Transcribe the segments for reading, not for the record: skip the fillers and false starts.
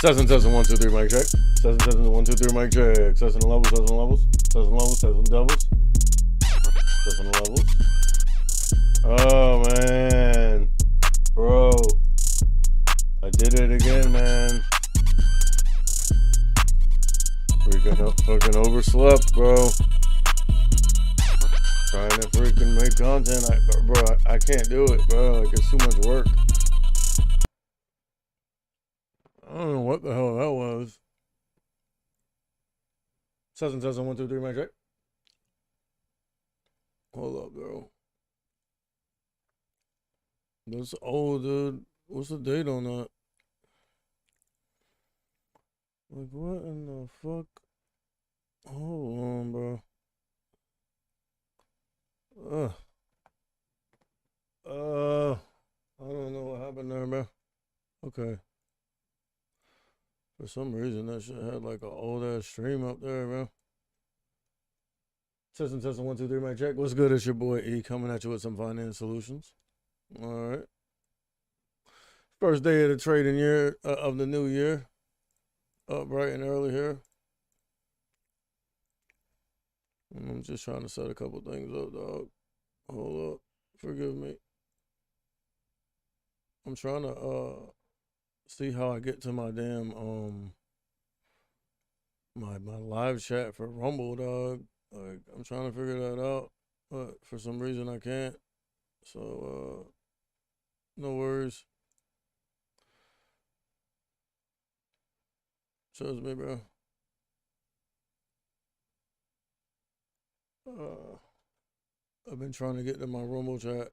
Testing, 1, 2, 3, mic check. Testing, 1, 2, 3, mic check. Testing the levels, testing levels, testing levels, testing doubles, testing the levels. Oh man, bro, I did it again, man. Freaking fucking overslept, bro. Trying to freaking make content, I can't do it, bro. Like it's too much work. I don't know what the hell that was. Testing, 1, 2, 3, mic check. Hold up, bro. That's old, dude. What's the date on that? Like, what in the fuck? Hold on, bro. I don't know what happened there, bro. Okay. For some reason, that shit had like an old ass stream up there, bro. Testing, 1, 2, 3, mic check. What's good? It's your boy E coming at you with some finance solutions. All right. First day of the trading year of the new year. Up bright and early here. I'm just trying to set a couple things up, dog. Hold up. Forgive me. I'm trying to see how I get to my damn my live chat for Rumble, dog. Like I'm trying to figure that out, but for some reason I can't. So no worries. Trust me, bro. I've been trying to get to my Rumble chat.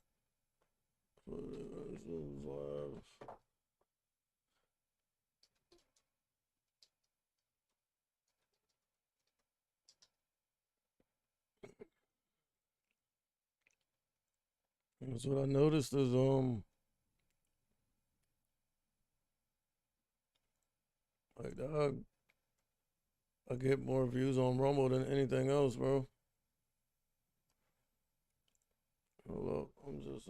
That's what I noticed is like dog, I get more views on Rumble than anything else, bro. Hold up, I'm just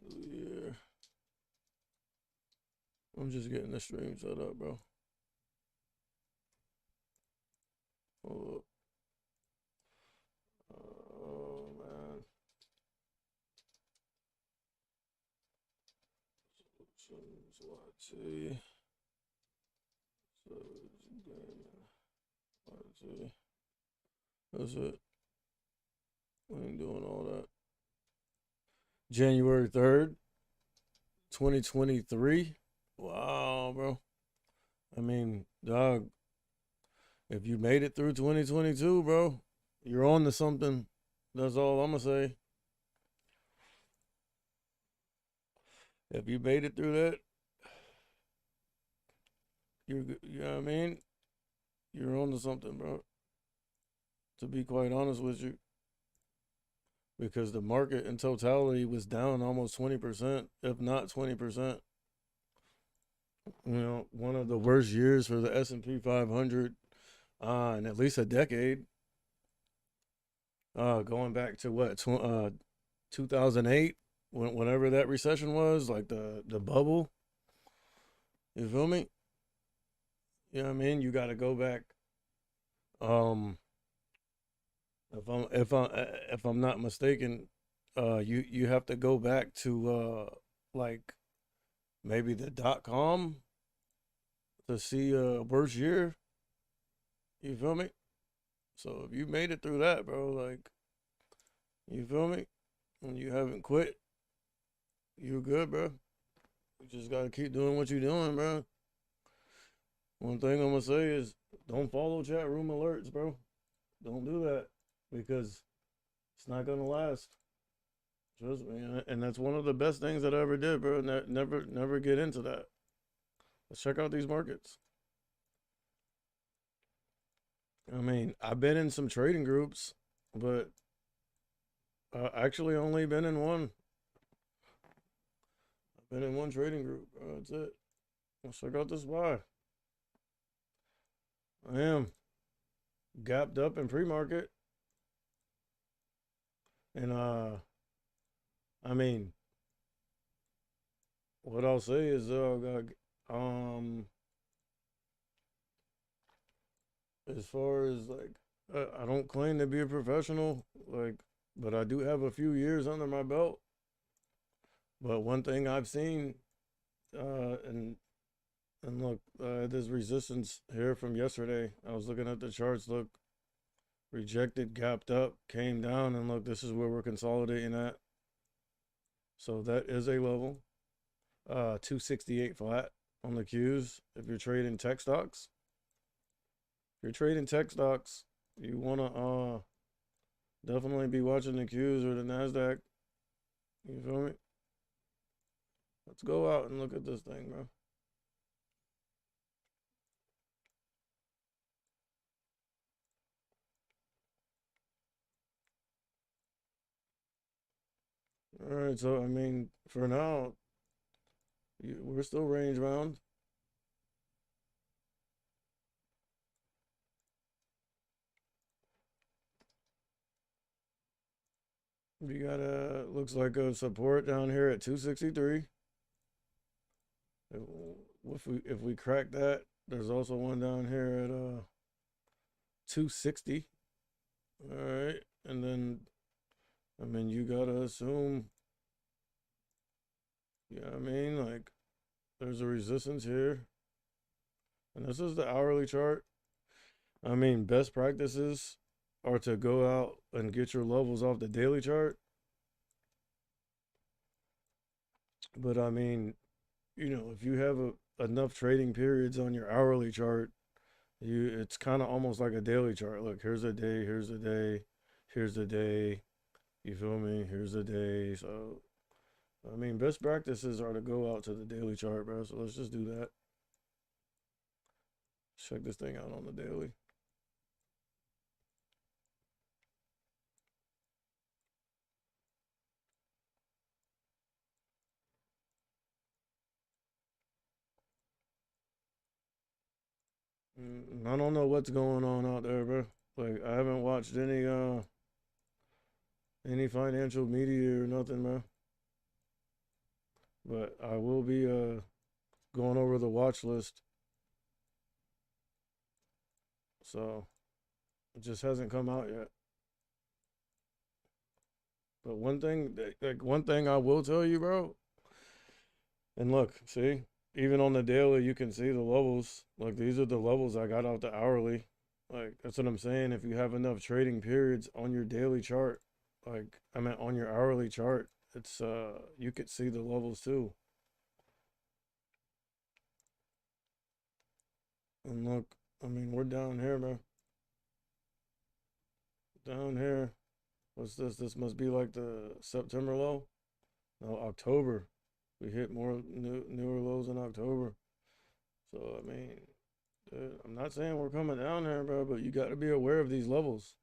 New Year. I'm just getting the stream set up, bro. Hold up. Oh man. YT. That's it. We ain't doing all that. January 3rd, 2023. Wow, bro. I mean, dog, if you made it through 2022, bro, you're on to something. That's all I'm going to say. If you made it through that, you know what I mean? You're on to something, bro. To be quite honest with you. Because the market in totality was down almost 20%, if not 20%. You know, one of the worst years for the S&P 500 in at least a decade. Going back to what, 2008, whenever that recession was, like the bubble. You feel me? You know what I mean? You got to go back. If I'm not mistaken, you have to go back to like maybe the .com to see a worse year. You feel me? So if you made it through that, bro, like you feel me? And you haven't quit, you're good, bro. You just gotta keep doing what you're doing, bro. One thing I'm gonna say is don't follow chat room alerts, bro. Don't do that because it's not gonna last. Trust me, and that's one of the best things that I ever did, bro. Never get into that. Let's check out these markets. I mean, I've been in some trading groups, but actually only been in one. I've been in one trading group, bro. That's it. Let's check out this buy. I am gapped up in pre-market, and I mean, what I'll say is, um, as far as like, I don't claim to be a professional, like, but I do have a few years under my belt. But one thing I've seen, and look, there's resistance here from yesterday. I was looking at the charts. Look, rejected, gapped up, came down, and look, this is where we're consolidating at. So that is a level. 268 flat on the Qs. If you're trading tech stocks, you wanna definitely be watching the Qs or the Nasdaq. You feel me? Let's go out and look at this thing, bro. All right, so I mean, for now, we're still range bound. We got a looks like a support down here at 263. If we crack that, there's also one down here at 260. All right, and then I mean you gotta assume, yeah, I mean like there's a resistance here, and this is the hourly chart. I mean best practices are to go out and get your levels off the daily chart, but I mean if you have enough trading periods on your hourly chart, it's kind of almost like a daily chart. Look, here's a day, here's a day, here's the day. You feel me? Here's the day. So I mean, best practices are to go out to the daily chart, bro. So let's just do that. Check this thing out on the daily. I don't know what's going on out there, bro. Like I haven't watched any financial media or nothing, bro. But I will be going over the watch list. So it just hasn't come out yet. But one thing I will tell you, bro. And look, see, even on the daily, you can see the levels. Like these are the levels I got out the hourly. Like that's what I'm saying. If you have enough trading periods on your daily chart, like I meant on your hourly chart, it's you could see the levels too. And look, I mean we're down here, bro. Down here. What's this? This must be like the September low. No, October. We hit more newer lows in October. So I mean, dude, I'm not saying we're coming down here, bro, but you got to be aware of these levels.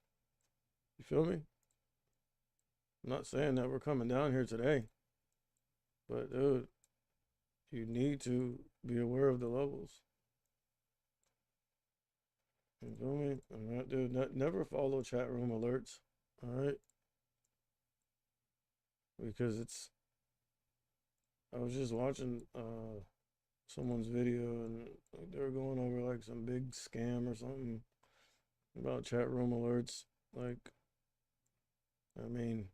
You feel me? I'm not saying that we're coming down here today, but dude, you need to be aware of the levels. You feel me? All right, dude. Never follow chat room alerts. All right, because it's. I was just watching someone's video and like, they were going over like some big scam or something about chat room alerts. Like, I mean,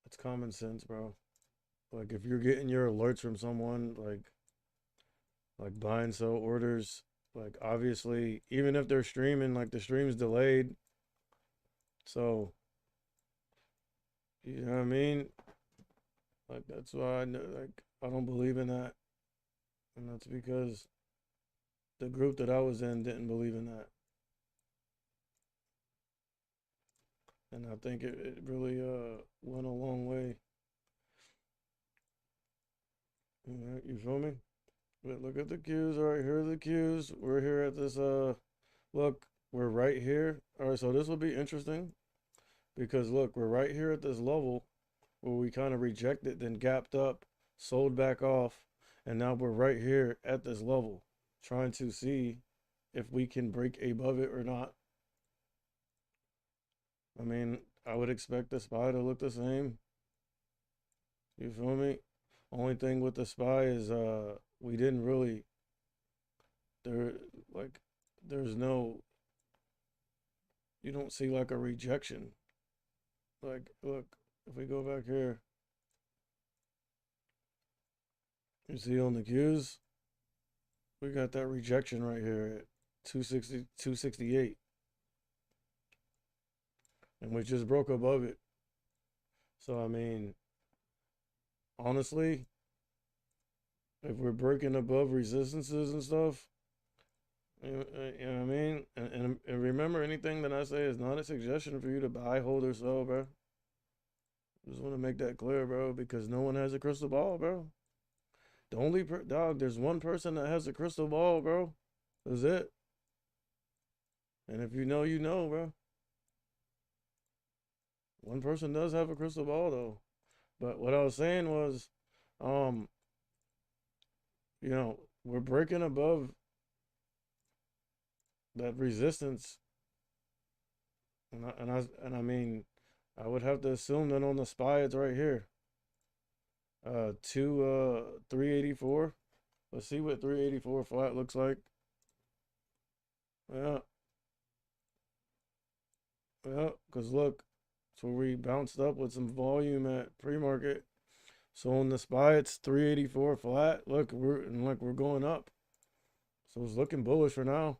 it's common sense, bro. Like, if you're getting your alerts from someone, like buy and sell orders, like obviously, even if they're streaming, like the stream's delayed. So, you know what I mean? Like, that's why I know, like, I don't believe in that. And that's because the group that I was in didn't believe in that. And I think it really went a long way. You feel me? But look at the cues. All right, here are the cues. We're here at this look, we're right here. All right, so this will be interesting because look, we're right here at this level where we kind of rejected, then gapped up, sold back off, and now we're right here at this level, trying to see if we can break above it or not. I mean, I would expect the SPY to look the same. You feel me? Only thing with the SPY is we didn't really there like there's no you don't see like a rejection. Like look, if we go back here, you see on the cues, we got that rejection right here at 260 268, and we just broke above it. So I mean, honestly, if we're breaking above resistances and stuff, you know what I mean? And remember, anything that I say is not a suggestion for you to buy, hold, or sell, bro. Just want to make that clear, bro, because no one has a crystal ball, bro. The only dog, there's one person that has a crystal ball, bro. That's it. And if you know, you know, bro. One person does have a crystal ball, though. But what I was saying was, um, we're breaking above that resistance, and I mean, I would have to assume that on the SPY it's right here. 384. Let's see what 384 flat looks like. Yeah, yeah, because look, it's where we bounced up with some volume at pre-market. So on the SPY it's 384 flat. Look, we're going up. So it's looking bullish for now.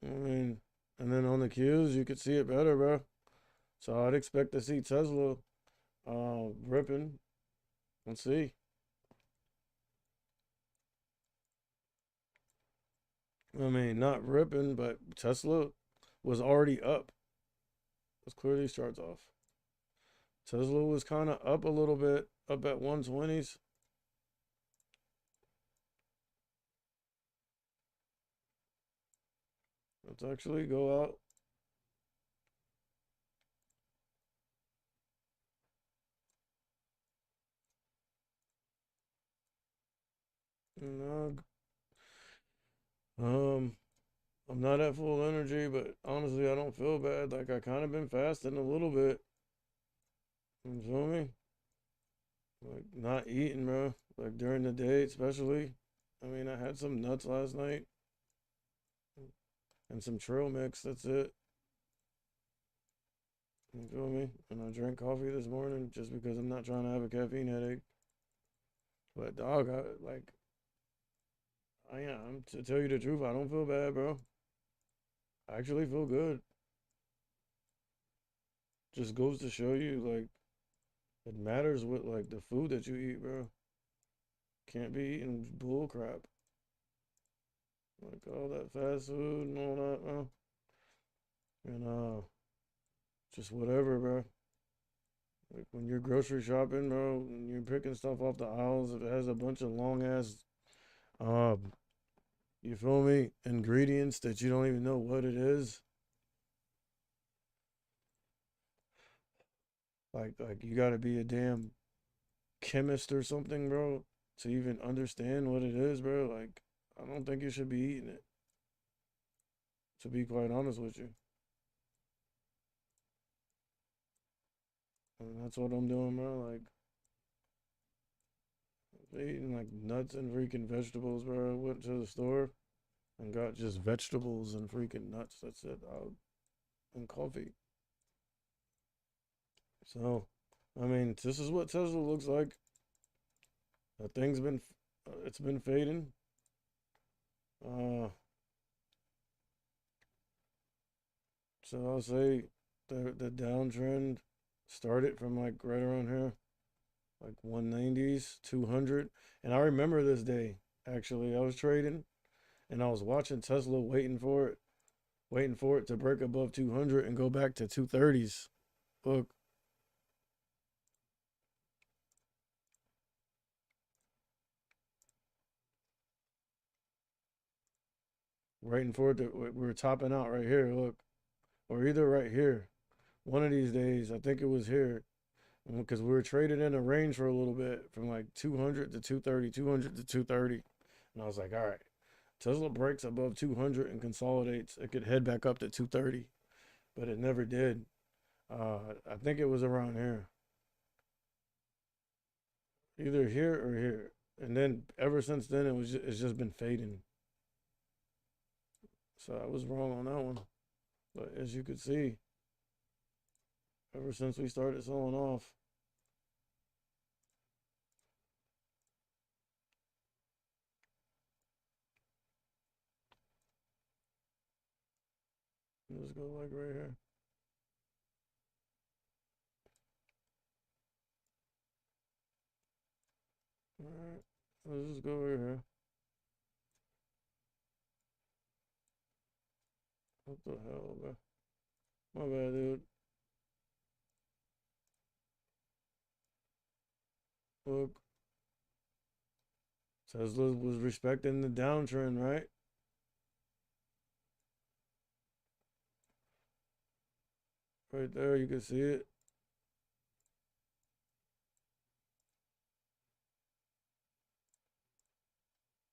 I mean, and then on the Qs you could see it better, bro. So I'd expect to see Tesla ripping. Let's see. I mean, not ripping, but Tesla was already up. Let's clear these charts off. Tesla was kind of up a little bit, up at 120s. Let's actually go out. And, I'm not at full energy, but honestly, I don't feel bad. Like I kind of been fasting a little bit. You feel me? Like not eating, bro. Like during the day, especially. I mean, I had some nuts last night and some trail mix. That's it. You feel me? And I drank coffee this morning just because I'm not trying to have a caffeine headache. But dog, I am to tell you the truth. I don't feel bad, bro. I actually feel good. Just goes to show you, like, it matters what like the food that you eat, bro. Can't be eating bull crap. Like all that fast food and all that, bro. And just whatever, bro. Like when you're grocery shopping, bro, and you're picking stuff off the aisles, if it has a bunch of long ass um you feel me, ingredients that you don't even know what it is. Like you gotta be a damn chemist or something, bro, to even understand what it is, bro. Like I don't think you should be eating it, to be quite honest with you. And that's what I'm doing, bro. Like eating like nuts and freaking vegetables, bro. I went to the store and got just vegetables and freaking nuts. That's it. And coffee. So, I mean, this is what Tesla looks like. That thing's been, it's been fading. Uh, so I'll say the downtrend started from like right around here, like 190s, 200. And I remember this day, actually. I was trading and I was watching Tesla waiting for it to break above 200 and go back to 230s. Look, waiting for it to, we were topping out right here. Look, or either right here. One of these days, I think it was here, because we were trading in a range for a little bit from like 200 to 230, 200 to 230. And I was like, all right, Tesla breaks above 200 and consolidates. It could head back up to 230, but it never did. I think it was around here. either here or here. And then ever since then, it's just been fading. So I was wrong on that one. But as you could see, ever since we started selling off, let's go like right here. All right, let's just go over here. What the hell, bro? My bad, dude. Look, Tesla was respecting the downtrend, right? Right there, you can see it.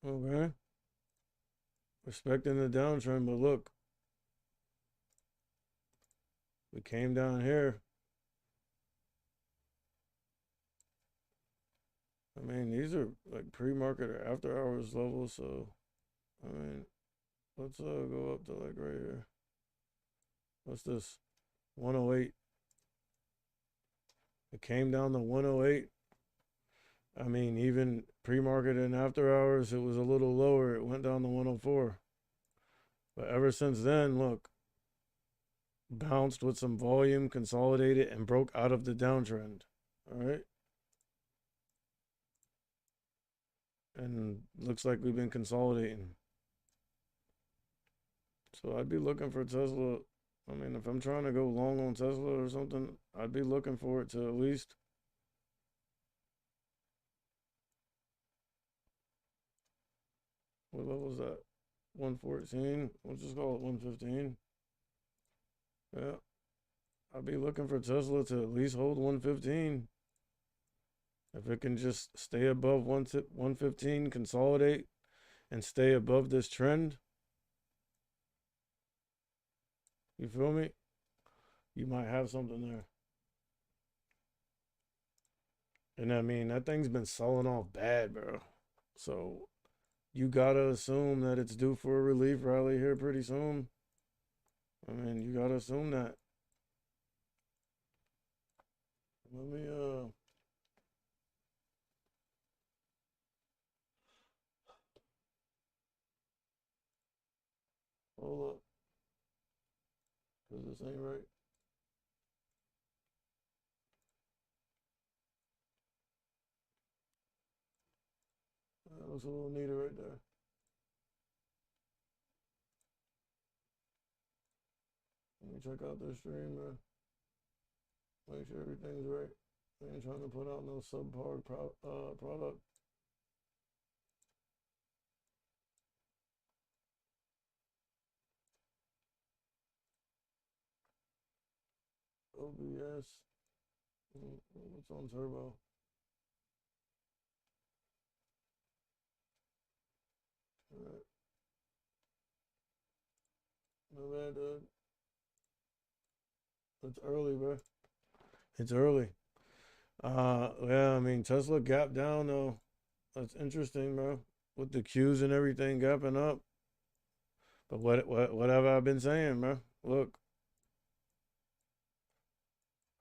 Okay. Respecting the downtrend, but look, we came down here. I mean, these are like pre-market or after hours levels, so I mean, let's go up to like right here. What's this? 108. It came down to 108. I mean, even pre-market and after hours, it was a little lower. It went down to 104. But ever since then, look, bounced with some volume, consolidated, and broke out of the downtrend. All right. And looks like we've been consolidating. So I'd be looking for Tesla. I mean, if I'm trying to go long on Tesla or something, I'd be looking for it to at least. What level is that? 114. We'll just call it 115. Yeah. I'd be looking for Tesla to at least hold 115. If it can just stay above 115, consolidate, and stay above this trend, you feel me? You might have something there. And I mean, that thing's been selling off bad, bro. So you gotta assume that it's due for a relief rally here pretty soon. I mean, you gotta assume that. Let me hold up, cause this ain't right. That looks a little neater right there. Let me check out this stream, man. Make sure everything's right. I ain't trying to put out no subpar product. OBS. What's on turbo? Alright. No bad, dude. It's early, bro. It's early. Yeah, I mean, Tesla gapped down, though. That's interesting, bro. With the Qs and everything gapping up. But what have I been saying, bro? Look,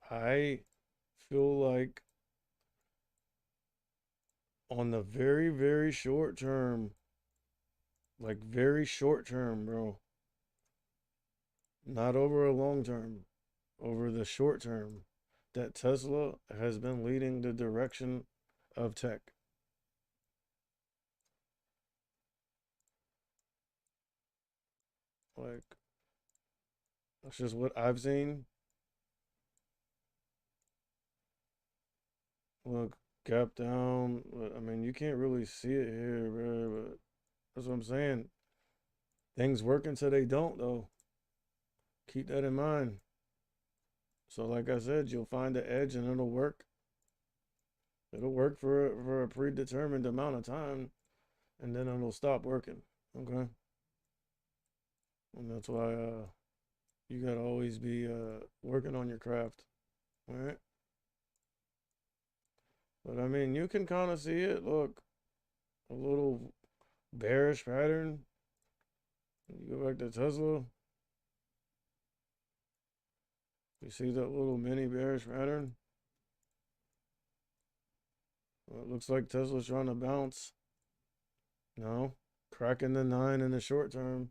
I feel like on the very, very short term, like very short term, bro, not over a long term, over the short term, that Tesla has been leading the direction of tech. Like, that's just what I've seen. Look, gap down. But I mean, you can't really see it here, bro. But that's what I'm saying. Things work until they don't, though. Keep that in mind. So, like I said, you'll find the edge and it'll work. It'll work for a predetermined amount of time, and then it'll stop working. Okay, and that's why you gotta always be working on your craft. All right. But I mean, you can kind of see it. Look, a little bearish pattern. You go back to Tesla. You see that little mini bearish pattern? Well, it looks like Tesla's trying to bounce. No, cracking the 9 in the short term.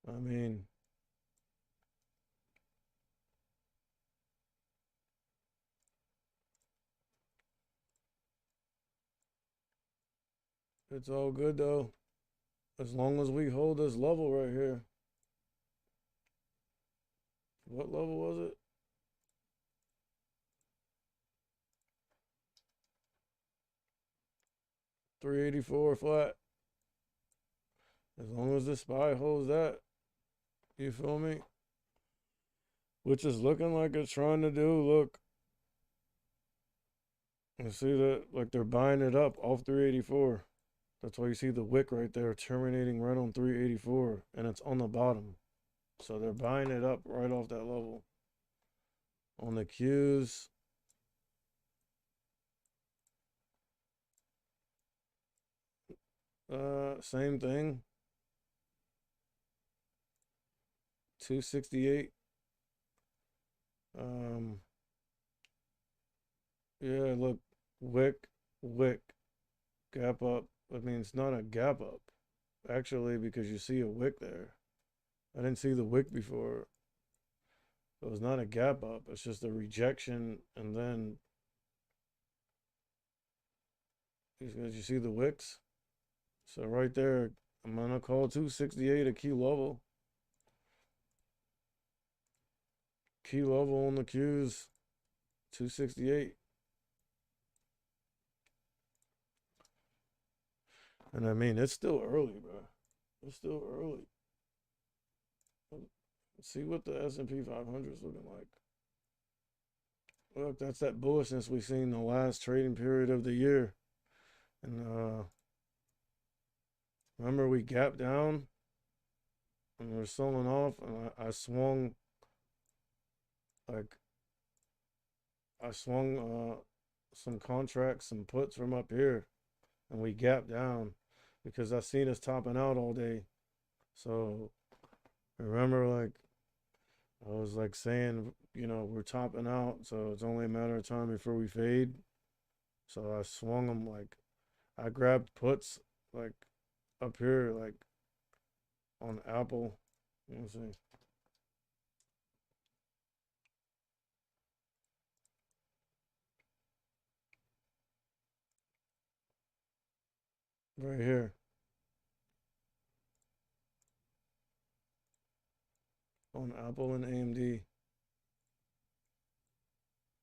I mean, it's all good though. As long as we hold this level right here. What level was it? 384 flat. As long as the SPY holds that, you feel me? Which is looking like it's trying to do. Look, you see that? Like they're buying it up off 384. That's why you see the wick right there terminating right on 384, and it's on the bottom. So they're buying it up right off that level. On the Qs, same thing. 268. Yeah, look, wick, gap up. I mean, it's not a gap up, actually, because you see a wick there. I didn't see the wick before. It was not a gap up. It's just a rejection, and then you see the wicks. So right there, I'm gonna call 268 a key level. Key level on the Qs, 268. And I mean, it's still early, bro. It's still early. Let's see what the S&P 500 is looking like. Look, that's that bullishness we've seen the last trading period of the year. And remember we gapped down and we're selling off, and I swung like some contracts, some puts from up here, and we gapped down because I seen us topping out all day. So remember, like I was like saying, we're topping out, so it's only a matter of time before we fade. So I swung them, like I grabbed puts like up here, like on Apple. Let me see. Right here on Apple and AMD.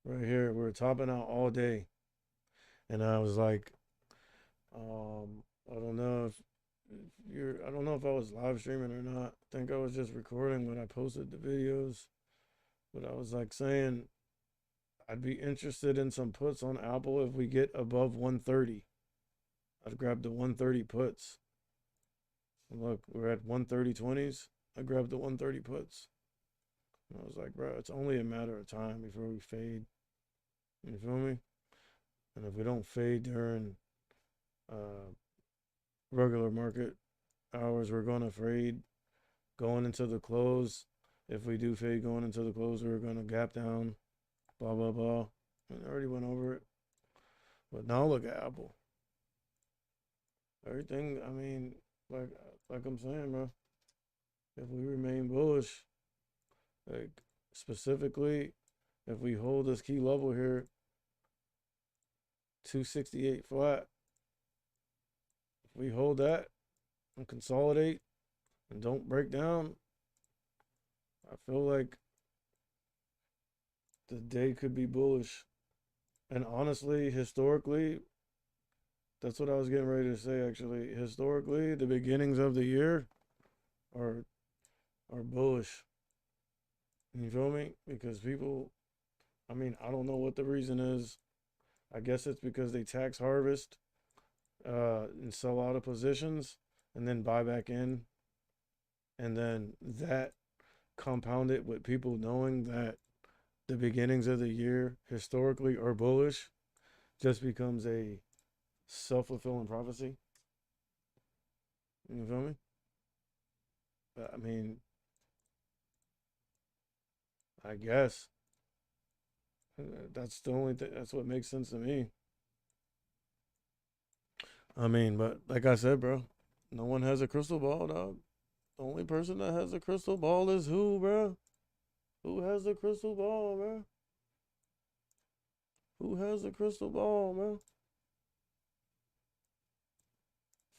Right here, we were topping out all day, and I was like, I don't know I don't know if I was live streaming or not. I think I was just recording when I posted the videos, but I was like saying I'd be interested in some puts on Apple if we get above 130. I'd grab the 130 puts. And look, we're at 130 20s. I grabbed the 130 puts. And I was like, bro, it's only a matter of time before we fade. You feel me? And if we don't fade during uh, regular market hours, we're going to fade going into the close. If we do fade going into the close, we're going to gap down. Blah, blah, blah. And I already went over it. But now look at Apple. Everything, I mean, like I'm saying, bro, if we remain bullish, like specifically, if we hold this key level here, 268 flat, if we hold that and consolidate and don't break down, I feel like the day could be bullish. And honestly, historically, that's what I was getting ready to say actually. Historically, the beginnings of the year are bullish. You feel me? Because people, I mean, I don't know what the reason is. I guess it's because they tax harvest and sell out of positions and then buy back in. And then that compounded with people knowing that the beginnings of the year historically are bullish just becomes a self-fulfilling prophecy. You feel me? I mean, I guess that's the only thing. That's what makes sense to me. I mean, but like I said, bro, no one has a crystal ball, dog. The only person that has a crystal ball is who, bro? Who has a crystal ball, bro? Who has a crystal ball, bro?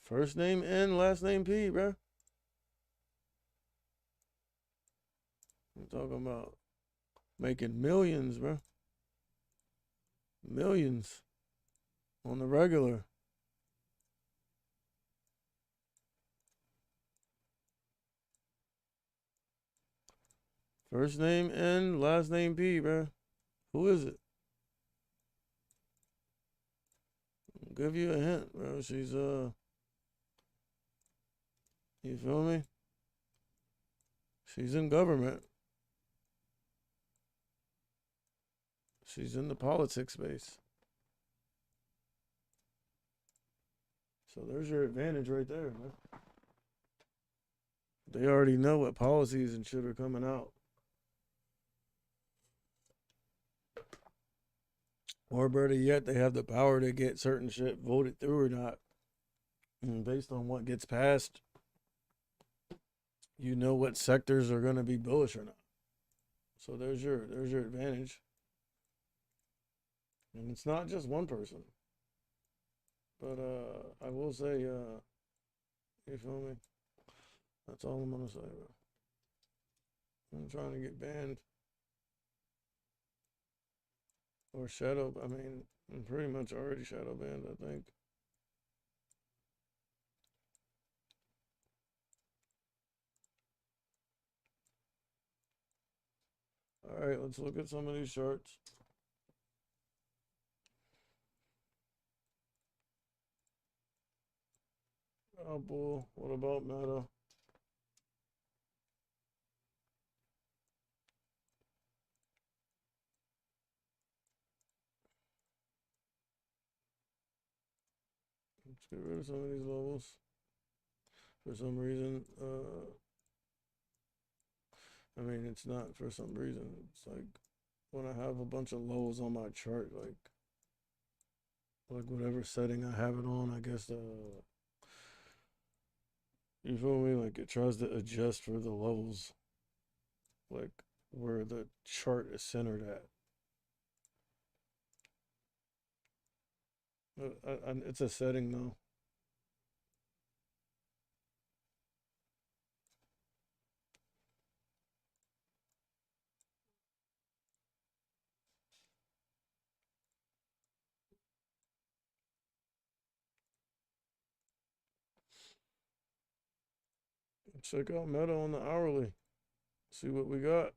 First name N, last name P, bro. I'm talking about making millions, bro. Millions on the regular. First name N, last name P, bro. Who is it? I'll give you a hint, bro. She's you feel me? She's in government. She's in the politics space. So there's your advantage right there, man. They already know what policies and shit are coming out. Or better yet, they have the power to get certain shit voted through or not. And based on what gets passed, you know what sectors are gonna be bullish or not. So there's your advantage. And it's not just one person. But I will say, you feel me? That's all I'm gonna say, bro. I'm trying to get banned or shadow. I mean, I'm pretty much already shadow banned, I think. All right, let's look at some of these charts. Apple. What about Meta? Let's get rid of some of these levels. For some reason, I mean, it's not for some reason. It's like when I have a bunch of lows on my chart, like whatever setting I have it on, I guess you feel me? Like it tries to adjust for the levels, like where the chart is centered at. It's a setting though. Check out Meta on the hourly. See what we got.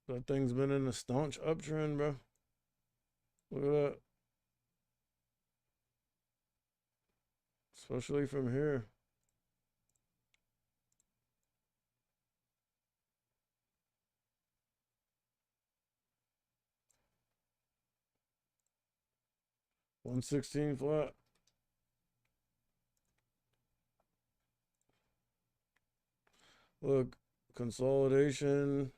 That thing's been in a staunch uptrend, bro. Look at that. Especially from here. $116 flat. Look, consolidation.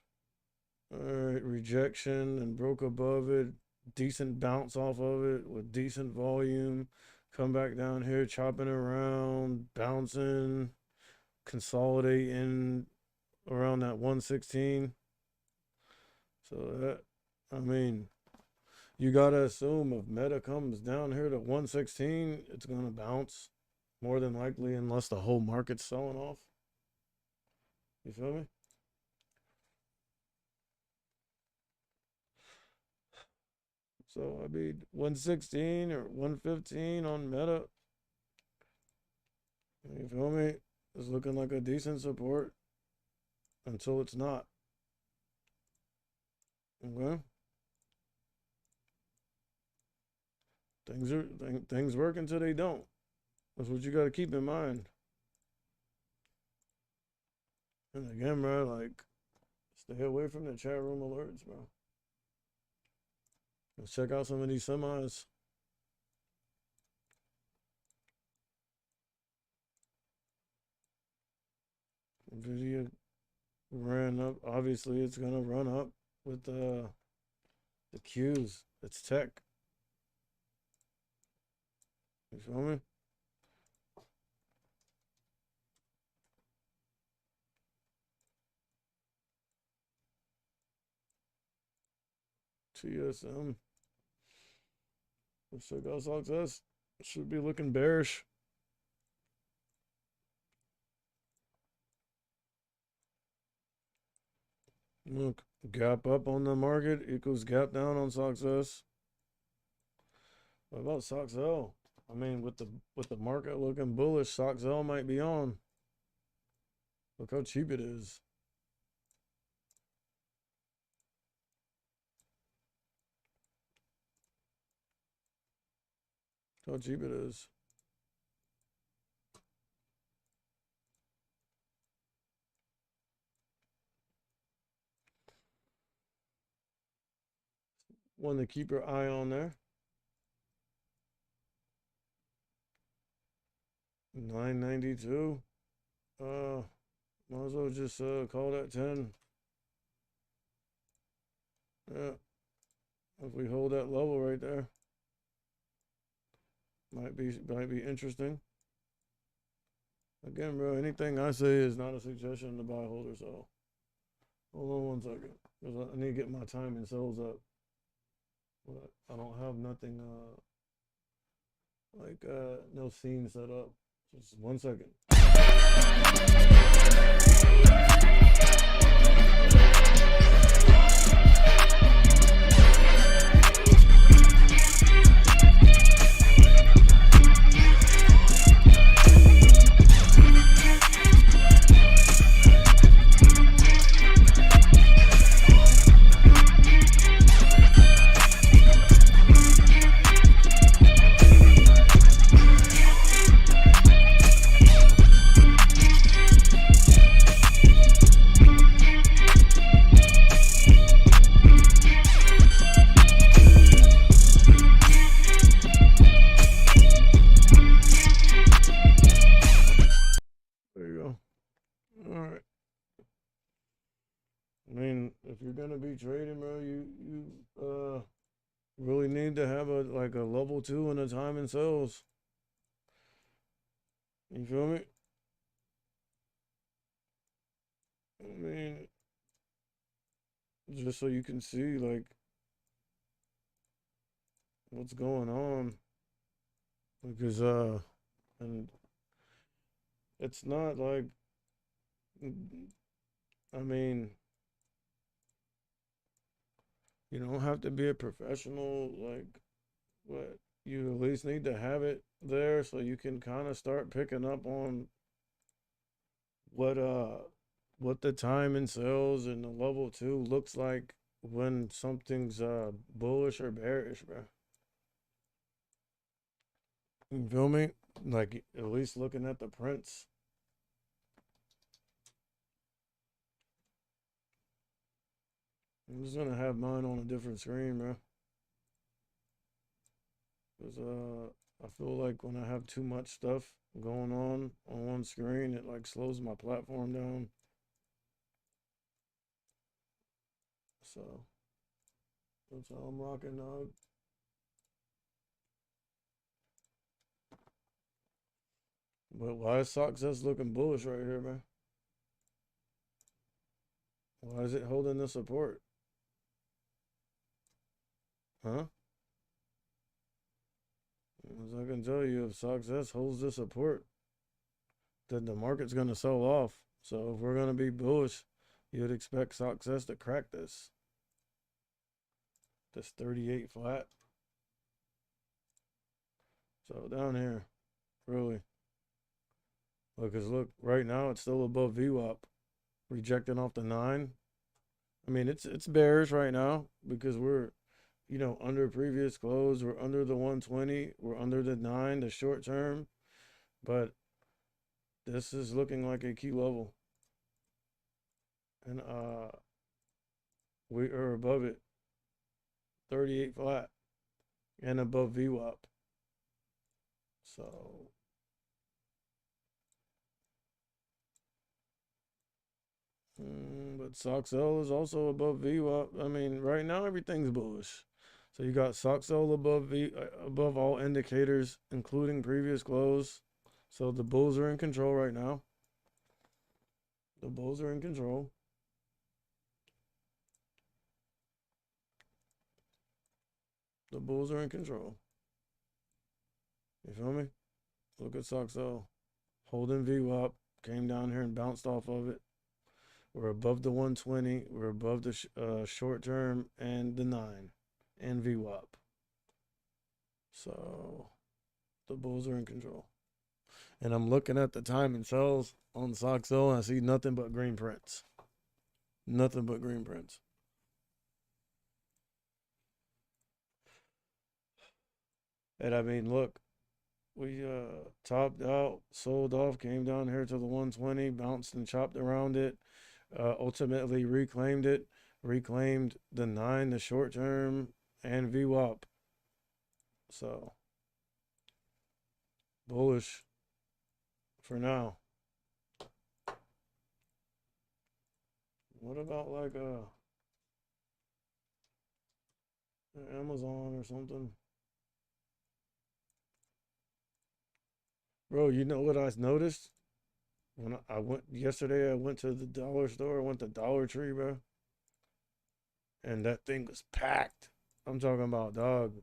All right, rejection and broke above it. Decent bounce off of it with decent volume. Come back down here, chopping around, bouncing, consolidating around that 116. So that, I mean, you gotta assume if Meta comes down here to 116, it's gonna bounce more than likely, unless the whole market's selling off. You feel me? So I mean, 116 or 115 on Meta. You feel me? It's looking like a decent support until it's not. Okay. Things work until they don't. That's what you got to keep in mind. And again, bro, like Stay away from the chat room alerts, bro. Let's check out some of these semis. Nvidia ran up. Obviously, it's gonna run up with the Qs. It's tech. You feel me? TSM. Let's check out success. Should be looking bearish. Look, gap up on the market equals gap down on success. What about Soxel? I mean, with the market looking bullish, Soxel might be on. Look how cheap it is. How cheap it is. One to keep your eye on there. 992. Might as well just call that 10. Yeah. If we hold that level right there, might be interesting. Again, bro, anything I say is not a suggestion to buy, hold, or sell. Hold on one second, because I need to get my time and sells up. But I don't have nothing like no scene set up. Just 1 second. There you go. All right. I mean, if you're gonna be trading, bro, you really need to have a level 2 and a time and sells. You feel me? I mean, just so you can see like what's going on, because and it's not like, I mean, you don't have to be a professional, like, but you at least need to have it there so you can kind of start picking up on what the time and sales and the level 2 looks like when something's bullish or bearish, bro. You feel me? Like, at least looking at the prints. I'm just gonna have mine on a different screen, bro. Because I feel like when I have too much stuff going on one screen, it like slows my platform down. So that's how I'm rocking, dog. But why is Success looking bullish right here, man? Why is it holding the support? Huh? As I can tell you, if Success holds the support, then the market's going to sell off. So if we're going to be bullish, you'd expect Success to crack this 38 flat. So down here, really. Because look, right now it's still above VWAP, rejecting off the 9. I mean, it's bearish right now because we're, under previous close, we're under the 120, we're under the 9, the short term, but this is looking like a key level. And We are above it, 38 flat, and above VWAP. So, but SOXL is also above VWAP. I mean, right now everything's bullish. So you got SOXL above all indicators, including previous close. So the bulls are in control right now. The bulls are in control. The bulls are in control. You feel me? Look at SOXL. Holding VWAP. Came down here and bounced off of it. We're above the 120. We're above the short term and the 9 and VWAP. So the bulls are in control. And I'm looking at the time and sells on SOXL and I see nothing but green prints. Nothing but green prints. And I mean, look, we topped out, sold off, came down here to the 120, bounced and chopped around it, ultimately reclaimed it, reclaimed the 9, the short term, and VWAP. So bullish for now. What about like Amazon or something? Bro, you know what I noticed? When I went yesterday, I went to the dollar store. I went to Dollar Tree, bro, and that thing was packed. I'm talking about, dog.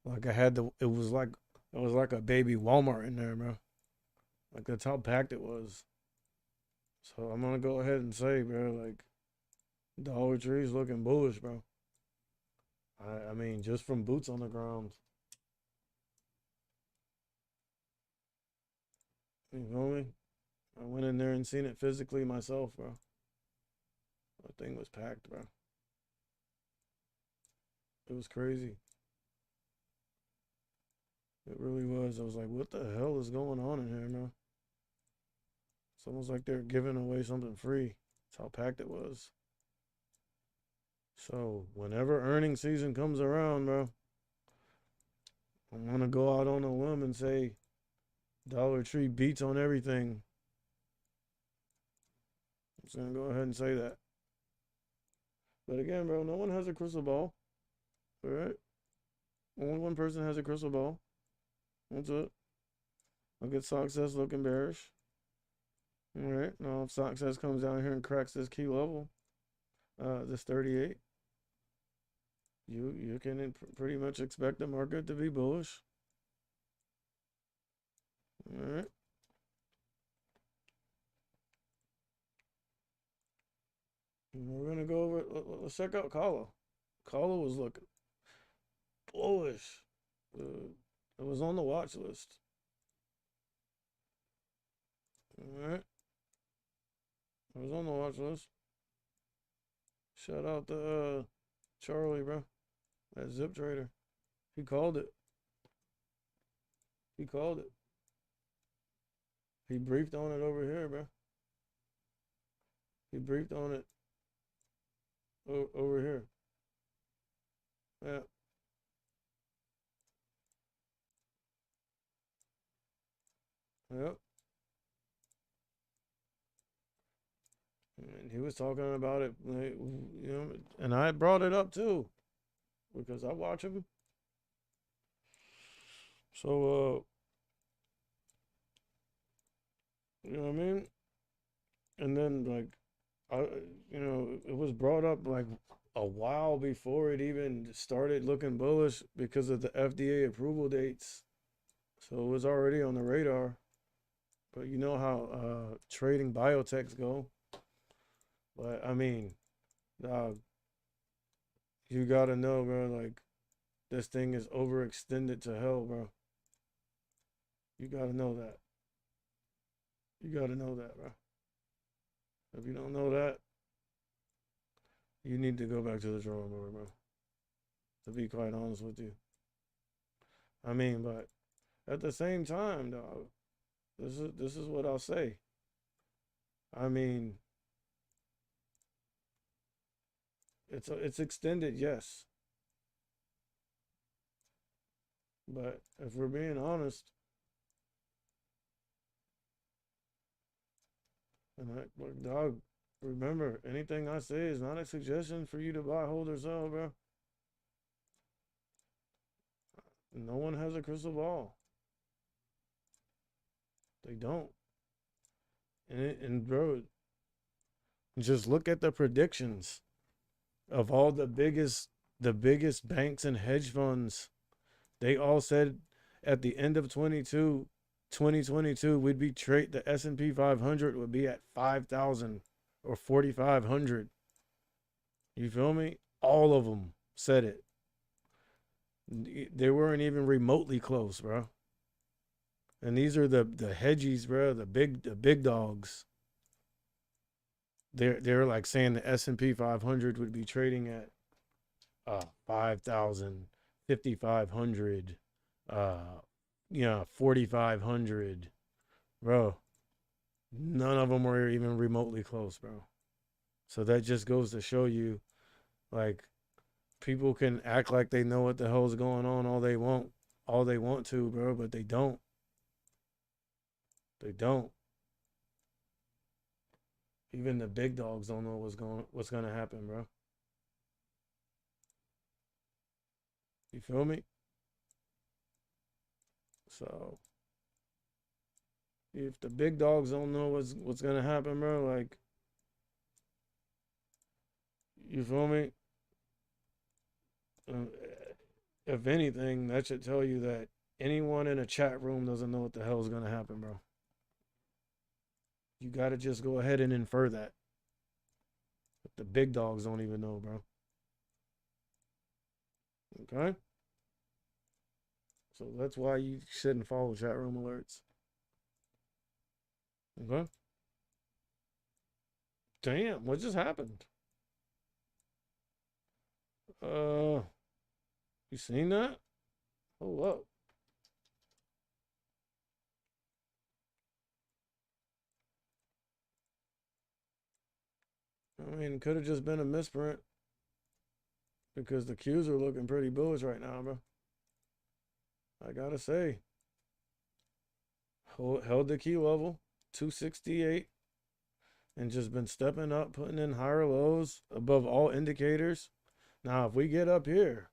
Like I had the. It was like a baby Walmart in there, bro. Like that's how packed it was. So I'm gonna go ahead and say, bro, like Dollar Tree's looking bullish, bro. I mean, just from boots on the ground. You feel me? I went in there and seen it physically myself, bro. That thing was packed, bro. It was crazy. It really was. I was like, what the hell is going on in here, bro? It's almost like they're giving away something free. That's how packed it was. So whenever earnings season comes around, bro, I'm gonna go out on a limb and say Dollar Tree beats on everything. I'm just gonna go ahead and say that. But again, bro, no one has a crystal ball. All right? Only one person has a crystal ball. That's it. Look at Success looking bearish. All right. Now, if Success comes down here and cracks this key level, this 38, you can pretty much expect the market to be bullish. All right. And we're gonna go over. Let's check out Kala. Kala was looking bullish. It was on the watch list. All right. It was on the watch list. Shout out to Charlie, bro. That Zip Trader. He called it. He called it. He briefed on it over here, bro. He briefed on it over here. Yeah. Yep. And he was talking about it, and I brought it up too because I watch him. So, you know what I mean? And then like, I, it was brought up like a while before it even started looking bullish because of the FDA approval dates. So it was already on the radar. But you know how trading biotechs go. But I mean, dog, you gotta know, bro. Like this thing is overextended to hell, bro. You gotta know that. You gotta know that, bro. If you don't know that, you need to go back to the drawing board, bro. To be quite honest with you. I mean, but at the same time, dog, this is what I'll say. I mean, It's extended, yes, but if we're being honest, and like, dog, remember anything I say is not a suggestion for you to buy, hold, or sell, bro. No one has a crystal ball. They don't. And bro, just look at the predictions of all the biggest banks and hedge funds. They all said at the end of 2022, we'd be trade the S&P 500 would be at 5,000 or 4,500. You feel me? All of them said it. They weren't even remotely close, bro. And these are the hedgies, bro, the big dogs. They're like saying the S&P 500 would be trading at 5,000, 5,500, uh 4,500, bro. None of them were even remotely close, bro. So that just goes to show you, like, people can act like they know what the hell's going on all they want to, bro, but they don't. They don't. Even the big dogs don't know what's gonna happen, bro. You feel me? So if the big dogs don't know what's gonna happen, bro, like, you feel me? Uh, if anything, that should tell you that anyone in a chat room doesn't know what the hell is gonna happen, bro. You gotta just go ahead and infer that. But the big dogs don't even know, bro. Okay? So that's why you shouldn't follow chat room alerts. Okay? Damn, what just happened? Uh, you seen that? Hold up. I mean, could have just been a misprint because the Qs are looking pretty bullish right now, bro. I gotta say, held the key level, 268, and just been stepping up, putting in higher lows above all indicators. Now, if we get up here,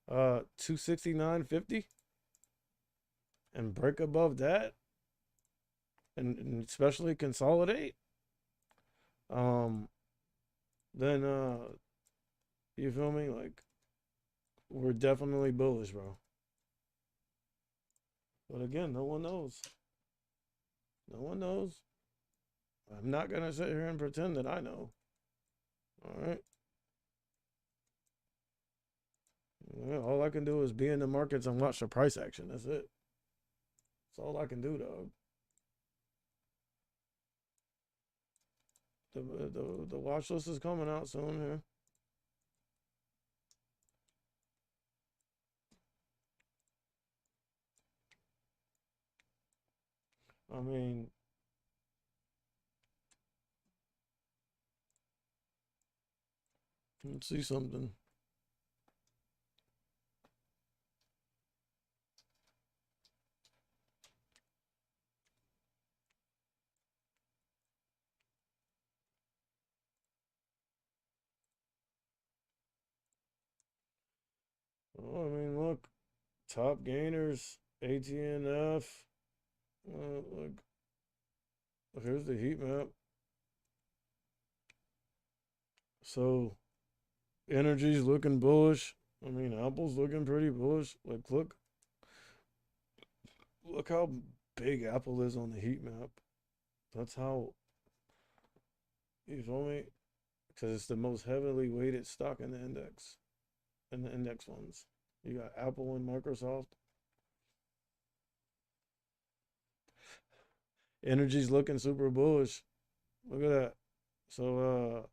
269.50, and break above that, and especially consolidate, um, then you feel me? Like, we're definitely bullish, bro. But again, no one knows. No one knows. I'm not gonna sit here and pretend that I know. All right. Yeah, all I can do is be in the markets and watch the price action. That's it. That's all I can do, dog. The watch list is coming out soon here. I mean, let's see something. Oh, I mean, look, top gainers, ATNF. Look, here's the heat map. So, energy's looking bullish. I mean, Apple's looking pretty bullish. Like, look how big Apple is on the heat map. That's how, you feel me? Because it's the most heavily weighted stock in the index, in the index ones. You got Apple and Microsoft. Energy's looking super bullish. Look at that. So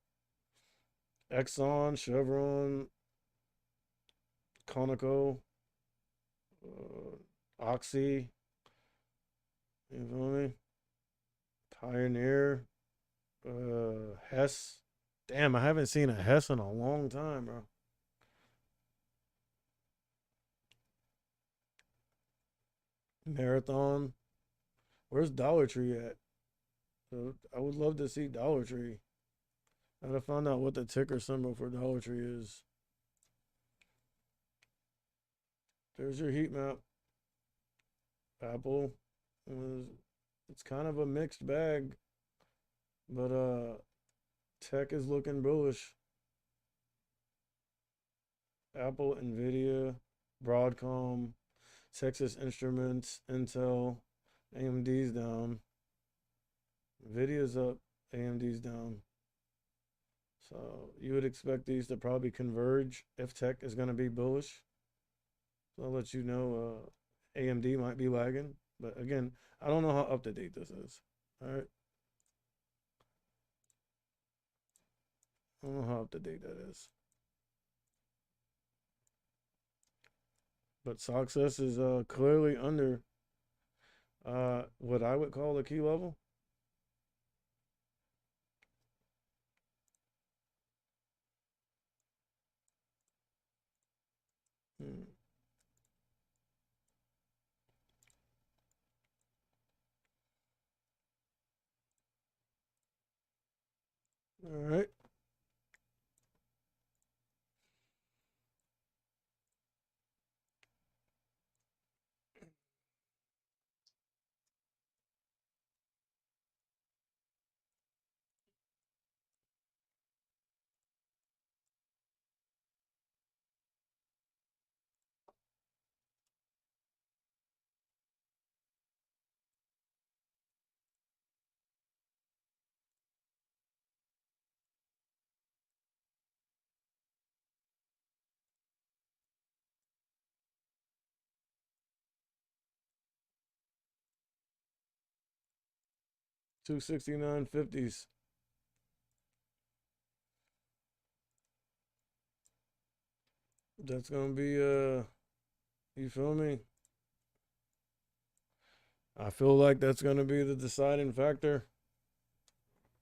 Exxon, Chevron, Conoco, Oxy, you feel me? Pioneer, Hess. Damn, I haven't seen a Hess in a long time, bro. Marathon. Where's Dollar Tree at? So I would love to see Dollar Tree. I gotta find out what the ticker symbol for Dollar Tree is. There's your heat map. Apple. It's kind of a mixed bag, but tech is looking bullish. Apple, Nvidia, Broadcom, Texas Instruments, Intel, AMD's down. Nvidia's up, AMD's down. So you would expect these to probably converge if tech is going to be bullish. So I'll let you know AMD might be lagging. But again, I don't know how up to date this is. All right. I don't know how up to date that is. But success is clearly under what I would call the key level. Hmm. All right. $269.50s. That's gonna be you feel me? I feel like that's gonna be the deciding factor.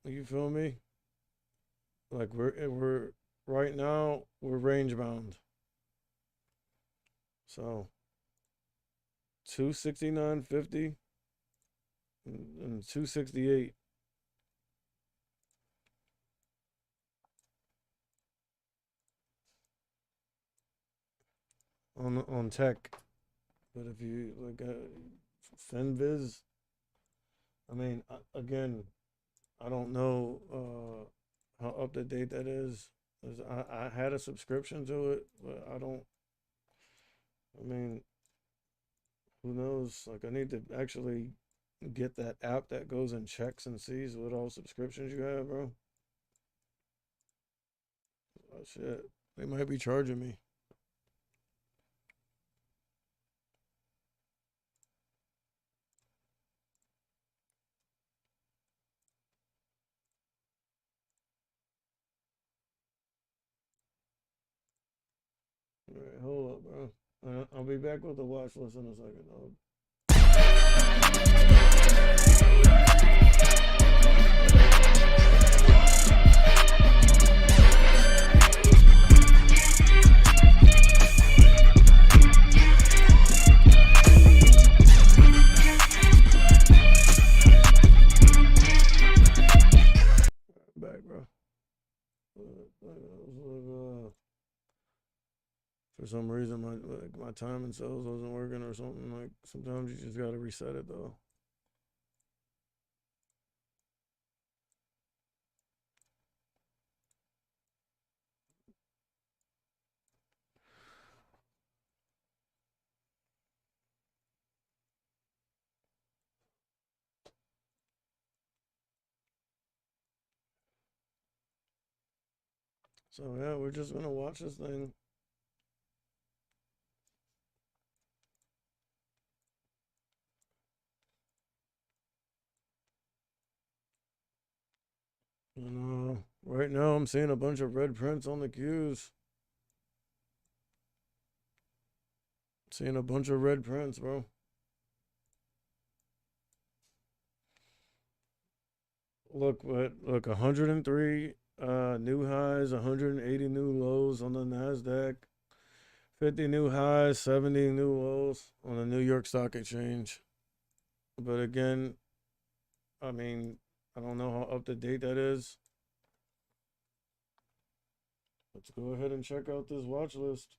You feel me? Like we're right now we're range bound. So 269.50 and 268 on tech. But if you like Finviz, I mean, again, I don't know how up to date that is. 'Cause I had a subscription to it, but I don't. I mean, who knows? Like, I need to actually get that app that goes and checks and sees what all subscriptions you have, bro. Oh shit, they might be charging me. All right, hold up, bro. I'll be back with the watch list in a second, dog. Back, bro. For some reason, my time and cells wasn't working or something. Like sometimes you just gotta reset it though. So yeah, we're just gonna watch this thing. And right now I'm seeing a bunch of red prints on the cues. Seeing a bunch of red prints, bro. Look, what? Look, 103 New highs, 180 new lows on the Nasdaq, 50 new highs, 70 new lows on the New York Stock Exchange. But again, I mean, I don't know how up to date that is. Let's go ahead and check out this watch list.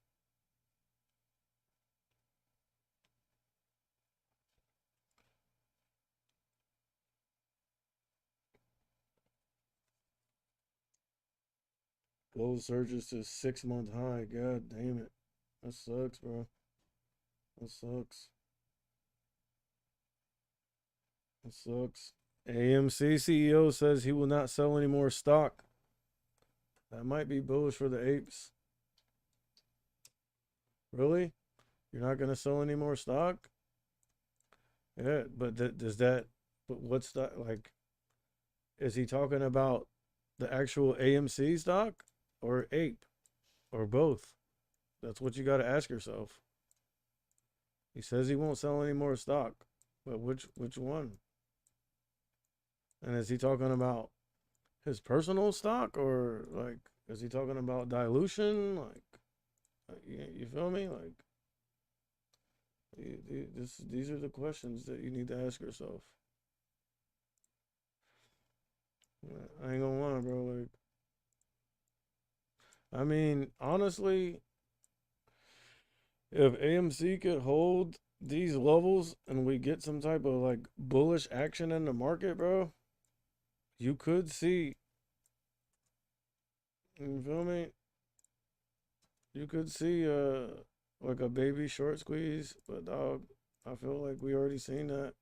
Gold surges to 6 month high. God damn it. That sucks, bro. That sucks. That sucks. AMC CEO says he will not sell any more stock. That might be bullish for the apes. Really? You're not going to sell any more stock? Yeah, but but what's that like? Is he talking about the actual AMC stock or ape or both? That's what you got to ask yourself. He says he won't sell any more stock, but which one? And is he talking about his personal stock or like is he talking about dilution? You feel me? Like these are the questions that you need to ask yourself. I ain't gonna lie, bro. Like, I mean, honestly, if AMC could hold these levels and we get some type of like bullish action in the market, bro, you could see. You feel me? You could see like a baby short squeeze, but dog, I feel like we already seen that.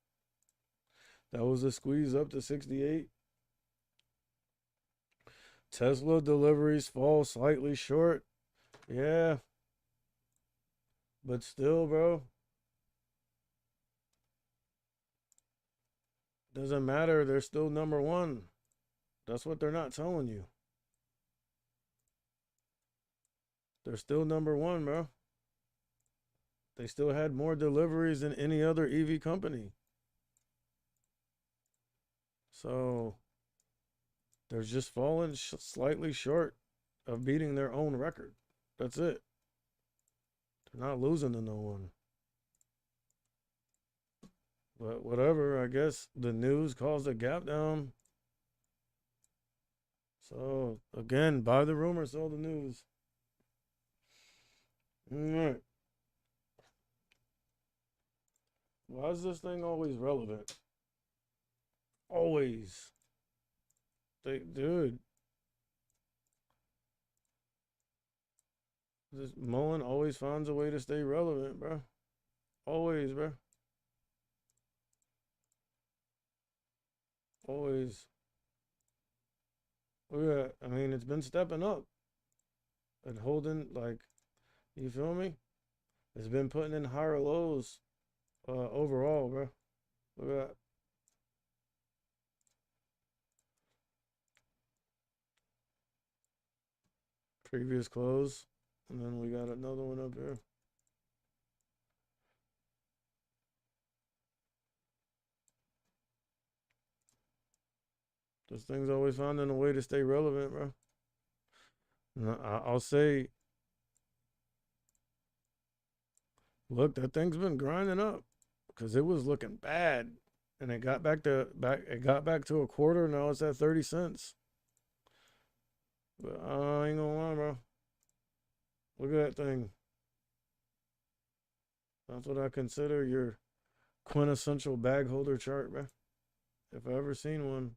That was a squeeze up to 68. Tesla deliveries fall slightly short. Yeah, but still, bro, doesn't matter. They're still number one. That's what they're not telling you. They're still number one, bro. They still had more deliveries than any other EV company. So they're just falling slightly short of beating their own record. That's it. They're not losing to no one. But whatever, I guess the news caused a gap down. So again, buy the rumor, sell the news. All right. Why is this thing always relevant? Always. Dude, this Mullen always finds a way to stay relevant, bro. Always, bro. Always. Yeah, I mean, it's been stepping up and holding, like, you feel me? It's been putting in higher lows overall, bro. Look at that. Previous close. And then we got another one up here. This thing's always finding a way to stay relevant, bro. And I'll say, look, that thing's been grinding up because it was looking bad, and it got back to a quarter. Now it's at 30 cents. But I ain't gonna lie, bro. Look at that thing. That's what I consider your quintessential bag holder chart, bro. If I ever seen one.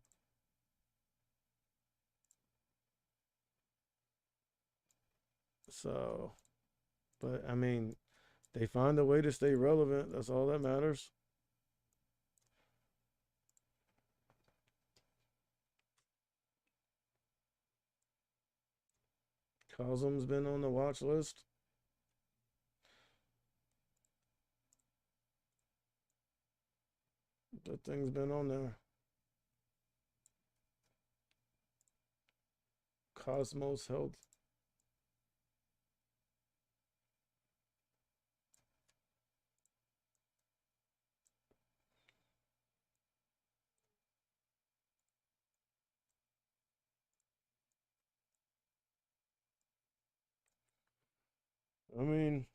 So, but I mean, they find a way to stay relevant. That's all that matters. Cosm's been on the watch list. That thing's been on there. Cosmos Health. I mean,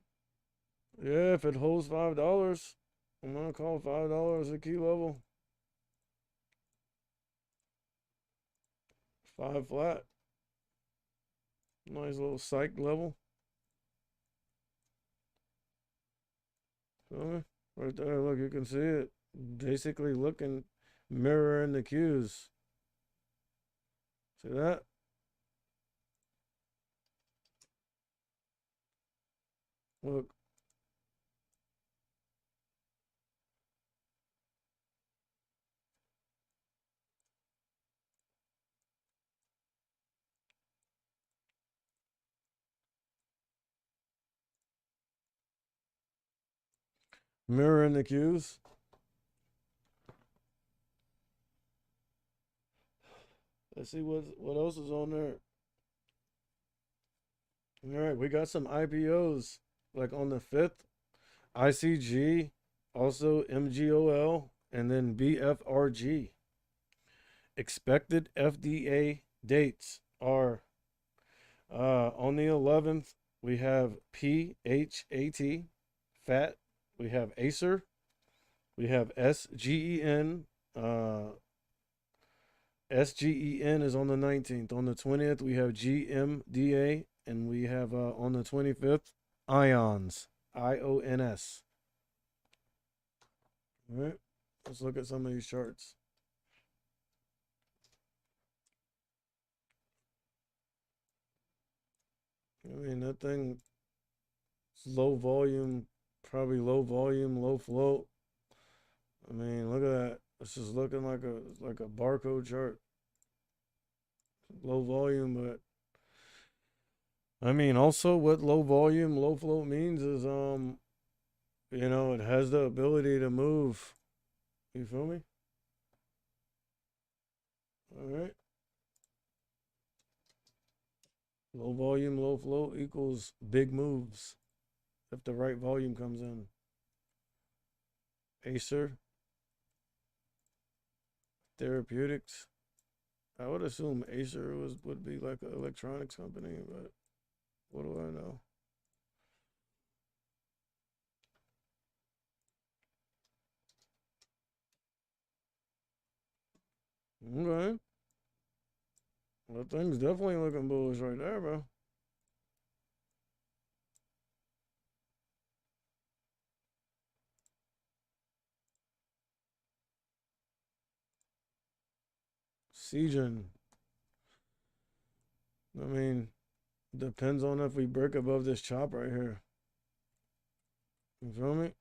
yeah, if it holds $5, I'm gonna call $5 a key level. 5 flat. Nice little psych level. Feel me? Right there, look, you can see it. Basically looking, mirroring the cues. See that? Look, mirroring the cues. Let's see what else is on there. All right, we got some IPOs like on the 5th, ICG, also MGOL, and then BFRG. Expected FDA dates are on the 11th, we have PHAT, FAT, we have Acer, we have SGEN. SGEN is on the 19th. On the 20th, we have GMDA, and we have on the 25th, IONS, IONS. All right, let's look at some of these charts. I mean, that thing is low volume, probably low volume, low float. I mean, look at that. It's just looking like a barcode chart. Low volume, but I mean, also what low volume, low float means is it has the ability to move. You feel me? All right. Low volume, low float equals big moves if the right volume comes in. Acer, Therapeutics. I would assume Acer would be like an electronics company, but what do I know? Okay. That thing's definitely looking bullish right there, bro. Cgen. I mean, depends on if we break above this chop right here. You feel me?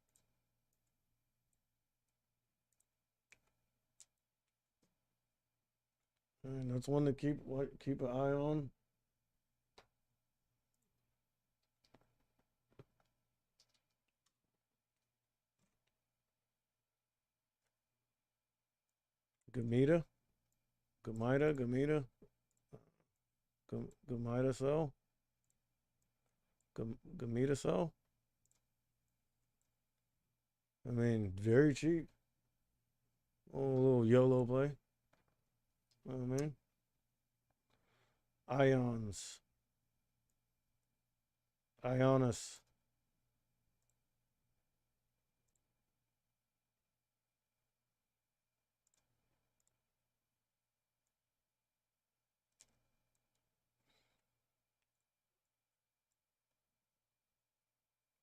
And that's one to keep an eye on. Gamita, Gamita, Gamita cell, Gamita cell. I mean, very cheap. Oh, a little YOLO play. You know what I mean? Ions, Ionis.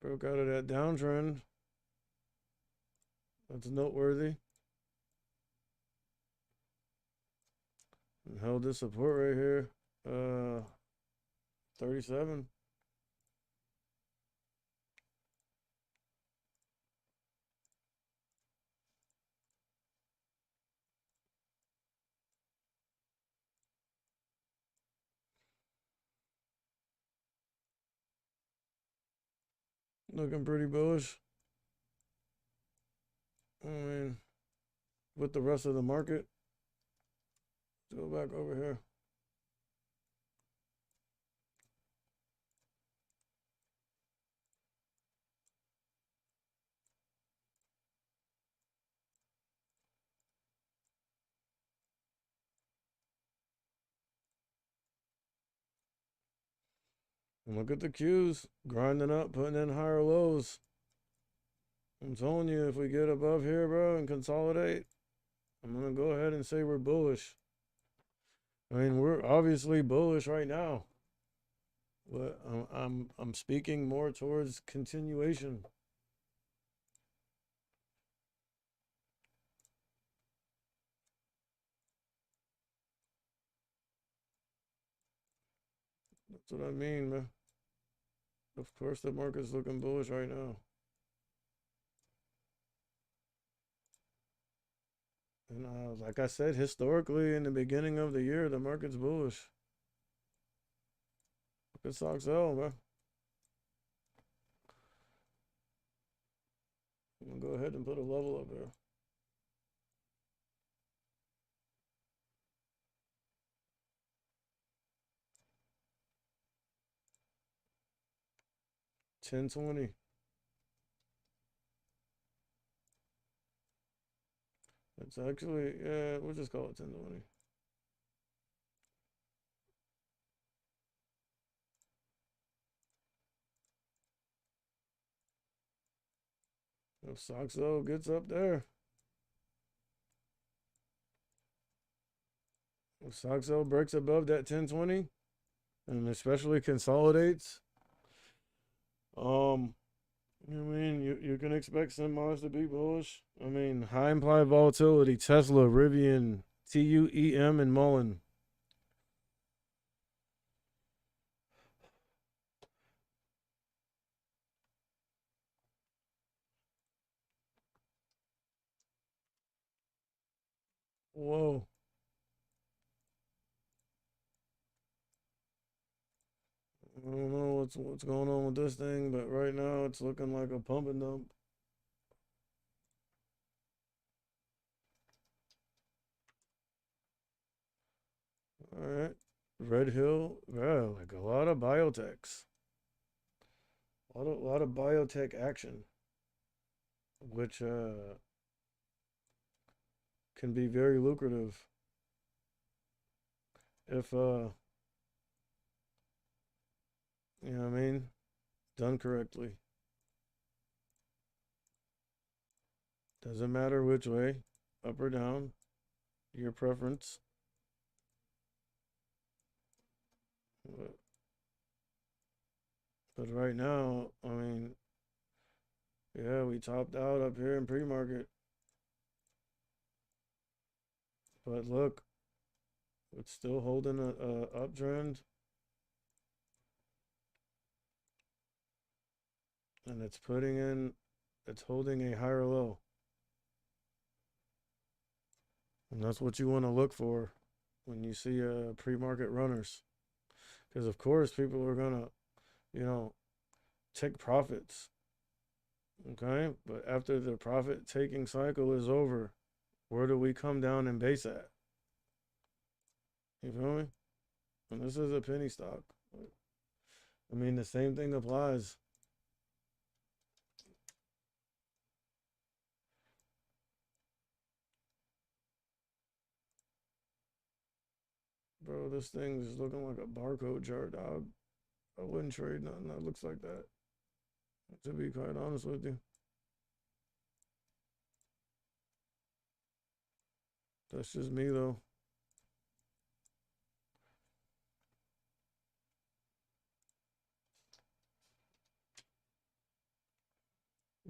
Broke out of that downtrend. That's noteworthy. And held this support right here. 37. Looking pretty bullish. I mean, with the rest of the market. Let's go back over here. Look at the Qs grinding up, putting in higher lows. I'm telling you, if we get above here, bro, and consolidate, I'm gonna go ahead and say we're bullish. I mean, we're obviously bullish right now, but I'm speaking more towards continuation. That's what I mean, man. Of course, the market's looking bullish right now. And like I said, historically, in the beginning of the year, the market's bullish. Look at Soxel, man. I'm gonna go ahead and put a level up there. $10.20. It's actually, yeah, we'll just call it $10.20. If Soxel gets up there, if Soxel breaks above that 10.20, and especially consolidates, I mean, you can expect semis to be bullish. I mean, high implied volatility, Tesla, Rivian, TUEM, and Mullen. Whoa. I don't know what's going on with this thing, but right now it's looking like a pump and dump. All right. Red Hill, yeah, like a lot of biotechs. A lot of biotech action, which can be very lucrative if you know what I mean, done correctly. Doesn't matter which way, up or down, your preference. But, but right now, I mean, yeah, we topped out up here in pre-market. But look, it's still holding a uptrend, and it's holding a higher low. And that's what you want to look for when you see pre-market runners. Because of course people are gonna, you know, take profits. Okay? But after the profit taking cycle is over, where do we come down and base at? You feel me? And this is a penny stock. I mean, the same thing applies. Bro, this thing is looking like a barcode chart, dog. I wouldn't trade nothing that looks like that, to be quite honest with you. That's just me, though.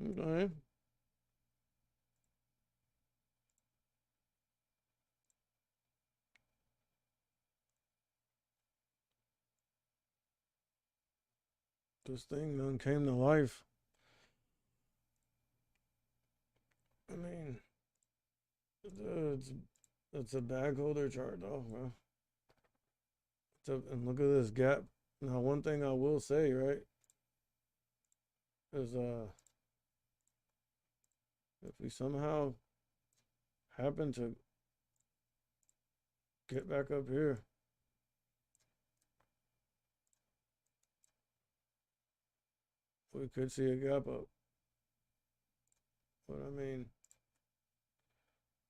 Okay. This thing done came to life. I mean, it's, it's a bag holder chart, though, bro. And look at this gap. Now, one thing I will say, right, is if we somehow happen to get back up here, we could see a gap up. But I mean,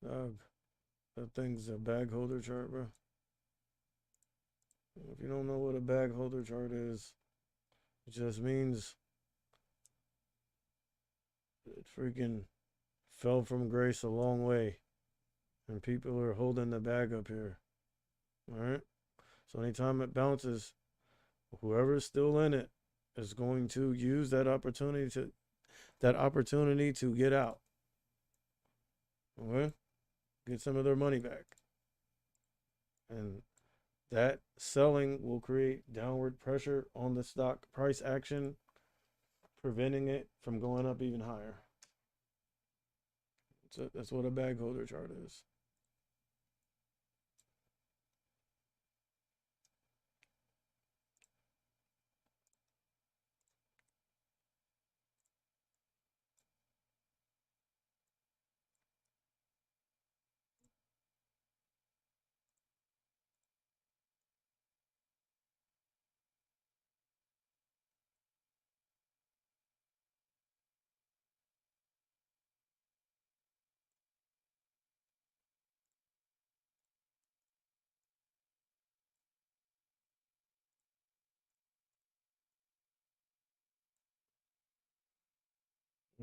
dog, that thing's a bag holder chart, bro. If you don't know what a bag holder chart is, It just means it freaking fell from grace a long way, and people are holding the bag up here. All right. So anytime it bounces, whoever's still in it is going to use that opportunity to get out. Okay, get some of their money back, and that selling will create downward pressure on the stock price action, preventing it from going up even higher. So that's what a bag holder chart is.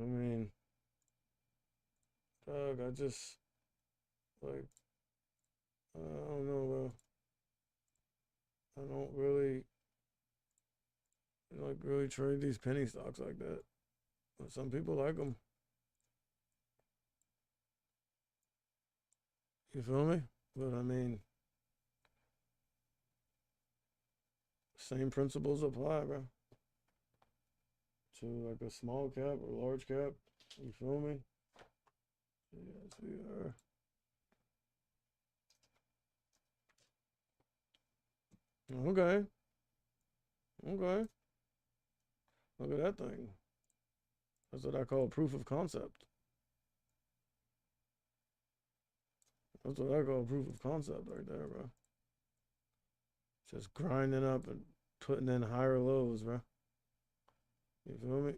I mean, dog, I just like I don't know, bro. I don't really trade these penny stocks like that. But some people like them. You feel me? But I mean, same principles apply, bro. To like a small cap or large cap. You feel me? Yes, we are. Okay. Okay. Look at that thing. That's what I call proof of concept. That's what I call proof of concept right there, bro. Just grinding up and putting in higher lows, bro. You feel me?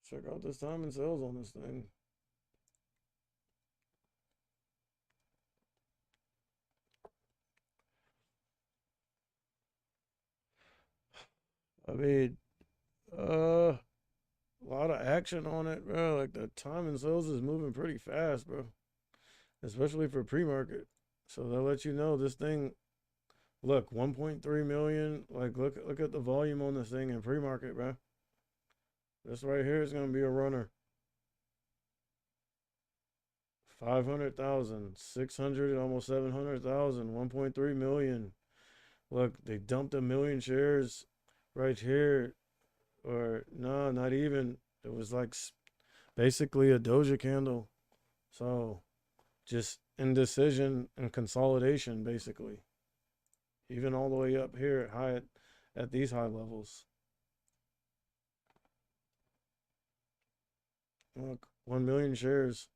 Check out this time and sales on this thing. I mean, a lot of action on it, bro. Like the time and sales is moving pretty fast, bro. Especially for pre-market. So they'll let you know this thing. Look, 1.3 million. Like look at the volume on this thing in pre-market, bro. This right here is gonna be a runner. 500,000, 600, almost 700,000, 1.3 million. Look, they dumped 1 million shares right here, or no, not even. It was like basically a doja candle. So just indecision and consolidation, basically. Even all the way up here at these high levels. Look, 1 million shares.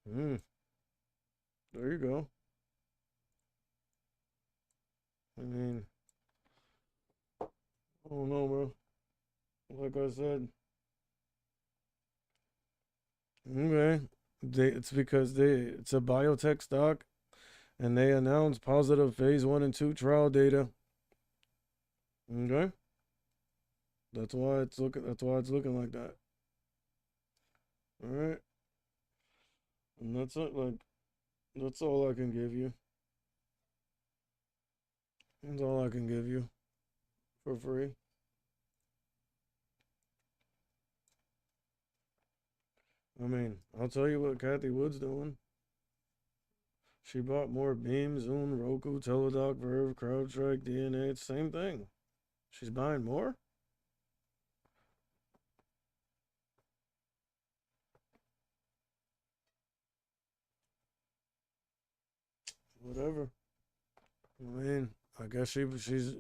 There you go. I mean, I don't know, bro. Like I said, okay. It's because it's a biotech stock, and they announced positive phase 1 and 2 trial data. Okay, that's why it's looking. That's why it's looking like that. All right, and that's it. Like that's all I can give you. That's all I can give you for free. I mean, I'll tell you what Kathy Wood's doing. She bought more Beam, Zoom, Roku, Teledoc, Verve, CrowdStrike, DNA. It's the same thing. She's buying more. Whatever. I mean, I guess she believes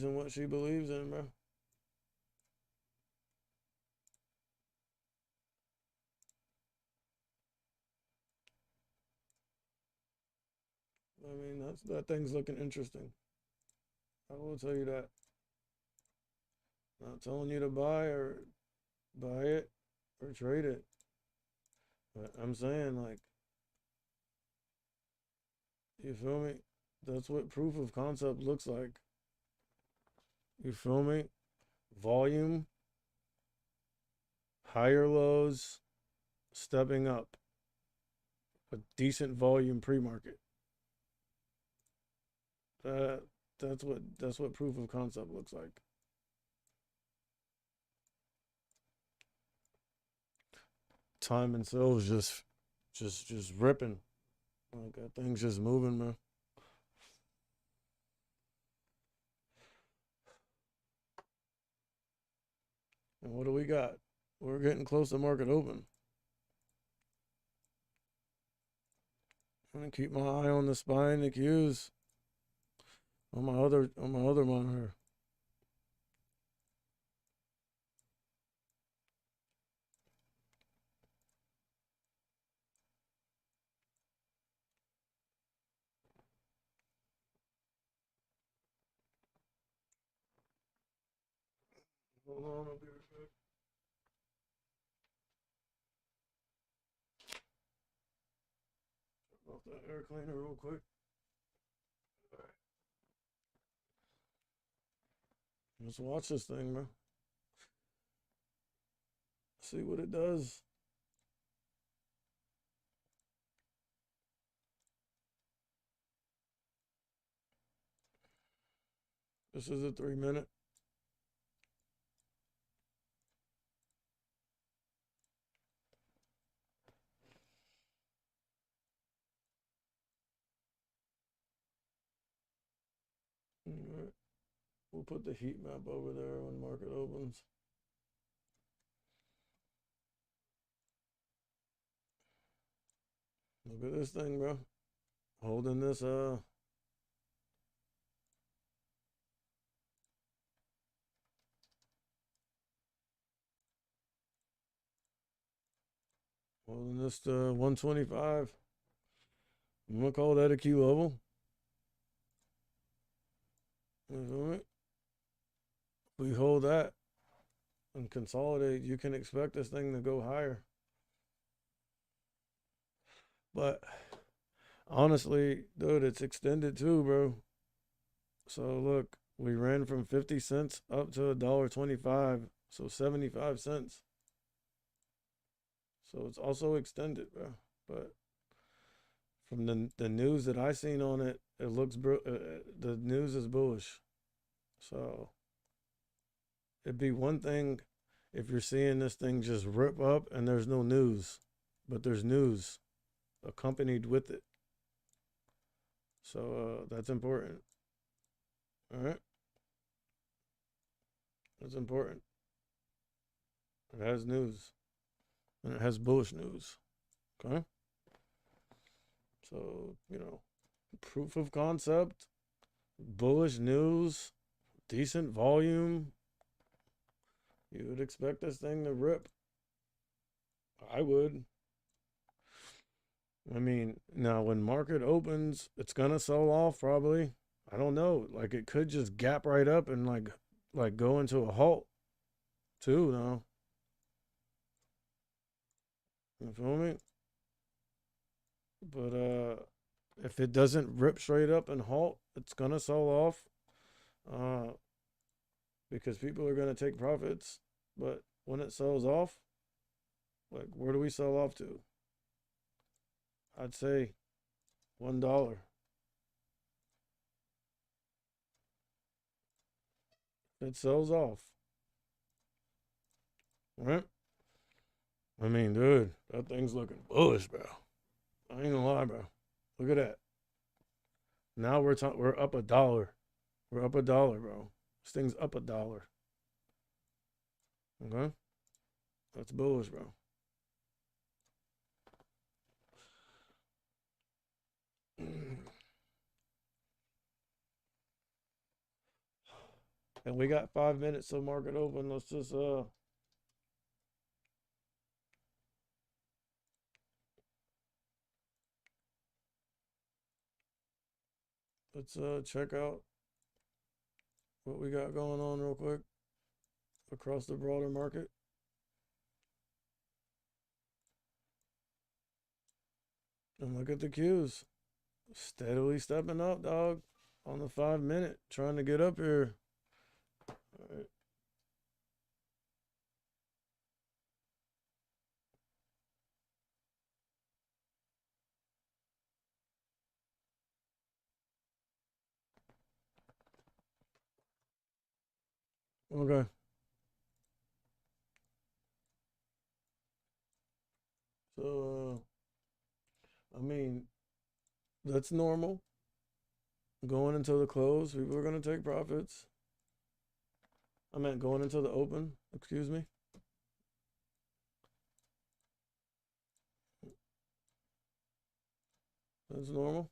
in what she believes in, bro. I mean, that thing's looking interesting. I will tell you that. Not telling you to buy it or trade it. But I'm saying, like, you feel me? That's what proof of concept looks like. You feel me? Volume, higher lows, stepping up. A decent volume pre-market. That that's what proof of concept looks like. Time and sales just ripping. Like that thing's just moving, man. And what do we got? We're getting close to market open. I'm gonna keep my eye on the SPY and the Qs on my other monitor. Hold on, I'll be right back. Off that air cleaner real quick. All right. Let's watch this thing, bro. See what it does. This is a 3 minute. All right. We'll put the heat map over there when market opens. Look at this thing, bro. Holding this holding this to 125. I'm gonna call that a key level. You feel me? We hold that and consolidate, you can expect this thing to go higher. But honestly, dude, it's extended too, bro. So look, we ran from 50 cents up to $1.25, so 75 cents. So it's also extended, bro. But from the news that I seen on it, it looks the news is bullish. So it'd be one thing if you're seeing this thing just rip up and there's no news, but there's news accompanied with it. So that's important. All right, that's important. It has news and it has bullish news. Okay, so proof of concept, bullish news, decent volume. You would expect this thing to rip. I would. I mean, now when market opens, it's gonna sell off probably. I don't know. Like it could just gap right up and like go into a halt too, now. You feel me? But if it doesn't rip straight up and halt, it's gonna sell off. Uh because people are gonna take profits. But when it sells off, like where do we sell off to? I'd say $1. It sells off. Right? I mean, dude, that thing's looking bullish, bro. I ain't gonna lie, bro. Look at that. Now we're up $1. We're up $1, bro. This thing's up $1. Okay? That's bullish, bro. And we got 5 minutes till market open. Let's just Let's check out what we got going on real quick across the broader market. And look at the Qs. Steadily stepping up, dog. On the 5 minute. Trying to get up here. All right. Okay. So, I mean, that's normal. Going into the close, people are going to take profits. I meant going into the open, excuse me. That's normal.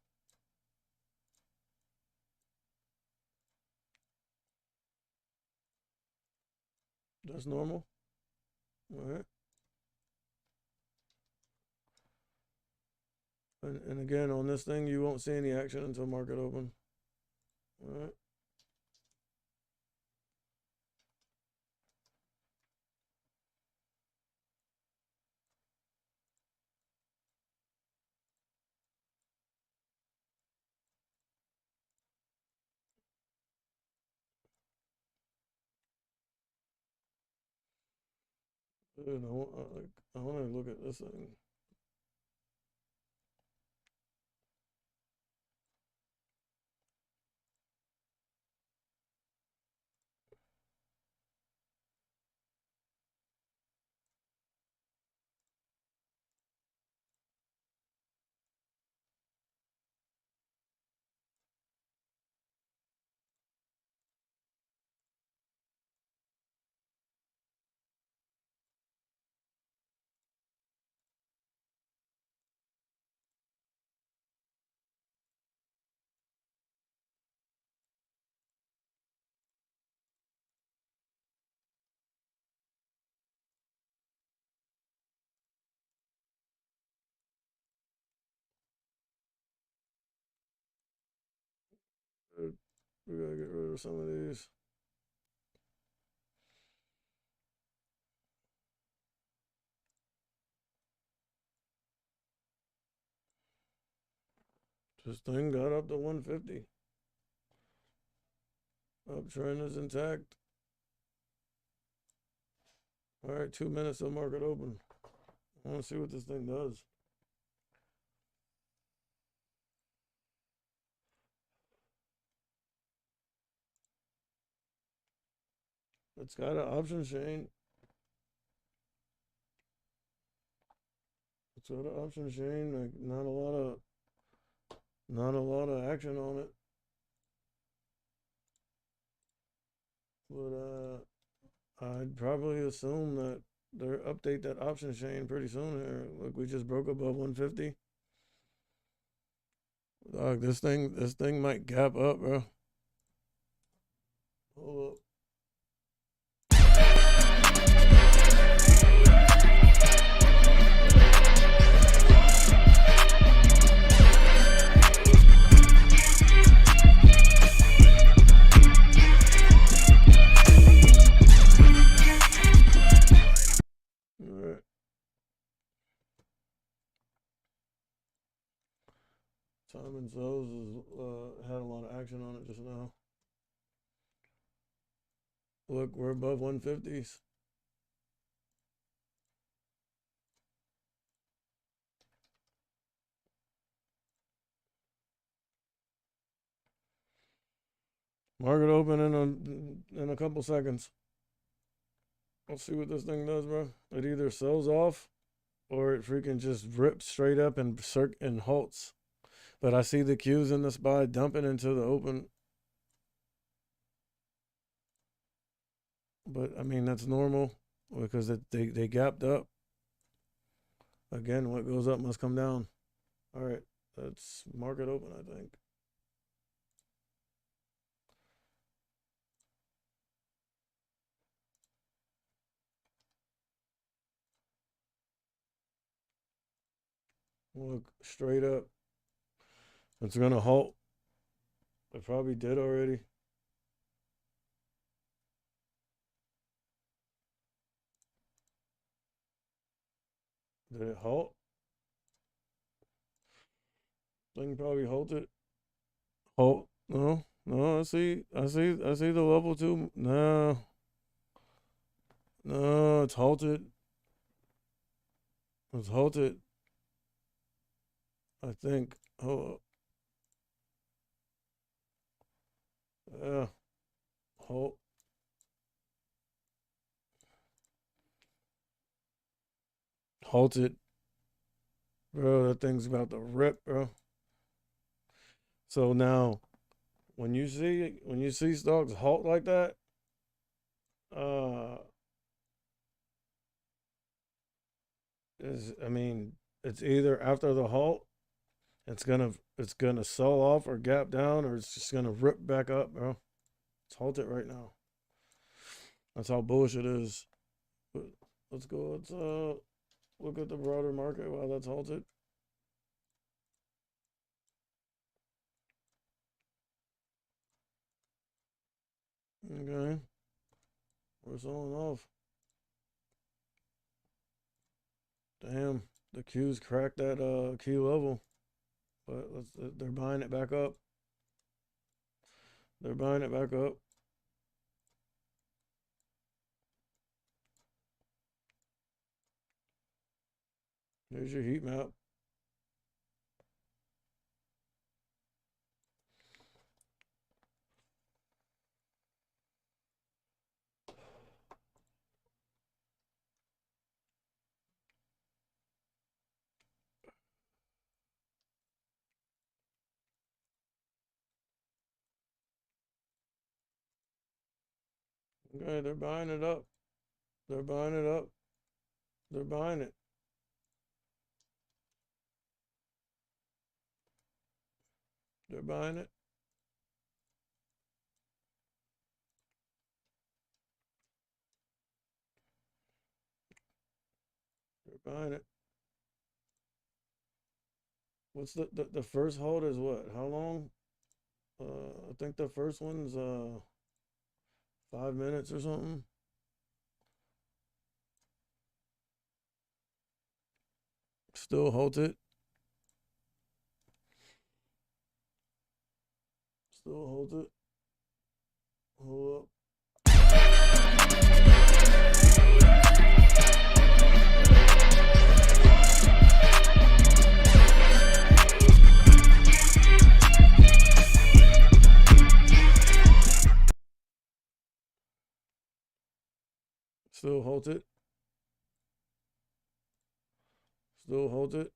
That's normal. All right. And again, on this thing, you won't see any action until market open. All right. Dude, I want to look at this thing. We gotta get rid of some of these. This thing got up to 150. Uptrend is intact. All right, 2 minutes till market open. I want to see what this thing does. It's got an option chain. It's got an option chain. Like not a lot of action on it. But I'd probably assume that they'll update that option chain pretty soon here. Look, we just broke above 150. Dog, this thing might gap up, bro. Hold up. All right. Simon Sows has had a lot of action on it just now. Look, we're above 150s. Market open in a couple seconds. Let's see what this thing does, bro. It either sells off or it freaking just rips straight up and halts. But I see the Qs in this buy dumping into the open. But I mean that's normal because they gapped up. Again, what goes up must come down. All right, that's market open, I think. Look straight up. It's gonna halt. It probably did already. Did it halt? Thing probably halted. Halt? No, no. I see the level two. No, no. It's halted. It's halted. I think. Oh, yeah. Halt. Halted, bro. That thing's about to rip, bro. So now, when you see stocks halt like that, uh, is I mean, it's either after the halt, it's gonna sell off or gap down, or it's just gonna rip back up, bro. It's halted right now. That's how bullish it is. But let's go. Let's look at the broader market while that's halted. Okay, we're selling off. Damn, the Q's cracked that key level, but they're buying it back up. They're buying it back up. There's your heat map. Okay, they're buying it up. They're buying it up. They're buying it. They're buying it. They're buying it. What's the first hold is what? How long? I think the first one's 5 minutes or something. Still halted. Still halted. Hold up. Still halted. Still halted.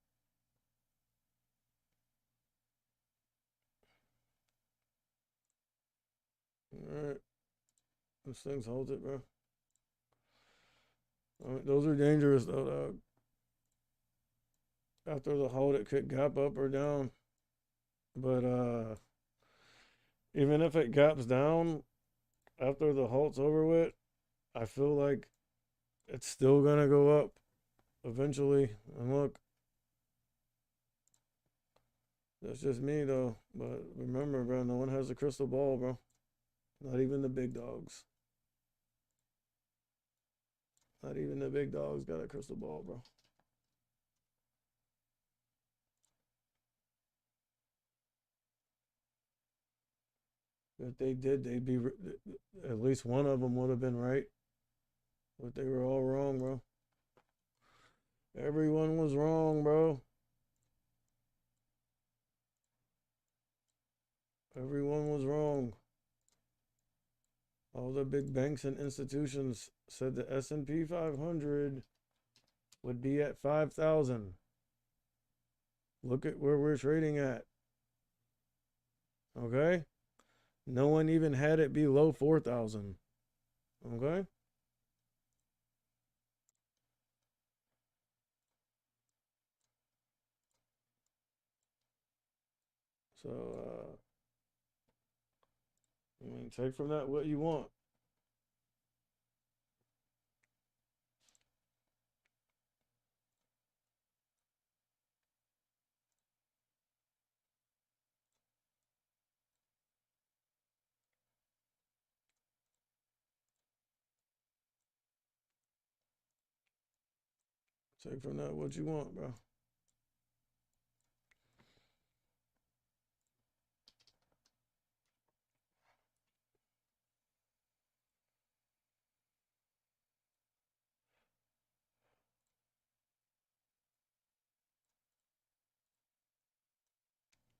Alright. This thing's halted, bro. Alright, those are dangerous though, dog. After the hold, it could gap up or down. But even if it gaps down after the halt's over with, I feel like it's still gonna go up eventually. And look, that's just me though. But remember, bro, no one has a crystal ball, bro. Not even the big dogs. Not even the big dogs got a crystal ball, bro. If they did, they'd be at least one of them would have been right, but they were all wrong, bro. Everyone was wrong, bro. Everyone was wrong. All the big banks and institutions said the S&P 500 would be at 5,000. Look at where we're trading at. Okay? No one even had it below 4,000. Okay? So, I mean, take from that what you want. Take from that what you want, bro.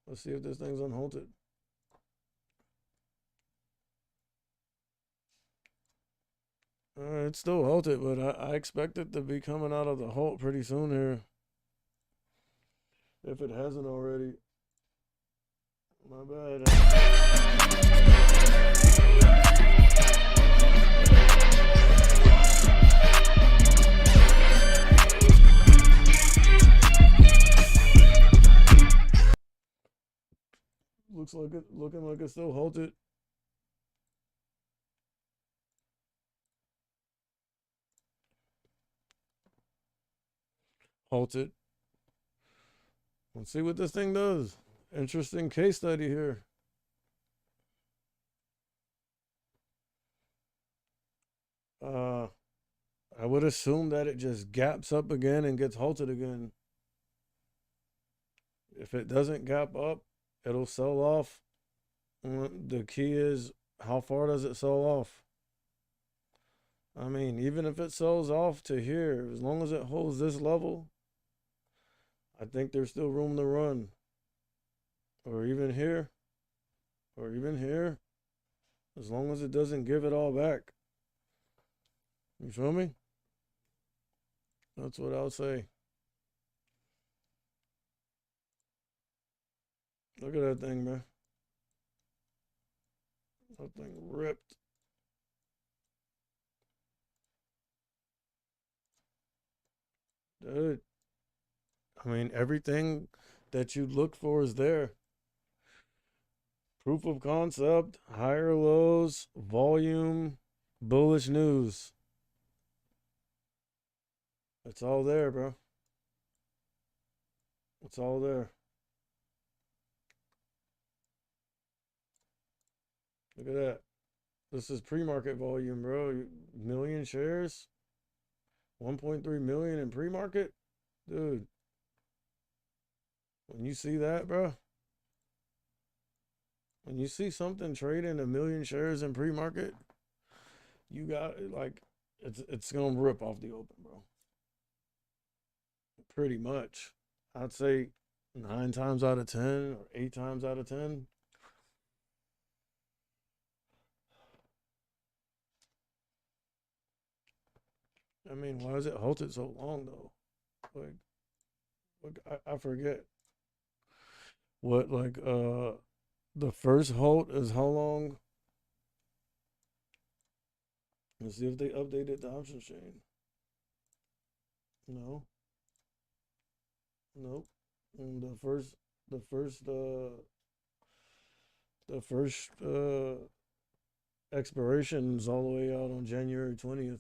Let's see if this thing's unhalted. It's still halted, but I expect it to be coming out of the halt pretty soon here. If it hasn't already. My bad. Looking like it's still halted. Halted. Let's see what this thing does. Interesting case study here. I would assume that it just gaps up again and gets halted again. If it doesn't gap up, it'll sell off. The key is, how far does it sell off? I mean, even if it sells off to here, as long as it holds this level, I think there's still room to run. Or even here. Or even here. As long as it doesn't give it all back. You feel me? That's what I'll say. Look at that thing, man. That thing ripped. Dude. I mean, everything that you look for is there. Proof of concept, higher lows, volume, bullish news. It's all there, bro. It's all there. Look at that. This is pre-market volume, bro. Million shares. 1.3 million in pre-market. Dude. When you see that, bro. When you see something trading 1 million shares in pre-market, you got, like, it's gonna rip off the open, bro. Pretty much. I'd say 9 times out of 10 or 8 times out of 10. I mean, why is it halted so long though? Like, look, I forget what, like, the first halt is how long? Let's see if they updated the options chain. No. Nope. And the first expiration is all the way out on January 20th.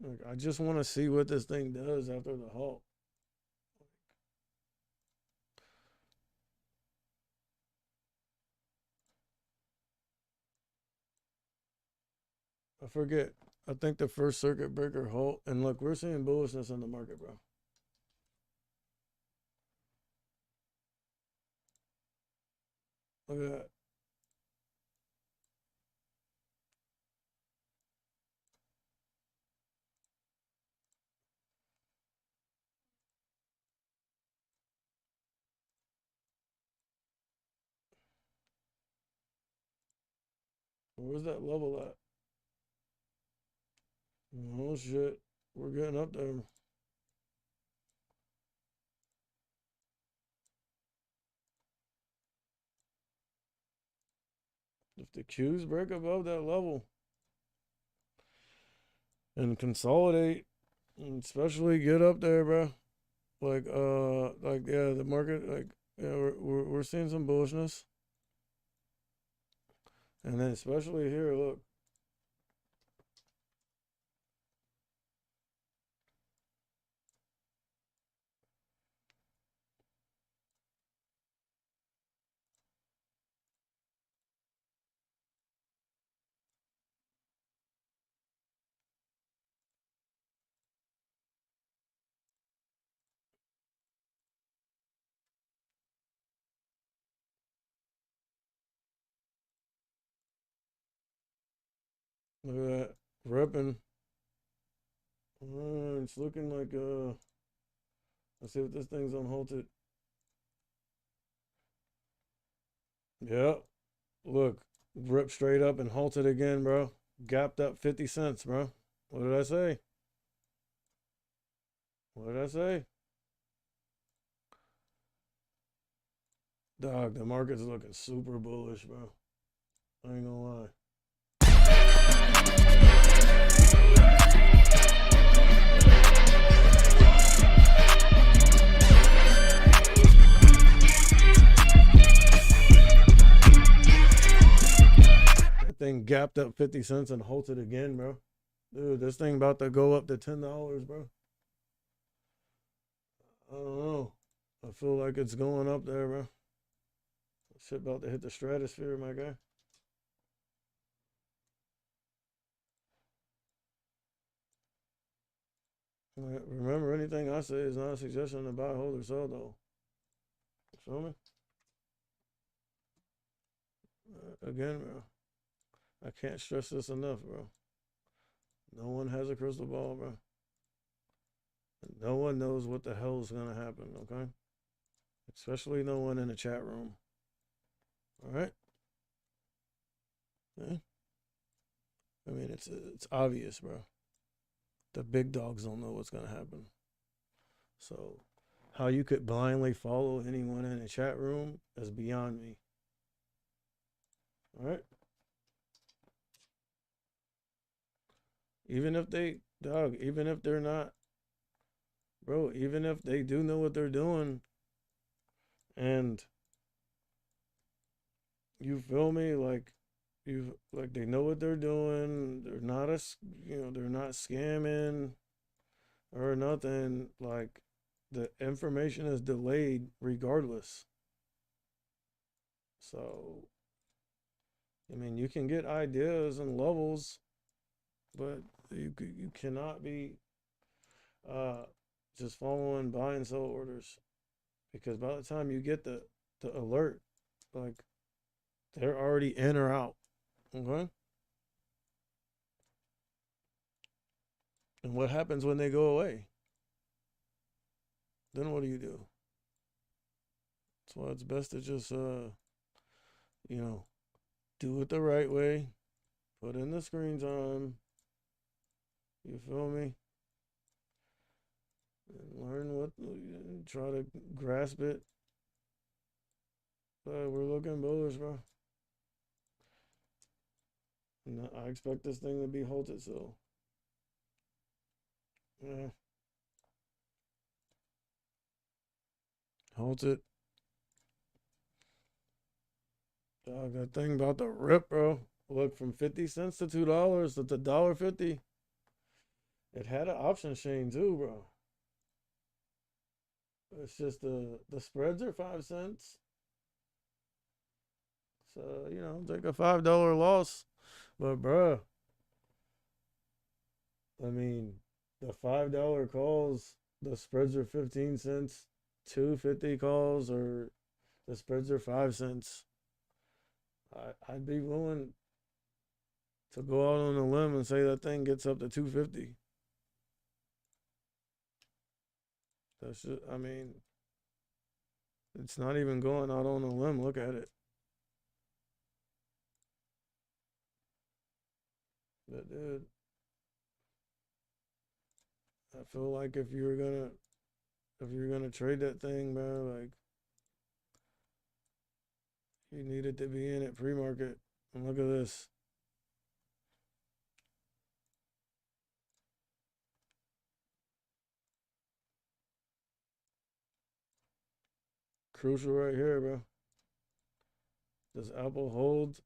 Like, I just want to see what this thing does after the halt. I forget. I think the first circuit breaker halt, and look, we're seeing bullishness in the market, bro. Look at that. Where's that level at? Oh shit. We're getting up there. If the Qs break above that level and consolidate, and especially get up there, bro. Like yeah, the market, like, yeah, we're seeing some bullishness. And then especially here, look. Look at that. Ripping. It's looking like let's see what this thing's on halted. Yep. Look. Rip straight up and halted again, bro. Gapped up 50 cents, bro. What did I say? What did I say? Dog, the market's looking super bullish, bro. I ain't gonna lie. That thing gapped up 50 cents and halted again, bro. Dude, this thing about to go up to $10, bro. I don't know. I feel like it's going up there, bro. Shit about to hit the stratosphere, my guy. Remember, anything I say is not a suggestion to buy, hold, or sell, though. You feel me? Again, bro. I can't stress this enough, bro. No one has a crystal ball, bro. No one knows what the hell is going to happen, okay? Especially no one in the chat room. All right? Yeah. I mean, it's obvious, bro. The big dogs don't know what's going to happen. So, how you could blindly follow anyone in the chat room is beyond me. All right? Even if they, dog, even if they're not, bro, even if they do know what they're doing, and you feel me, like they know what they're doing, they're not they're not scamming or nothing, like the information is delayed regardless. So, I mean, you can get ideas and levels, but you cannot be just following buy and sell orders, because by the time you get the alert, like they're already in or out. Okay. And what happens when they go away? Then what do you do? That's why it's best to just do it the right way. Put in the screen time. You feel me? And learn what, try to grasp it. We're looking bullish, bro. And I expect this thing to be halted, so. Yeah. Halted. Dog, that thing about to rip, bro. Look, from 50 cents to $2 to $1.50. It had an option chain too, bro. It's just the spreads are 5 cents. So, take a $5 loss. But, bruh, I mean, the $5 calls, the spreads are 15 cents. 250 calls, or the spreads are 5 cents. I'd be willing to go out on a limb and say that thing gets up to 250. That's just, I mean, it's not even going out on a limb. Look at it. But dude, I feel like if you're gonna trade that thing, bro, like you needed to be in it pre-market. And look at this. Crucial right here, bro. Does Apple hold?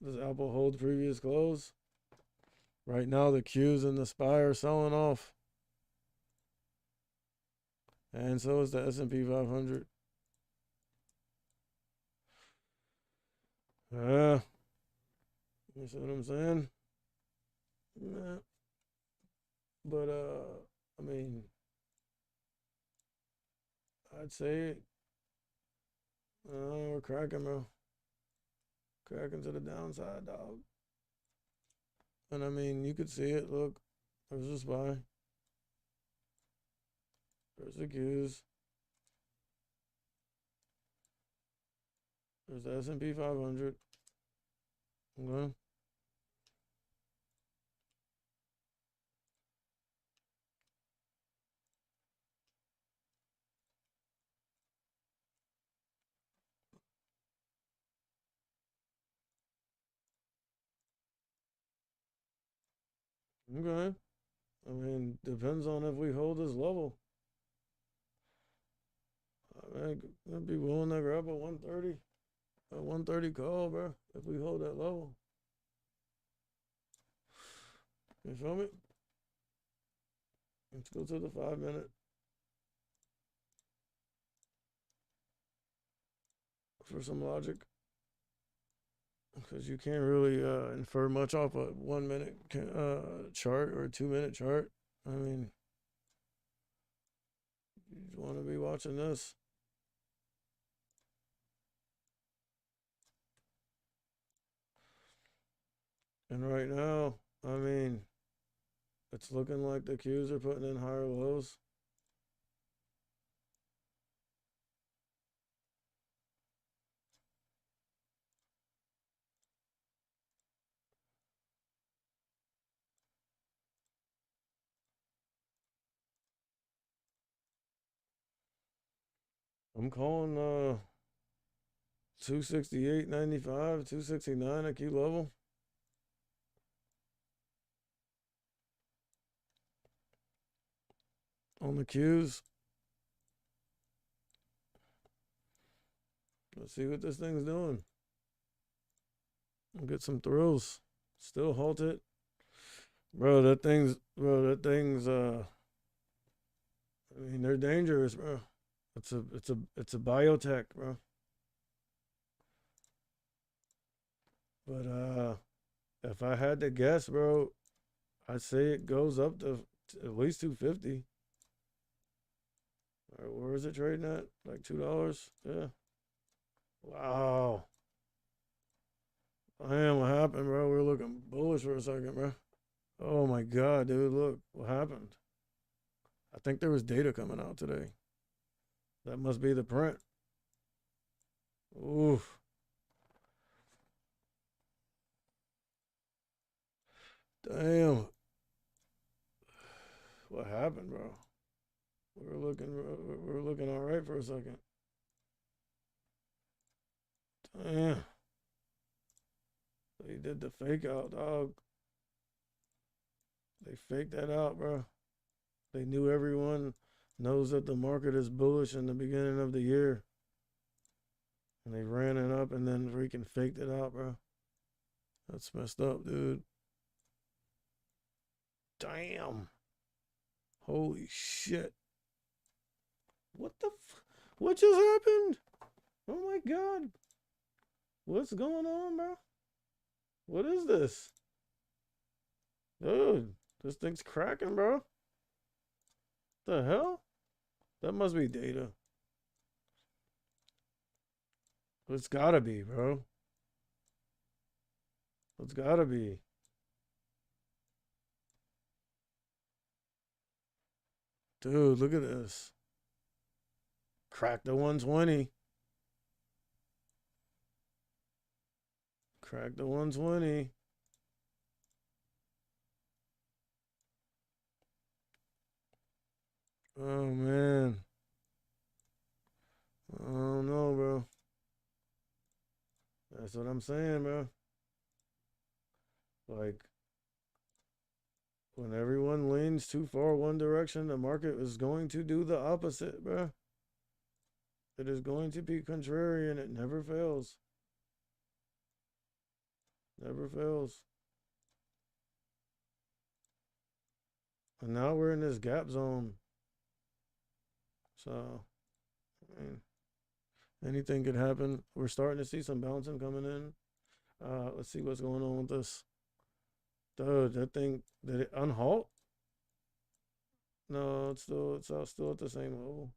Does Apple hold previous close? Right now, the Qs and the SPY are selling off, and so is the S&P 500. Yeah, you see what I'm saying? Yeah. But I mean, I'd say we're cracking, bro. Cracking to the downside, dog. And I mean, you could see it. Look, there's a SPY. There's the Qs. There's the S&P 500. Okay. Okay. I mean, depends on if we hold this level. I mean, I'd be willing to grab a 130 call, bro, if we hold that level. You feel me? Let's go to the 5 minute for some logic. Because you can't really infer much off a 1 minute chart or a 2 minute chart. I mean, you just want to be watching this. And right now, I mean, it's looking like the Qs are putting in higher lows. I'm calling 268.95, 269 a key level. On the Qs. Let's see what this thing's doing. I'll get some thrills. Still halted. Bro, that thing's I mean, they're dangerous, bro. It's a biotech, bro. But if I had to guess, bro, I'd say it goes up to at least 250. All right, where is it trading at? Like $2? Yeah. Wow. Damn, what happened, bro? We were looking bullish for a second, bro. Oh my god, dude, look what happened. I think there was data coming out today. That must be the print. Oof. Damn. What happened, bro? We were looking all right for a second. Damn. They did the fake out, dog. They faked that out, bro. They knew everyone knows that the market is bullish in the beginning of the year. And they ran it up and then freaking faked it out, bro. That's messed up, dude. Damn. Holy shit. What just happened? Oh my god. What's going on, bro? What is this? Dude, this thing's cracking, bro. The hell? That must be data. It's gotta be, bro. It's gotta be. Dude, look at this. Crack the 120. Crack the 120. Oh, man. I don't know, bro. That's what I'm saying, bro. Like, when everyone leans too far one direction, the market is going to do the opposite, bro. It is going to be contrarian. It never fails. Never fails. And now we're in this gap zone. So, I mean, anything could happen. We're starting to see some bouncing coming in. Let's see what's going on with this. Dude, that thing, did it unhalt? No, it's still at the same level.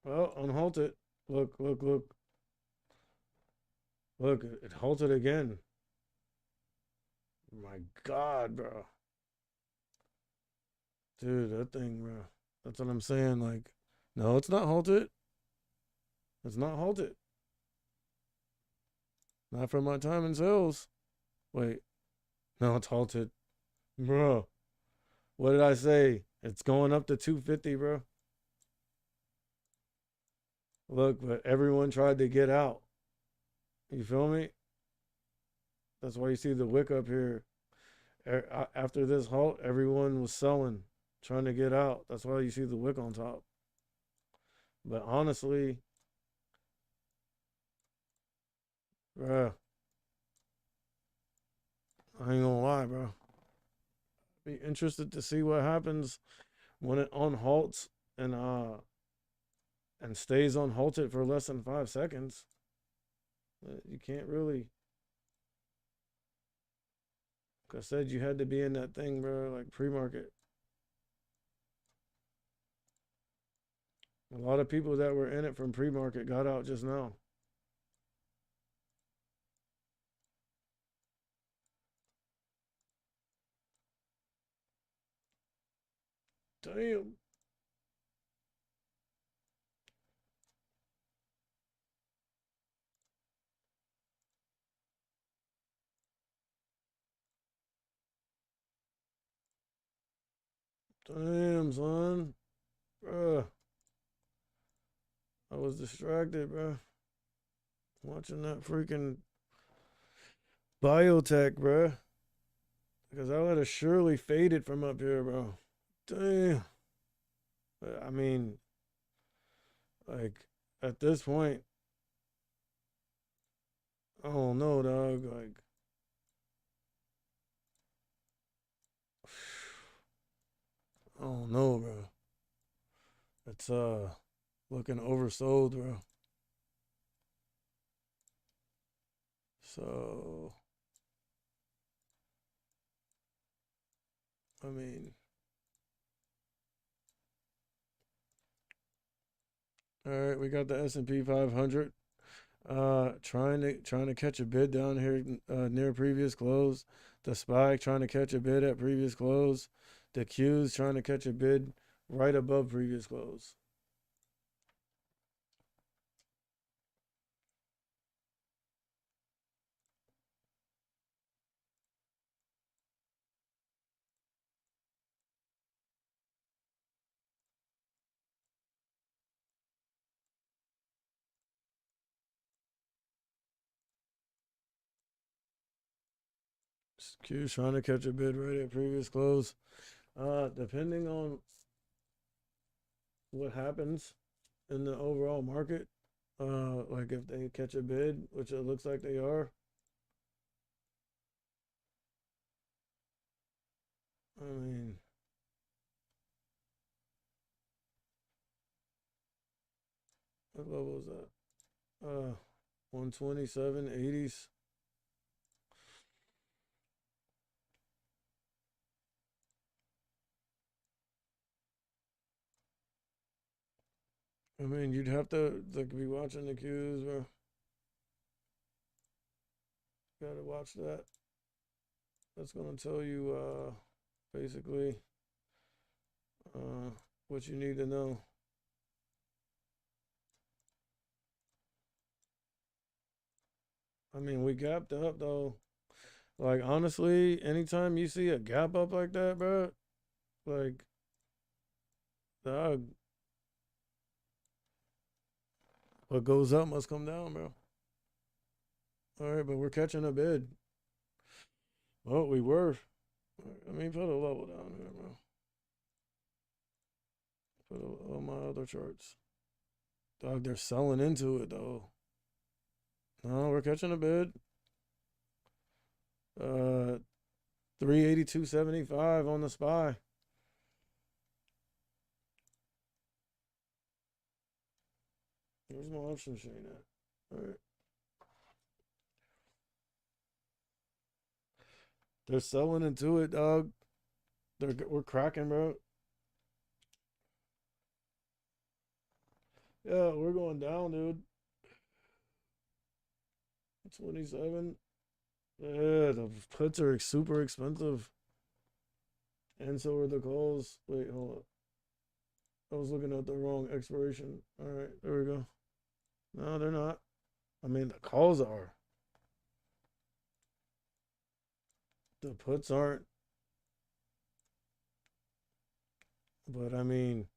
Well, unhalt it. Look, look, look, look. It halted again. My God, bro. Dude, that thing, bro. That's what I'm saying. Like, no, it's not halted. It's not halted. Not for my time in sales. Wait, no, it's halted, bro. What did I say? It's going up to 250, bro. Look, but everyone tried to get out. You feel me? That's why you see the wick up here. After this halt, everyone was selling, trying to get out. That's why you see the wick on top. But honestly, bro, I ain't gonna lie, bro. Be interested to see what happens when it unhalts and stays unhalted for less than 5 seconds. You can't really. Like I said, you had to be in that thing, bro, like pre-market. A lot of people that were in it from pre-market got out just now. Damn. Damn, son. Bruh. I was distracted, bro. Watching that freaking biotech, bro. Because I would have surely faded from up here, bro. Damn. I mean, like, at this point, I don't know, dog. Like, I don't know, bro. It's looking oversold, bro. So, I mean, all right, we got the S&P 500. Trying to catch a bid down here near previous close. The SPY trying to catch a bid at previous close. The Q's trying to catch a bid right above previous close. Q's trying to catch a bid right at previous close. Depending on what happens in the overall market, like if they catch a bid, which it looks like they are, I mean, what level is that? 127, 80s. I mean, you'd have to like be watching the Qs, bro. Gotta watch that. That's gonna tell you basically uh what you need to know. I mean, we gapped up though. Like honestly, anytime you see a gap up like that, bro, like dog, what goes up must come down, bro. All right, but we're catching a bid. Well, we were. Let me put a level down here, bro. Put on my other charts. Dog, they're selling into it though. No, we're catching a bid. 382.75 on the SPY. Where's my option machine at? All right. They're selling into it, dog. We're cracking, bro. Yeah, we're going down, dude. 27. Yeah, the puts are super expensive. And so are the calls. Wait, hold up. I was looking at the wrong expiration. All right, there we go. No, they're not. I mean, the calls are. The puts aren't. But I mean,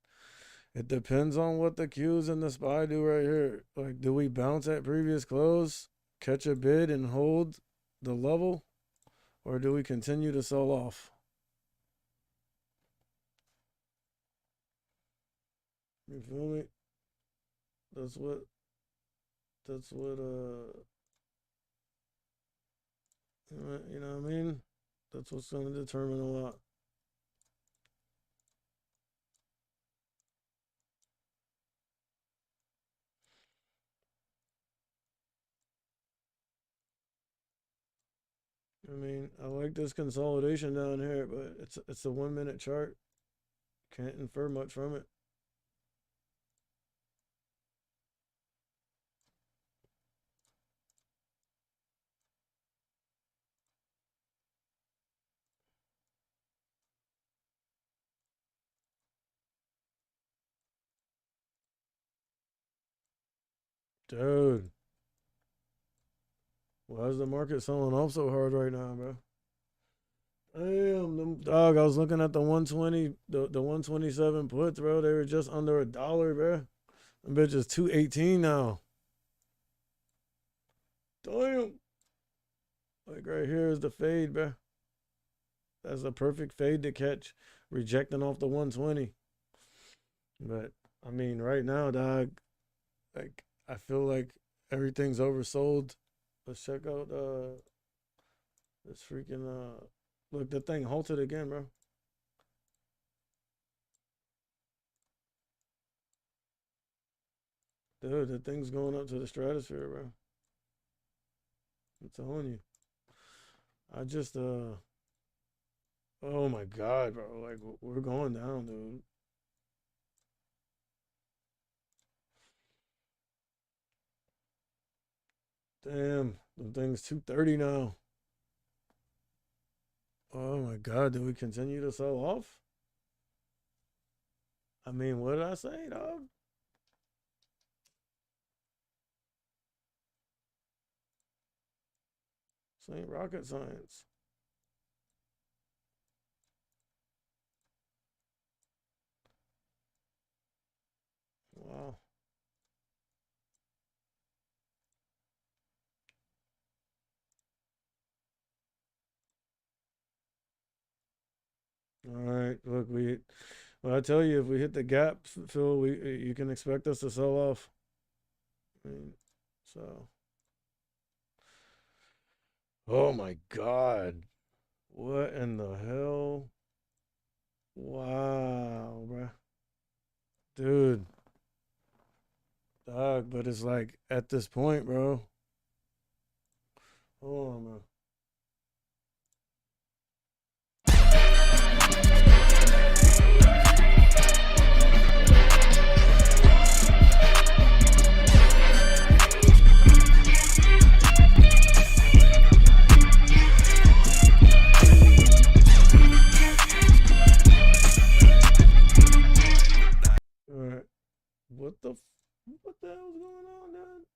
it depends on what the Qs and the SPY do right here. Like, do we bounce at previous close, catch a bid, and hold the level? Or do we continue to sell off? You feel me? That's what, that's what, you know what I mean? That's what's going to determine a lot. I mean, I like this consolidation down here, but it's a 1 minute chart. Can't infer much from it. Dude, why is the market selling off so hard right now, bro? Damn, dog. I was looking at the 120, the 127 puts, bro. They were just under $1, bro. Them bitches 218 now. Damn. Like right here is the fade, bro. That's a perfect fade to catch, rejecting off the 120. But I mean, right now, dog. Like I feel like everything's oversold. Let's check out this freaking look, the thing halted again, bro. Dude, the thing's going up to the stratosphere, bro. I'm telling you. I just oh my god, bro. Like we're going down, dude. Damn, the thing's 230 now. Oh my god, do we continue to sell off? I mean, what did I say, dog? This ain't rocket science. Wow. All right, look, well, I tell you, if we hit the gap, Phil, you can expect us to sell off. I mean, so. Oh my God. What in the hell? Wow, bro. Dude, dog, but it's like at this point, bro. Hold on, bro. All right. What the hell's going on, dude?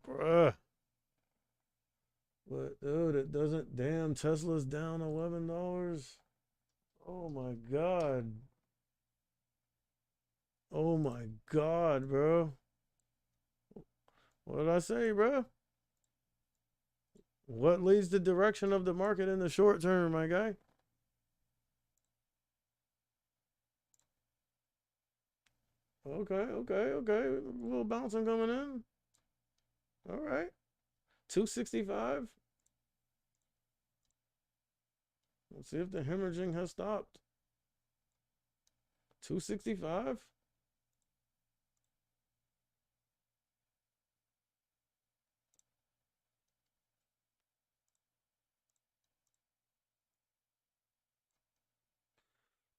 Bruh. But dude, it doesn't. Damn, Tesla's down $11. Oh my God. Oh my God, bro. What did I say, bro? What leads the direction of the market in the short term, my guy? Okay, okay, okay. A little bouncing coming in. All right. 265. Let's see if the hemorrhaging has stopped. 265.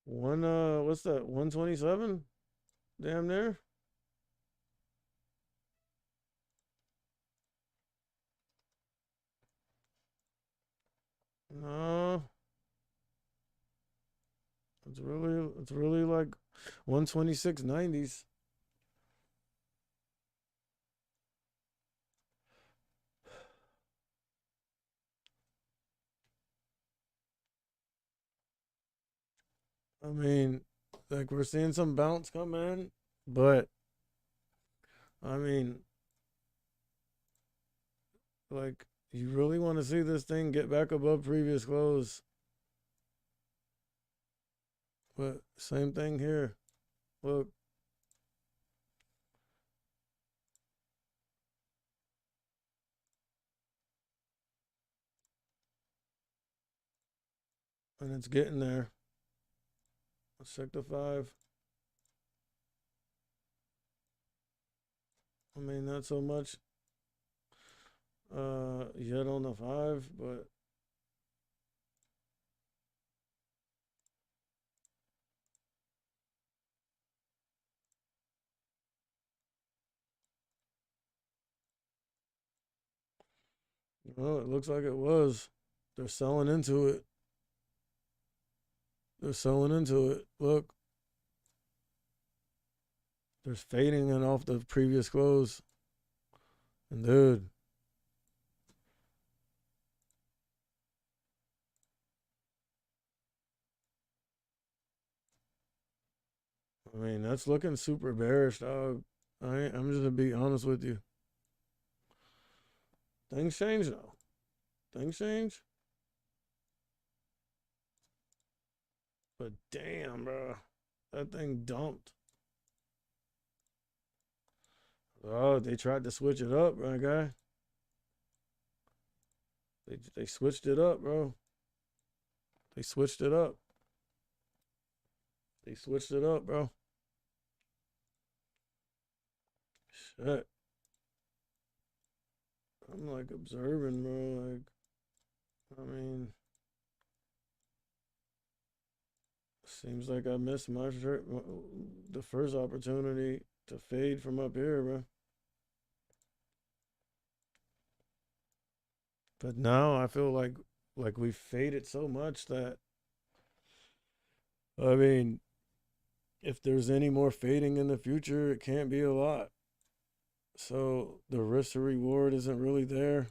What's that? 127? Damn near. No, it's really like 126.90s. I mean, like we're seeing some bounce come in, but I mean, like you really want to see this thing get back above previous close. But same thing here. Look, and it's getting there. Let's check the 5. I mean, not so much yet on the 5, but well, it looks like it was. They're selling into it. They're selling into it. Look, they're fading it off the previous close. And dude, I mean, that's looking super bearish, dog. I'm just gonna be honest with you. Things change though. Things change. But damn, bro, that thing dumped. Oh, they tried to switch it up, my guy. They switched it up, bro. They switched it up. They switched it up, bro. Shit. I'm like observing, bro. Like, I mean, seems like I missed the first opportunity to fade from up here, bro. But now I feel like we faded so much that I mean, if there's any more fading in the future, it can't be a lot. So the risk to reward isn't really there.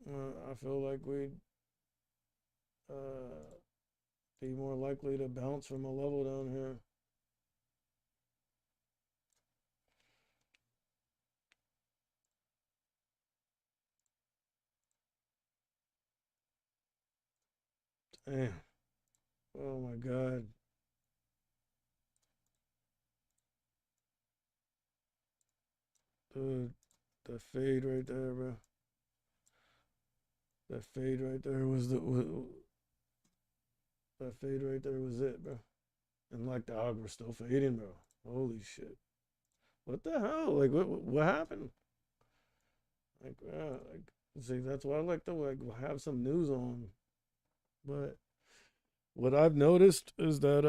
I feel like we'd uh, be more likely to bounce from a level down here. Damn. Oh my God. Dude, the fade right there, bro. That fade right there was that fade right there was it, bro. And like the dog, we're still fading, bro. Holy shit. What the hell? Like what happened? Like see, that's why I like to like have some news on. But what I've noticed is that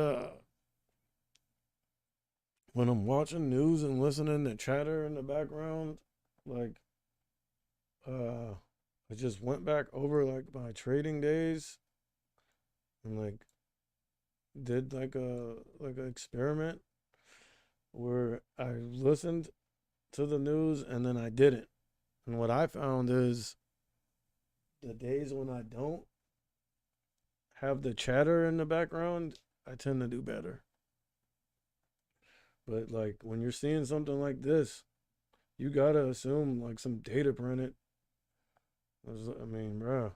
when I'm watching news and listening to chatter in the background, like uh I just went back over like my trading days and like did like an experiment where I listened to the news and then I didn't. And what I found is the days when I don't have the chatter in the background, I tend to do better. But like when you're seeing something like this, you gotta assume like some data printed. I mean, bro.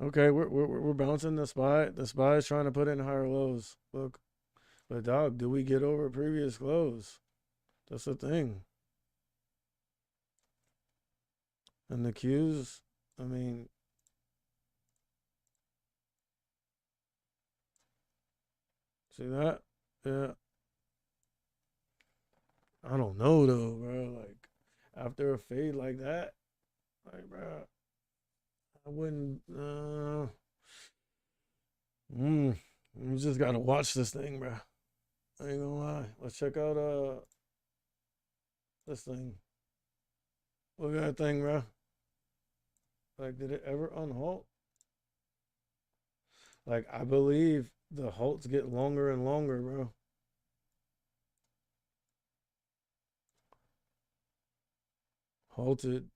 Okay, we're bouncing the spy. The spy is trying to put in higher lows. Look, but dog, do we get over previous lows? That's the thing. And the cues, I mean, see that? Yeah, I don't know though, bro. Like after a fade like that, like bro, I wouldn't. You just gotta watch this thing, bro. I ain't gonna lie. Let's check out this thing. Look at that thing, bro. Like, did it ever unhalt? Like, I believe the halts get longer and longer, bro. Halted.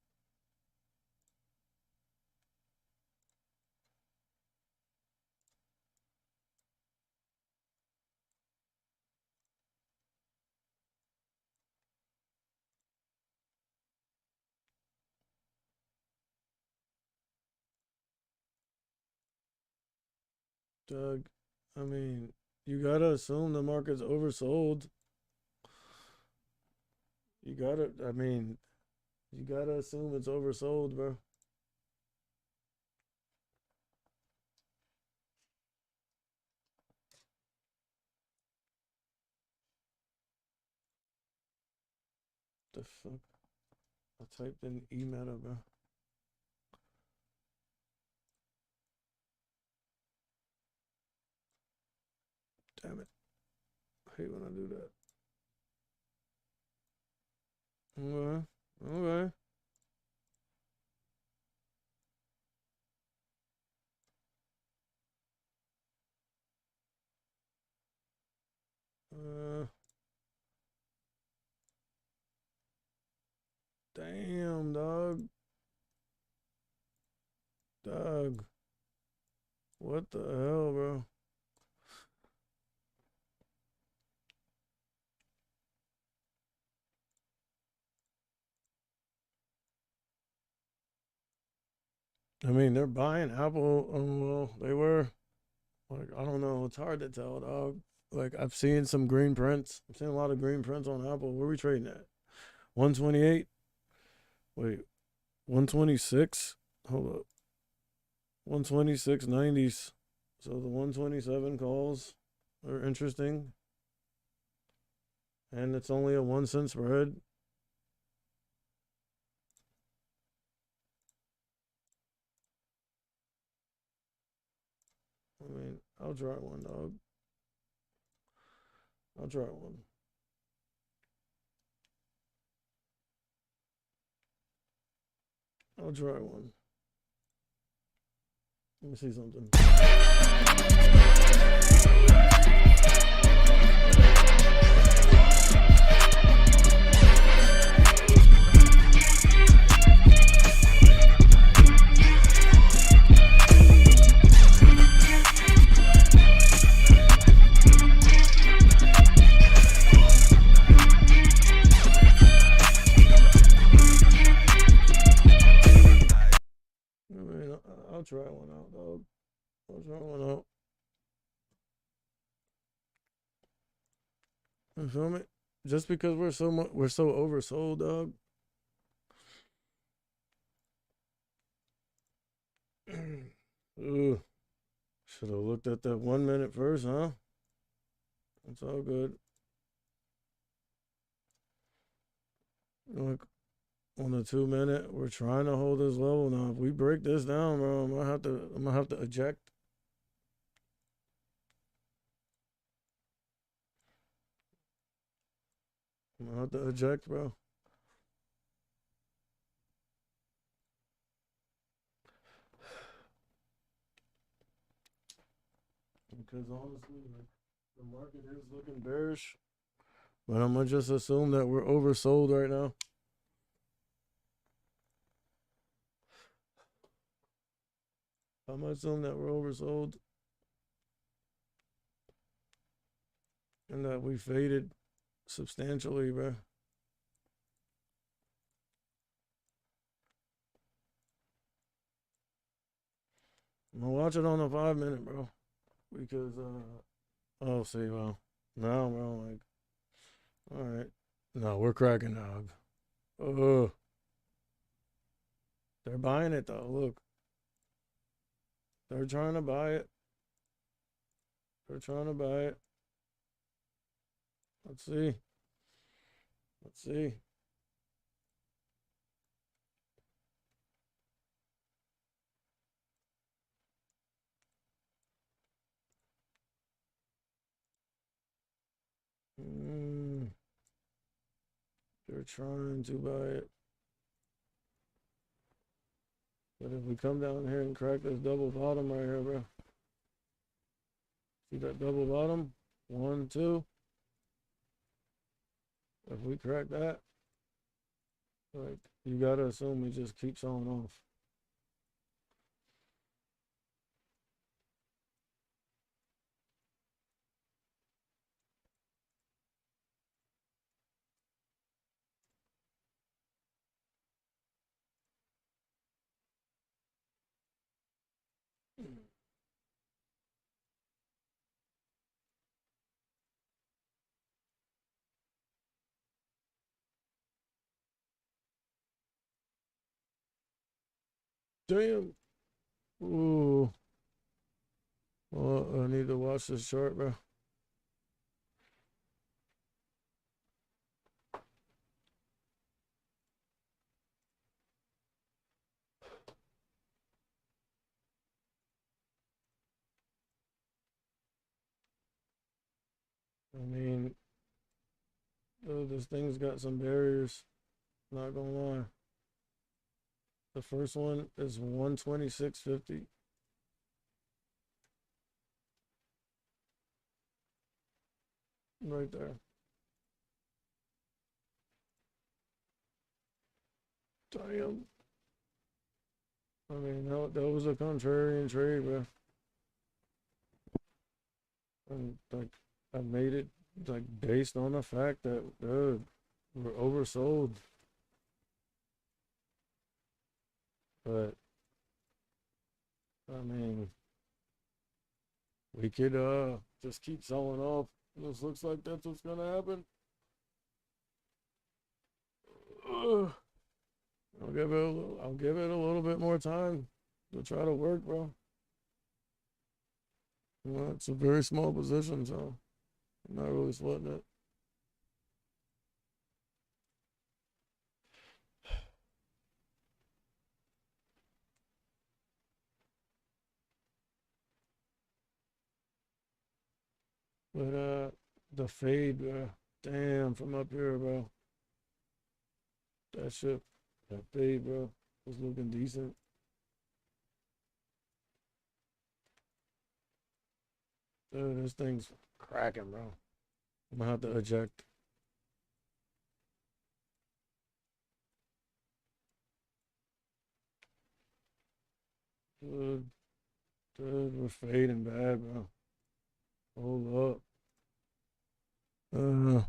Doug, I mean, you gotta assume the market's oversold. I mean, you gotta assume it's oversold, bro. The fuck? I typed in E-meta, bro. Damn it. I hate when I do that. Okay. Okay. Uh, damn, dog. Dog. What the hell, bro? I mean, they're buying Apple. Well, they were. Like, I don't know. It's hard to tell, dog. Like, I've seen some green prints. I'm seeing a lot of green prints on Apple. Where are we trading at? 128? Wait, 126? Hold up. 126.90s. So the 127 calls are interesting. And it's only a 1 cent spread. I mean, I'll try one, dog. I'll try one. I'll try one. Let me see something. I mean, I'll try one out, dog. I'll try one out. You feel me? Just because we're so oversold, dog. Ugh. Should have looked at that 1 minute first, huh? It's all good. Like on the 2 minute, we're trying to hold this level now. If we break this down, bro, I'm gonna have to eject. I'm gonna have to eject, bro. Because honestly, like the market is looking bearish, but I'm gonna just assume that we're oversold right now. I'm gonna assume that we're oversold and that we faded substantially, bro. I'm gonna watch it on the 5 minute, bro. Because oh, see, well, now, bro, like, all right, no, we're cracking, dog. Oh, they're buying it though. Look, they're trying to buy it. They're trying to buy it. Let's see. Let's see. Mm, they're trying to buy it. But if we come down here and crack this double bottom right here, bro. See that double bottom? 1, 2. If we crack that, like, you gotta assume we just keep selling off. Damn. Ooh. Well, I need to watch this chart, bro. I mean, this thing's got some barriers. Not gonna lie. The first one is 126.50. Right there. Damn. I mean, that was a contrarian trade, bro. And like, I made it like based on the fact that we're oversold. But I mean, we could just keep selling off. This looks like that's what's gonna happen. Ugh. I'll give it a little bit more time to try to work, bro. Well, it's a very small position, so I'm not really sweating it. But the fade, bro. Damn, from up here, bro. That shit, that fade, bro, was looking decent. Dude, this thing's cracking, bro. I'm gonna have to eject. Dude, we're fading bad, bro. Hold up. Uh,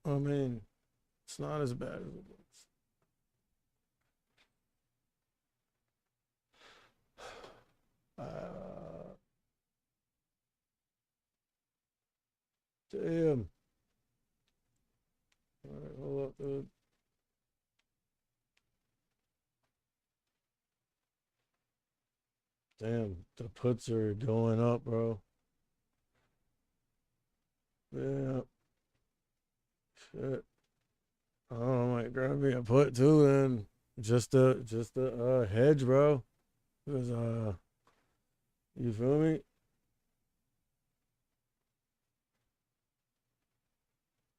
I mean, it's not as bad as it looks. Uh, damn. All right, hold up, dude. Damn, the puts are going up, bro. Yeah, shit. Oh, I might grab me a put too then. Just a hedge, bro. Cause you feel me?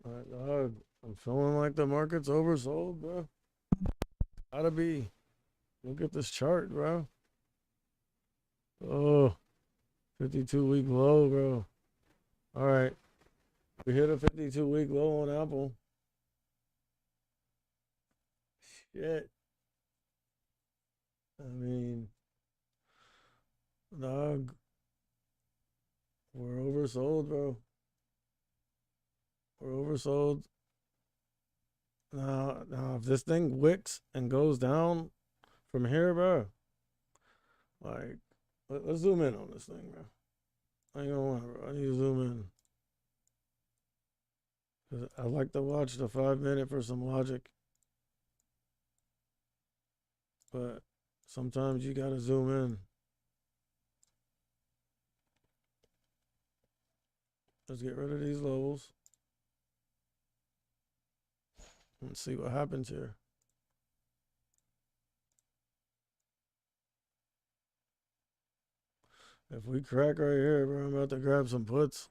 Dog, I'm feeling like the market's oversold, bro. Gotta be. Look at this chart, bro. Oh, 52-week low, bro. All right, we hit a 52-week low on Apple. Shit. I mean, dog, we're oversold, bro. We're oversold. Now, if this thing wicks and goes down from here, bro, like, let's zoom in on this thing, bro. I ain't gonna lie, bro. I need to zoom in. Cause I like to watch the 5 minute for some logic, but sometimes you gotta zoom in. Let's get rid of these levels and see what happens here. If we crack right here, bro, I'm about to grab some puts.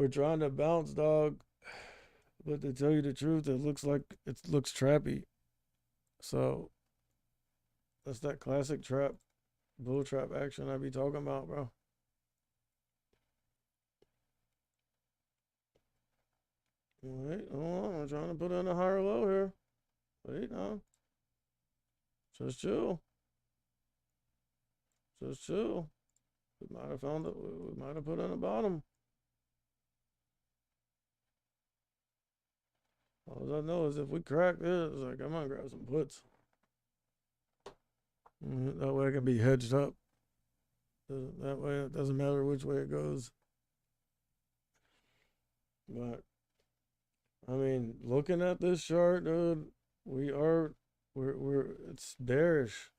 we're trying to bounce, dog. But to tell you the truth, it looks trappy. So that's that classic trap, bull trap action I be talking about, bro. Wait, hold on. I'm trying to put in a higher low here. Wait, no. Just chill. Just chill. We might have found it. We might have put in a bottom. All I know is if we crack this, like, I'm gonna grab some puts. That way I can be hedged up. That way it doesn't matter which way it goes. But I mean, looking at this chart, dude, we're it's bearish.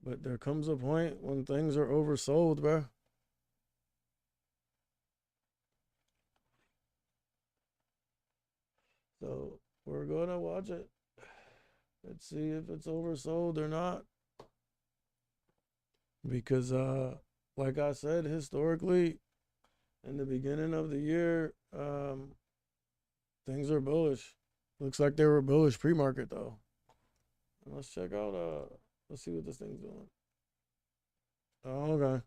But there comes a point when things are oversold, bro. So we're gonna watch it. Let's see if it's oversold or not. Because like I said, historically, in the beginning of the year, things are bullish. Looks like they were bullish pre-market though. Let's check out let's see what this thing's doing. Oh, okay.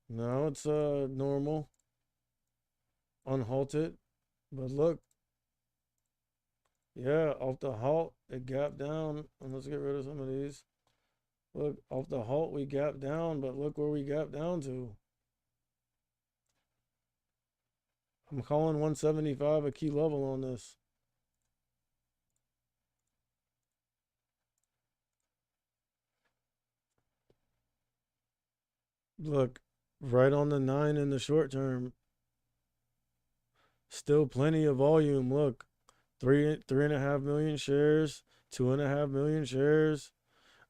Now it's normal. Unhalted. But look. Yeah, off the halt, it gapped down. And let's get rid of some of these. Look, off the halt we gapped down, but look where we gapped down to. I'm calling 175 a key level on this. Look, right on the 9 in the short term. Still plenty of volume. Look, 3.5 million shares, 2.5 million shares,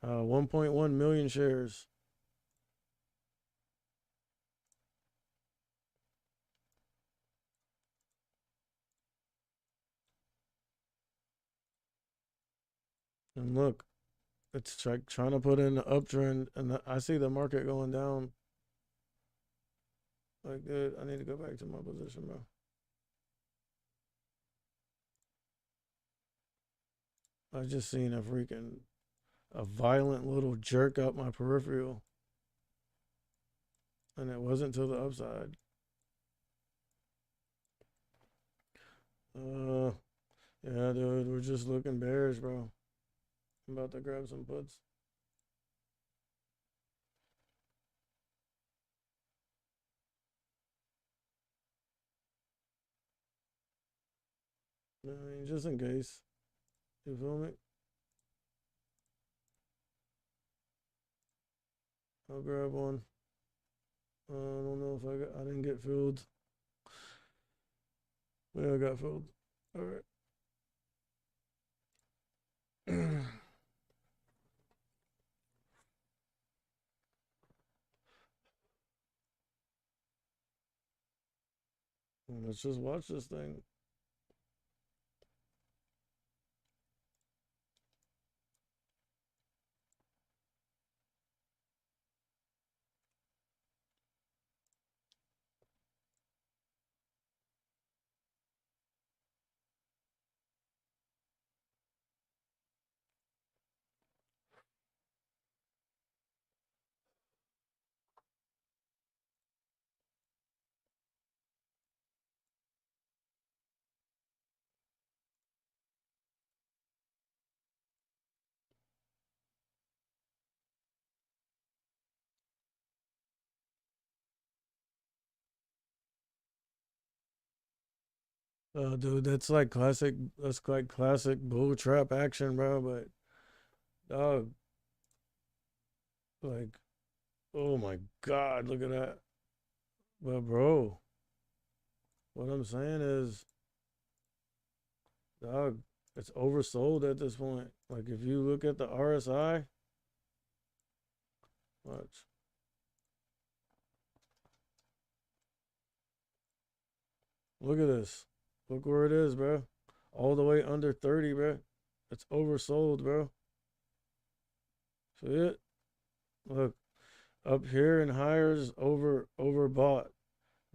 1.1 million shares. And look, it's like trying to put in an uptrend, and I see the market going down. Like, dude, I need to go back to my position, bro. I just seen a violent little jerk up my peripheral, and it wasn't to the upside. Yeah, dude, we're just looking bearish, bro. I'm about to grab some puts. I mean, just in case. You feel me? I'll grab one. I don't know if I didn't get filled. Yeah, I got filled. All right. Let's just watch this thing. Dude, that's like classic. That's like classic bull trap action, bro. But dog, like, oh my god, look at that. But bro, what I'm saying is, dog, it's oversold at this point. Like, if you look at the RSI, watch. Look at this. Look where it is, bro. All the way under 30, bro. It's oversold, bro. See it? Look, up here and higher is overbought.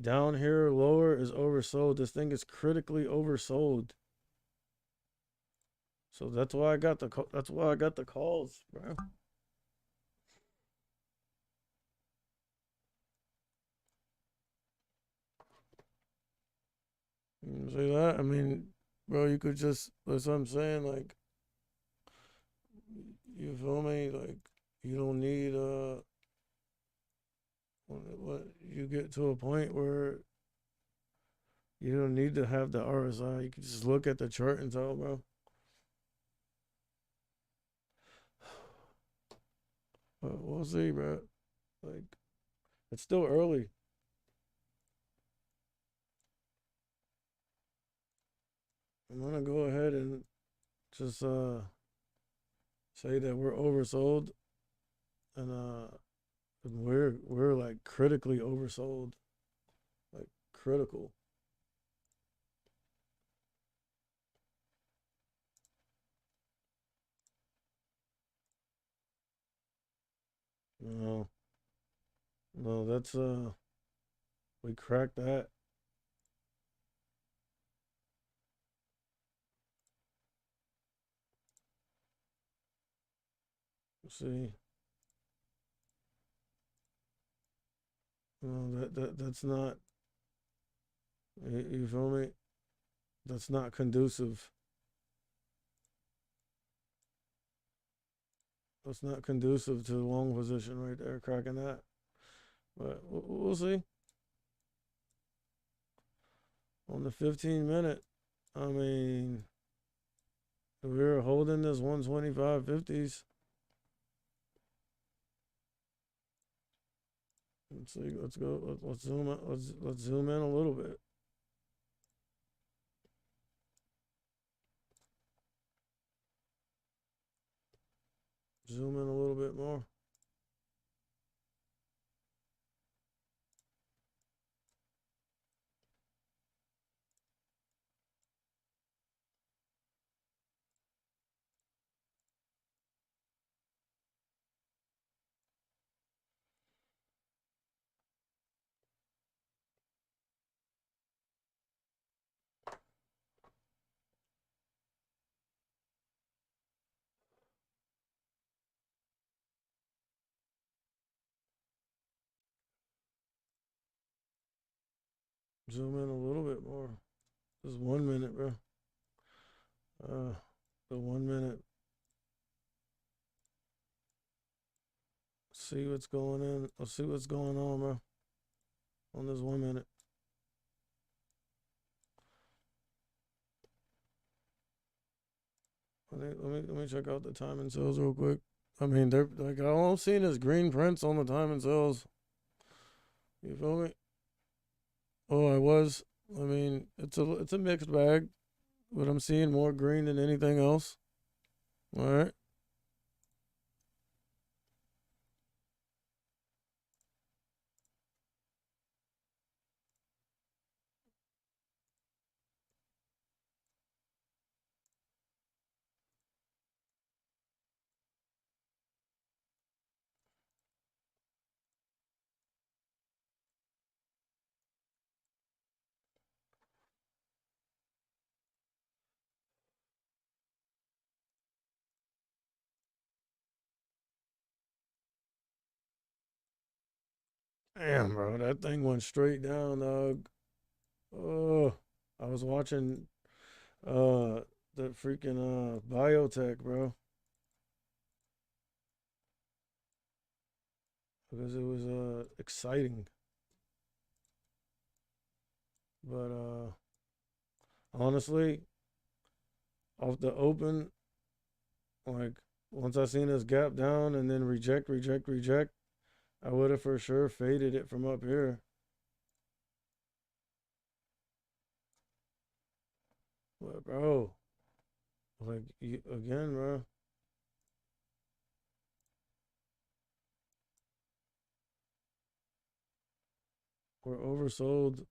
Down here, lower is oversold. This thing is critically oversold. So that's why I got the calls, bro. You see that? I mean, bro, you could just that's what I'm saying. Like, you feel me? Like, you don't need what you get to a point where you don't need to have the RSI. You can just look at the chart and tell, bro. But we'll see, bro. Like, it's still early. I'm gonna go ahead and just say that we're oversold and we're like critically oversold. Like critical. No, no, that's we cracked that. See, no, that's not. You feel me? That's not conducive. That's not conducive to the long position right there, cracking that. But we'll see. On the 15 minute, I mean, we're holding this 125.50s. Let's see. Let's go. Let's zoom out. Let's zoom in a little bit. Zoom in a little bit more. Zoom in a little bit more. Just 1 minute, bro. Uh, the 1 minute. See what's going in. Let's see what's going on, bro. On this 1 minute. Let me check out the time and sales real quick. I mean, they're like all I'm seeing is green prints on the time and sales. You feel me? Oh, I was. I mean, it's a mixed bag, but I'm seeing more green than anything else. All right. Damn, bro, that thing went straight down, dog. Oh, I was watching uh the freaking biotech, bro, because it was exciting. But honestly, off the open, like once I seen this gap down and then reject, reject, reject, I would have for sure faded it from up here. But bro, like again, bro, we're oversold.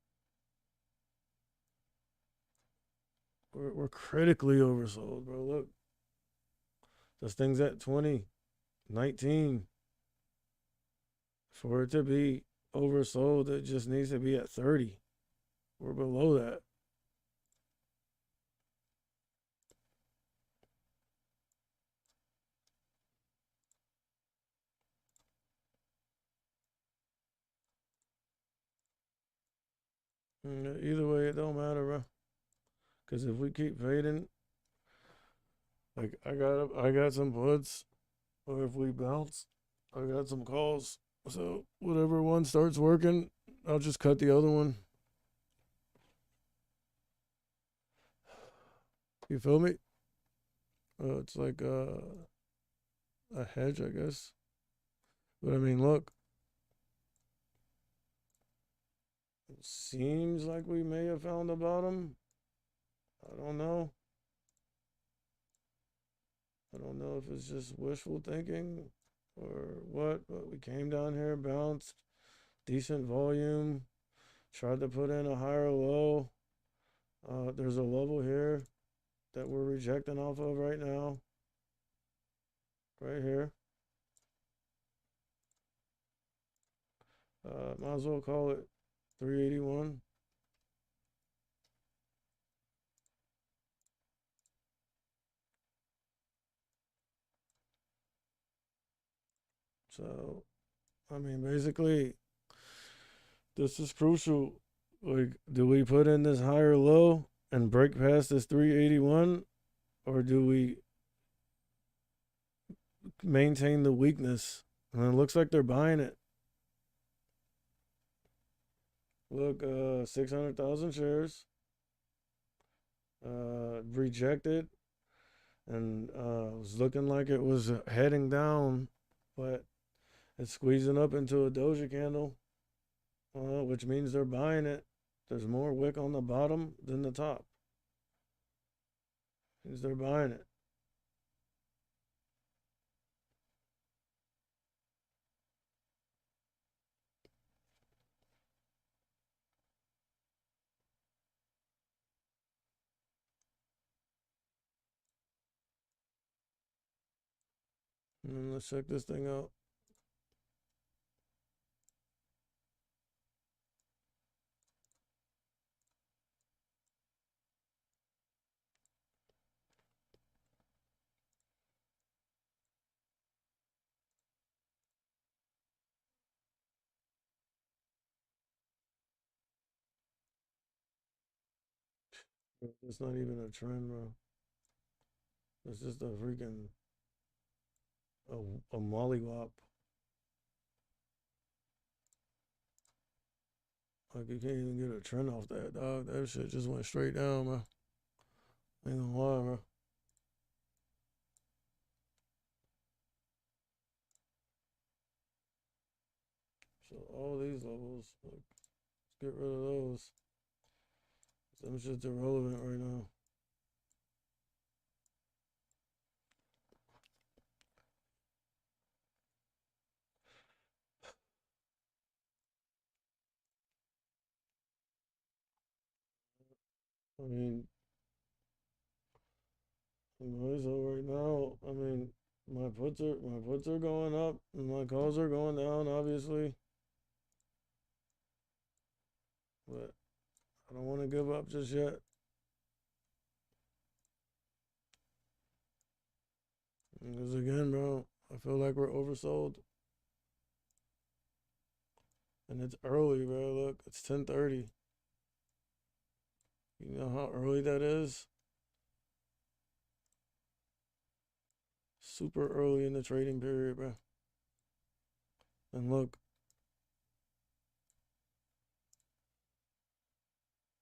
We're critically oversold, bro. Look, this thing's at 20, 19. For it to be oversold. It just needs to be at 30. We're below that. Either way, it don't matter, bro. Because if we keep fading, like I got some puts, or if we bounce, I got some calls. So whatever one starts working, I'll just cut the other one. You feel me? It's like a hedge, I guess. But I mean, look, it seems like we may have found the bottom. I don't know. I don't know if it's just wishful thinking or what, but we came down here, bounced, decent volume, tried to put in a higher low. There's a level here that we're rejecting off of right now, right here. Might as well call it 381. So, I mean, basically, this is crucial. Like, do we put in this higher low and break past this 381, or do we maintain the weakness? And it looks like they're buying it. Look, 600,000 shares, rejected, and it was looking like it was heading down, but it's squeezing up into a doja candle, which means they're buying it. There's more wick on the bottom than the top. Means they're buying it. And then let's check this thing out. It's not even a trend, bro. It's just a freaking a mollywop. Like you can't even get a trend off that, dog. That shit just went straight down, bro. Ain't gonna lie, bro. So all these levels, like, let's get rid of those. Some shit's irrelevant right now. I mean, so right now, I mean, my puts are going up and my calls are going down, obviously. But I don't want to give up just yet. Because again, bro, I feel like we're oversold. And it's early, bro. Look, it's 10:30. You know how early that is? Super early in the trading period, bro. And look,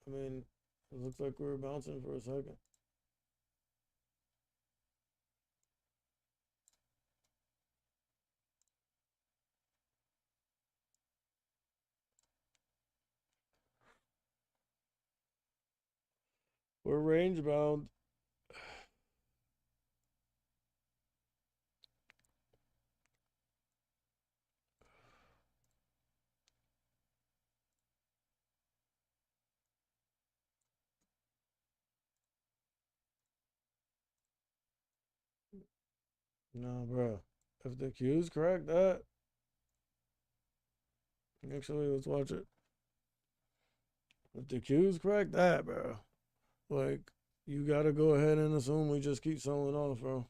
I mean, it looks like we were bouncing for a second. We're range bound. No, bro. If the Q's crack that, Actually, let's watch it. If the Q's crack that, bro, like you gotta go ahead and assume we just keep selling off, bro.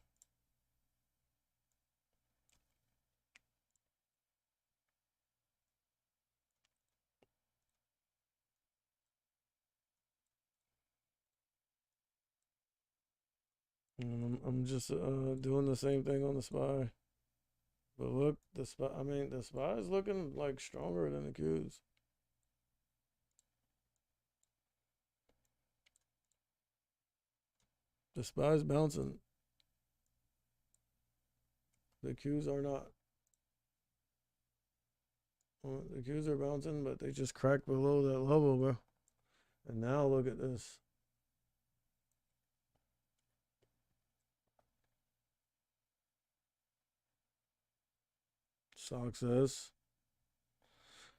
I'm just doing the same thing on the SPY. But look, the SPY. I mean, the SPY is looking like stronger than the Qs. The SPY is bouncing. The Qs are not. Well, the Qs are bouncing, but they just cracked below that level, bro. And now look at this. Success.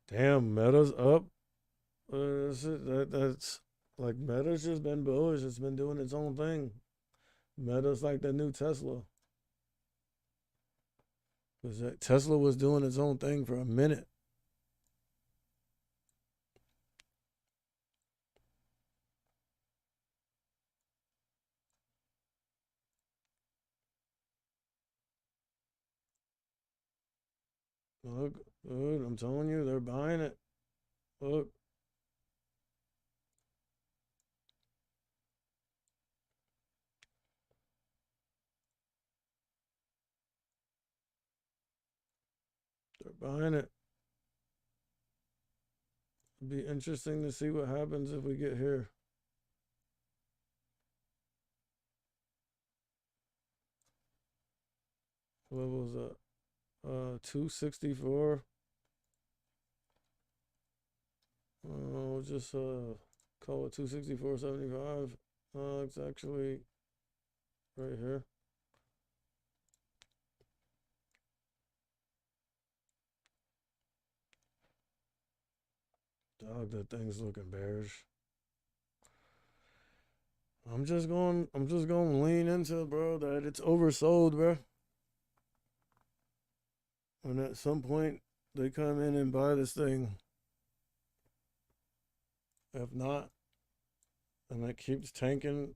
Damn, Meta's up. That's like Meta's just been bullish. It's been doing its own thing. Meta's like the new Tesla. Because Tesla was doing its own thing for a minute. Look, good. I'm telling you, they're buying it. Look, they're buying it. It'd be interesting to see what happens if we get here. What was that? 264. Just call it 264.75. It's actually right here. Dog, that thing's looking bearish. I'm just going to lean into it, bro, that it's oversold, bro. And at some point they come in and buy this thing. If not, and it keeps tanking,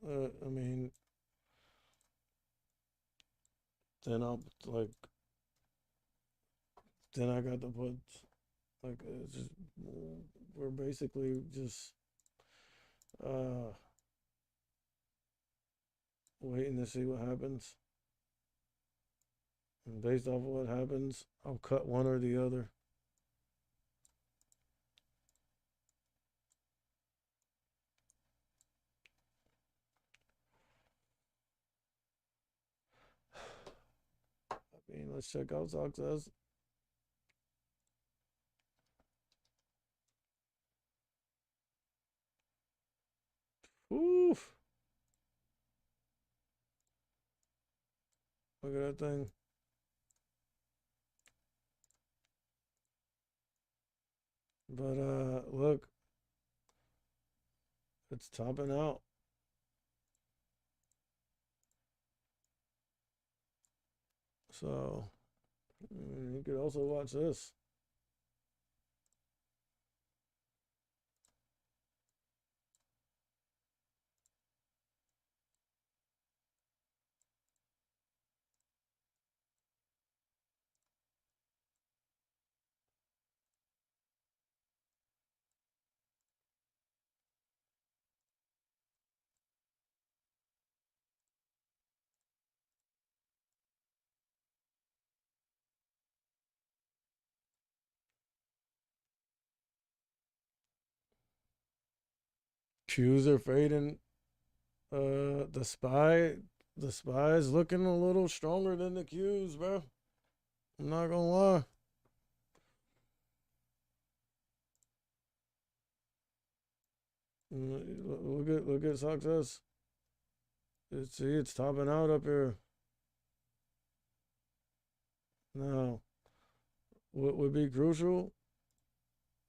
I mean, then I'll like, then I got to put like, it's just, we're basically just uh waiting to see what happens. And based off of what happens, I'll cut one or the other. I mean, let's check out success. Oof. Look at that thing. But look, it's topping out. So you could also watch this. Qs are fading. The spy is looking a little stronger than the Qs, bro. I'm not gonna lie. Look at success. See, it's topping out up here. Now, what would be crucial?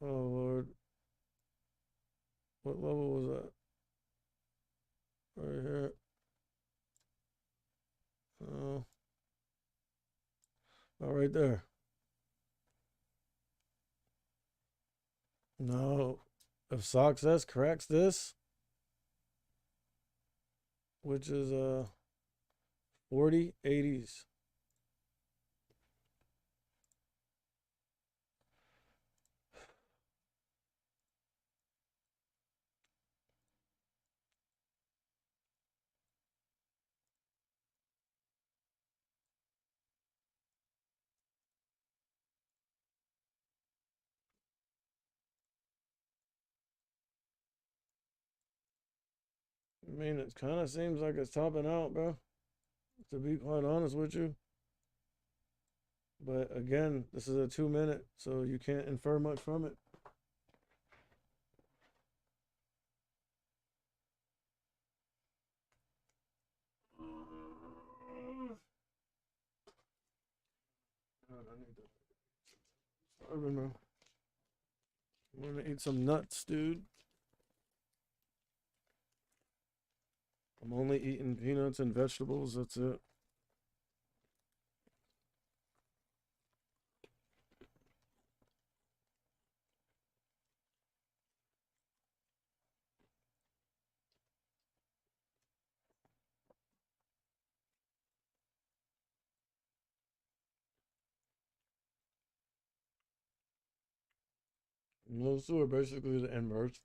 Oh Lord, what level was that? Right here. Oh, oh, right there. No, if Success corrects this, which is 4080s. I mean, it kind of seems like it's topping out, bro. To be quite honest with you. But again, this is a 2 minute, so you can't infer much from it. I don't know. I'm gonna eat some nuts, dude. I'm only eating peanuts and vegetables. That's it. And those two are basically the inverse.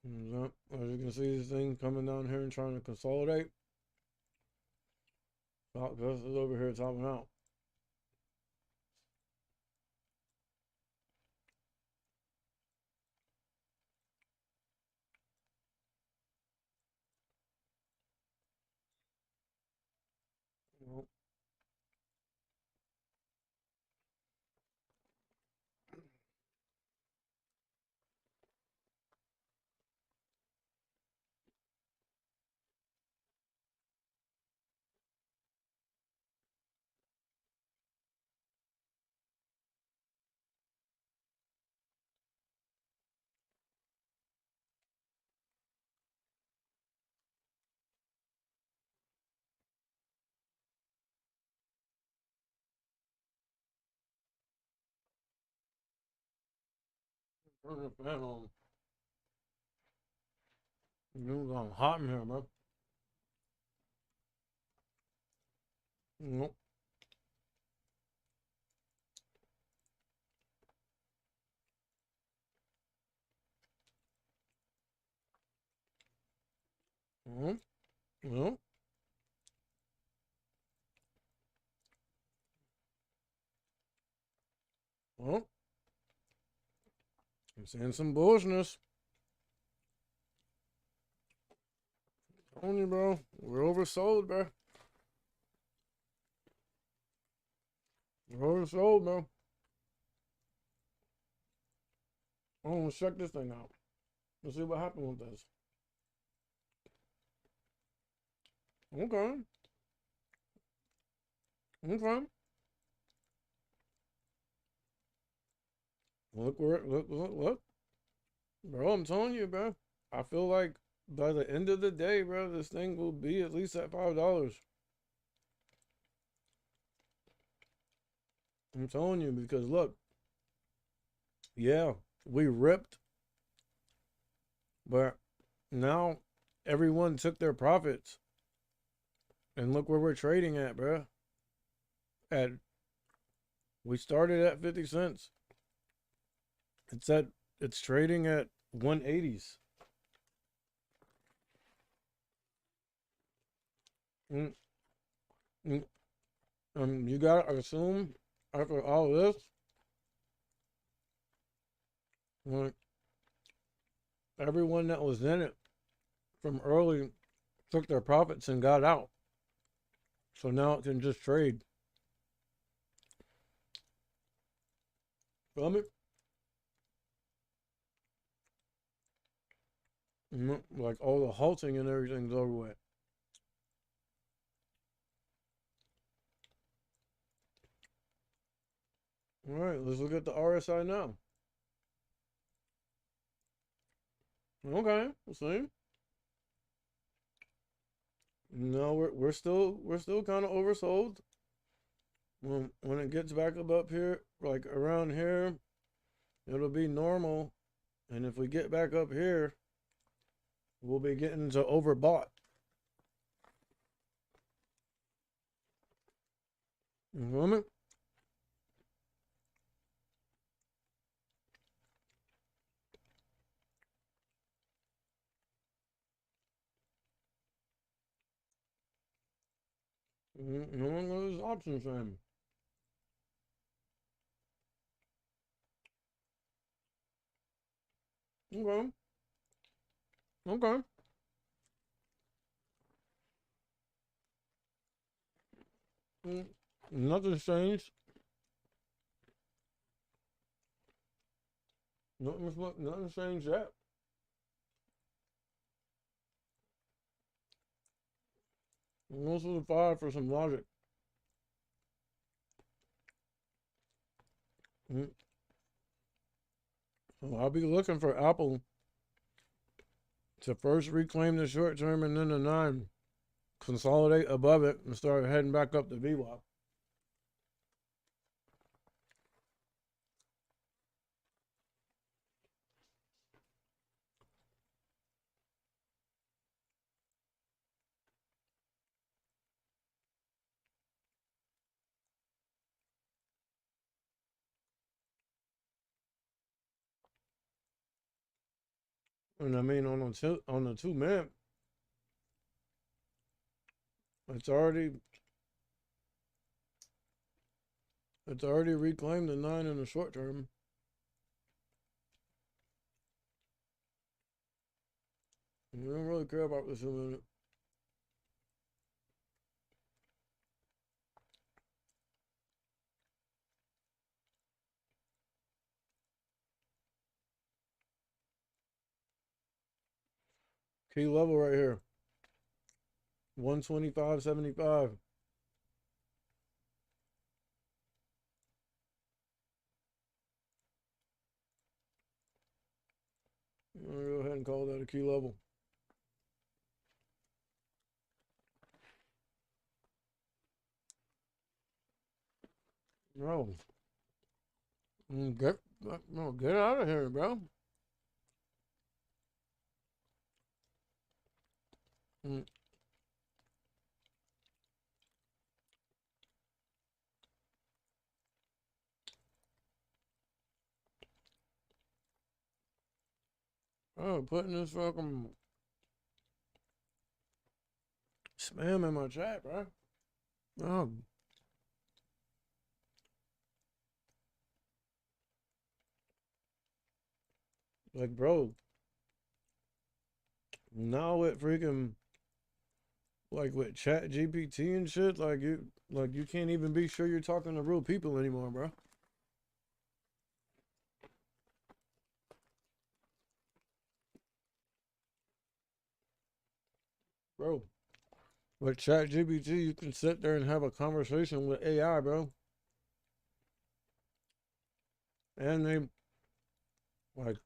Yep. As you can see, this thing coming down here and trying to consolidate. Gus is over here topping out. Well, turn the fan on. It's getting hot in here, bro. Nope. Mm-hmm. Well, well, I'm seeing some bullishness. On you, bro. We're oversold, bro. We're oversold, bro. Oh, let's check this thing out. Let's see what happened with this. Okay. Okay. Look where look. Bro, I'm telling you, bro. I feel like by the end of the day, bro, this thing will be at least at $5. I'm telling you, because look, yeah, we ripped, but now everyone took their profits. And look where we're trading at, bro. At we started at 50 cents. It's trading at 180s. Mm, mm, you gotta assume after all this, like everyone that was in it from early took their profits and got out. So now it can just trade. Feel me? Like all the halting and everything's over with. All right, let's look at the RSI now. Okay, let's see. No, we're still kind of oversold. When it gets back up here, like around here, it'll be normal. And if we get back up here, we'll be getting to overbought. You feel me? No one knows option same. Okay, okay. Mm, Nothing's changed. Nothing's changed yet. Most of the five for some logic. Mm, So I'll be looking for Apple to first reclaim the short term and then the nine, consolidate above it, and start heading back up the VWAP. And I mean on the 2 minute, it's already it's already reclaimed the nine in the short term. You don't really care about the 2 minute. Key level right here. 125.75. I'm gonna go ahead and call that a key level. No. Get no, get out of here, bro. Mm, Oh, putting this fucking spam in my chat, bro. Oh, like, bro, now with freaking like with Chat GPT and shit, like you can't even be sure you're talking to real people anymore, bro. Bro, with Chat GPT, you can sit there and have a conversation with AI, bro, and they like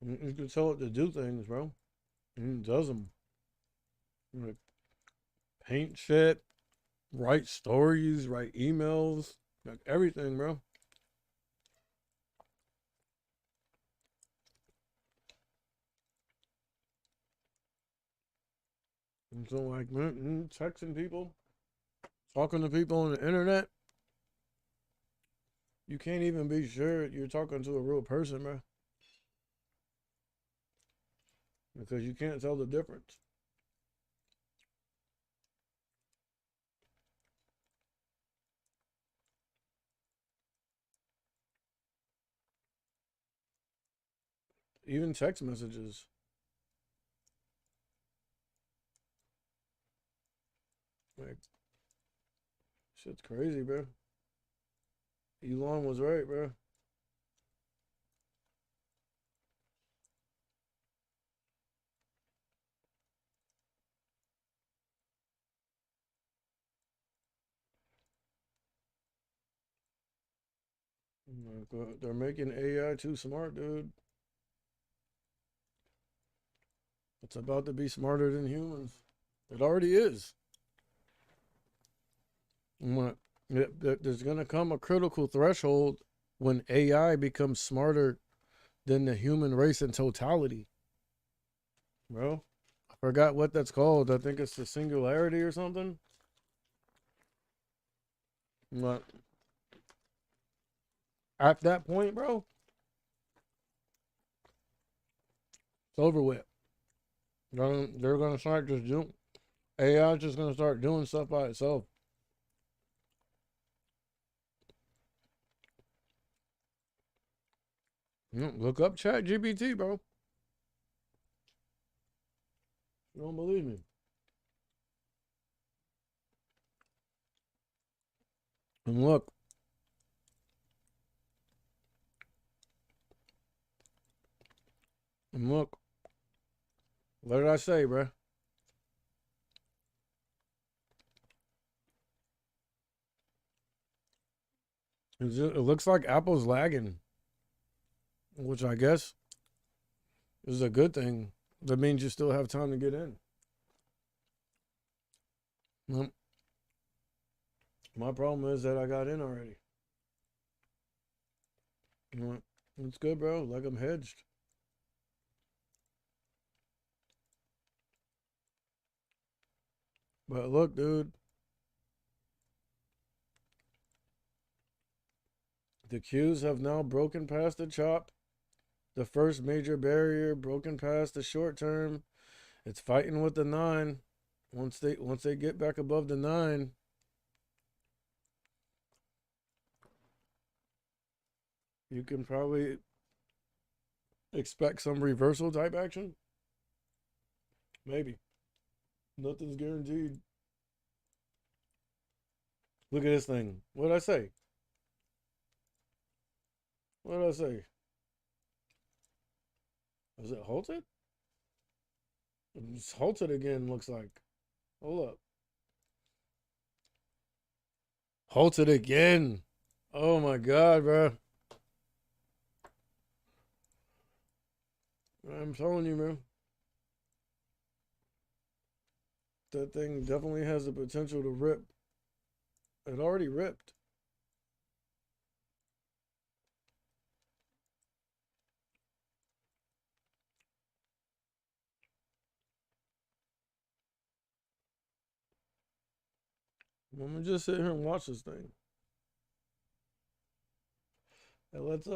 you can tell it to do things, bro, and it does them. Like paint shit, write stories, write emails, like everything, bro. And so, like, man, texting people, talking to people on the internet, you can't even be sure you're talking to a real person, bro, because you can't tell the difference. Even text messages, like, shit's crazy, bro. Elon was right, bro. Like, they're making AI too smart, dude. It's about to be smarter than humans. It already is. There's going to come a critical threshold when AI becomes smarter than the human race in totality. Bro, I forgot what that's called. I think it's the singularity or something. But at that point, bro, it's over with. They're going to start just doing, AI is just going to start doing stuff by itself. Look up Chat GPT, bro. You don't believe me. And look. And look. What did I say, bro? It looks like Apple's lagging, which I guess is a good thing. That means you still have time to get in. My problem is that I got in already. It's good, bro. Like I'm hedged. But look, dude. The Qs have now broken past the chop. The first major barrier broken past the short term. It's fighting with the 9. Once they get back above the 9, you can probably expect some reversal type action. Maybe. Nothing's guaranteed. Look at this thing. What did I say? What did I say? Is it halted? It's halted again, looks like. Hold up. Halted again. Oh my god, bro. I'm telling you, man. That thing definitely has the potential to rip. It already ripped. I'm gonna just sit here and watch this thing. And let's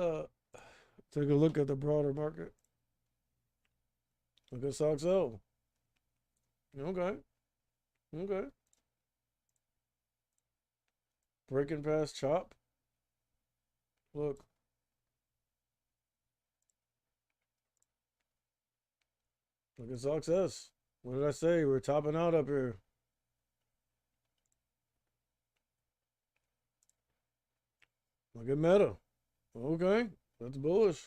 take a look at the broader market. Look at SOXL. Okay. Okay. Breaking past chop. Look. Look at SOXS. What did I say? We're topping out up here. Look at Meta. Okay. That's bullish.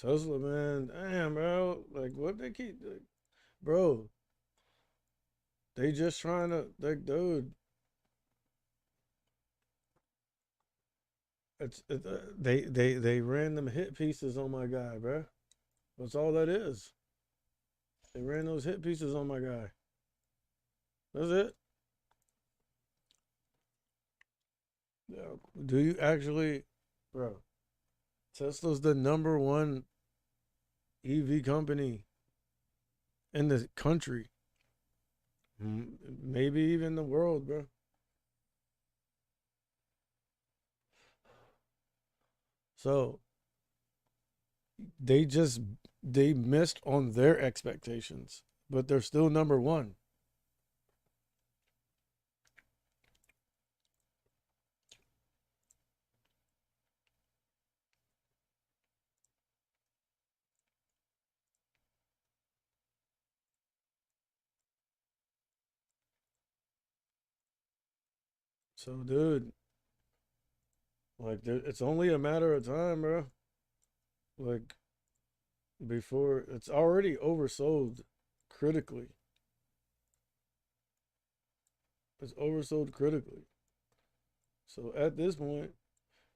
Tesla, man. Damn, bro. Like, what they keep... Like, bro. They just trying to... Like, dude. They ran them hit pieces on my guy, bro. That's all that is. They ran those hit pieces on my guy. That's it. Yeah. Do you actually... Bro. Tesla's the #1 EV company in the country. Maybe even the world, bro. So they missed on their expectations, but they're still #1. So, dude, like, it's only a matter of time, bro. Like, before it's already oversold critically. It's oversold critically. So at this point,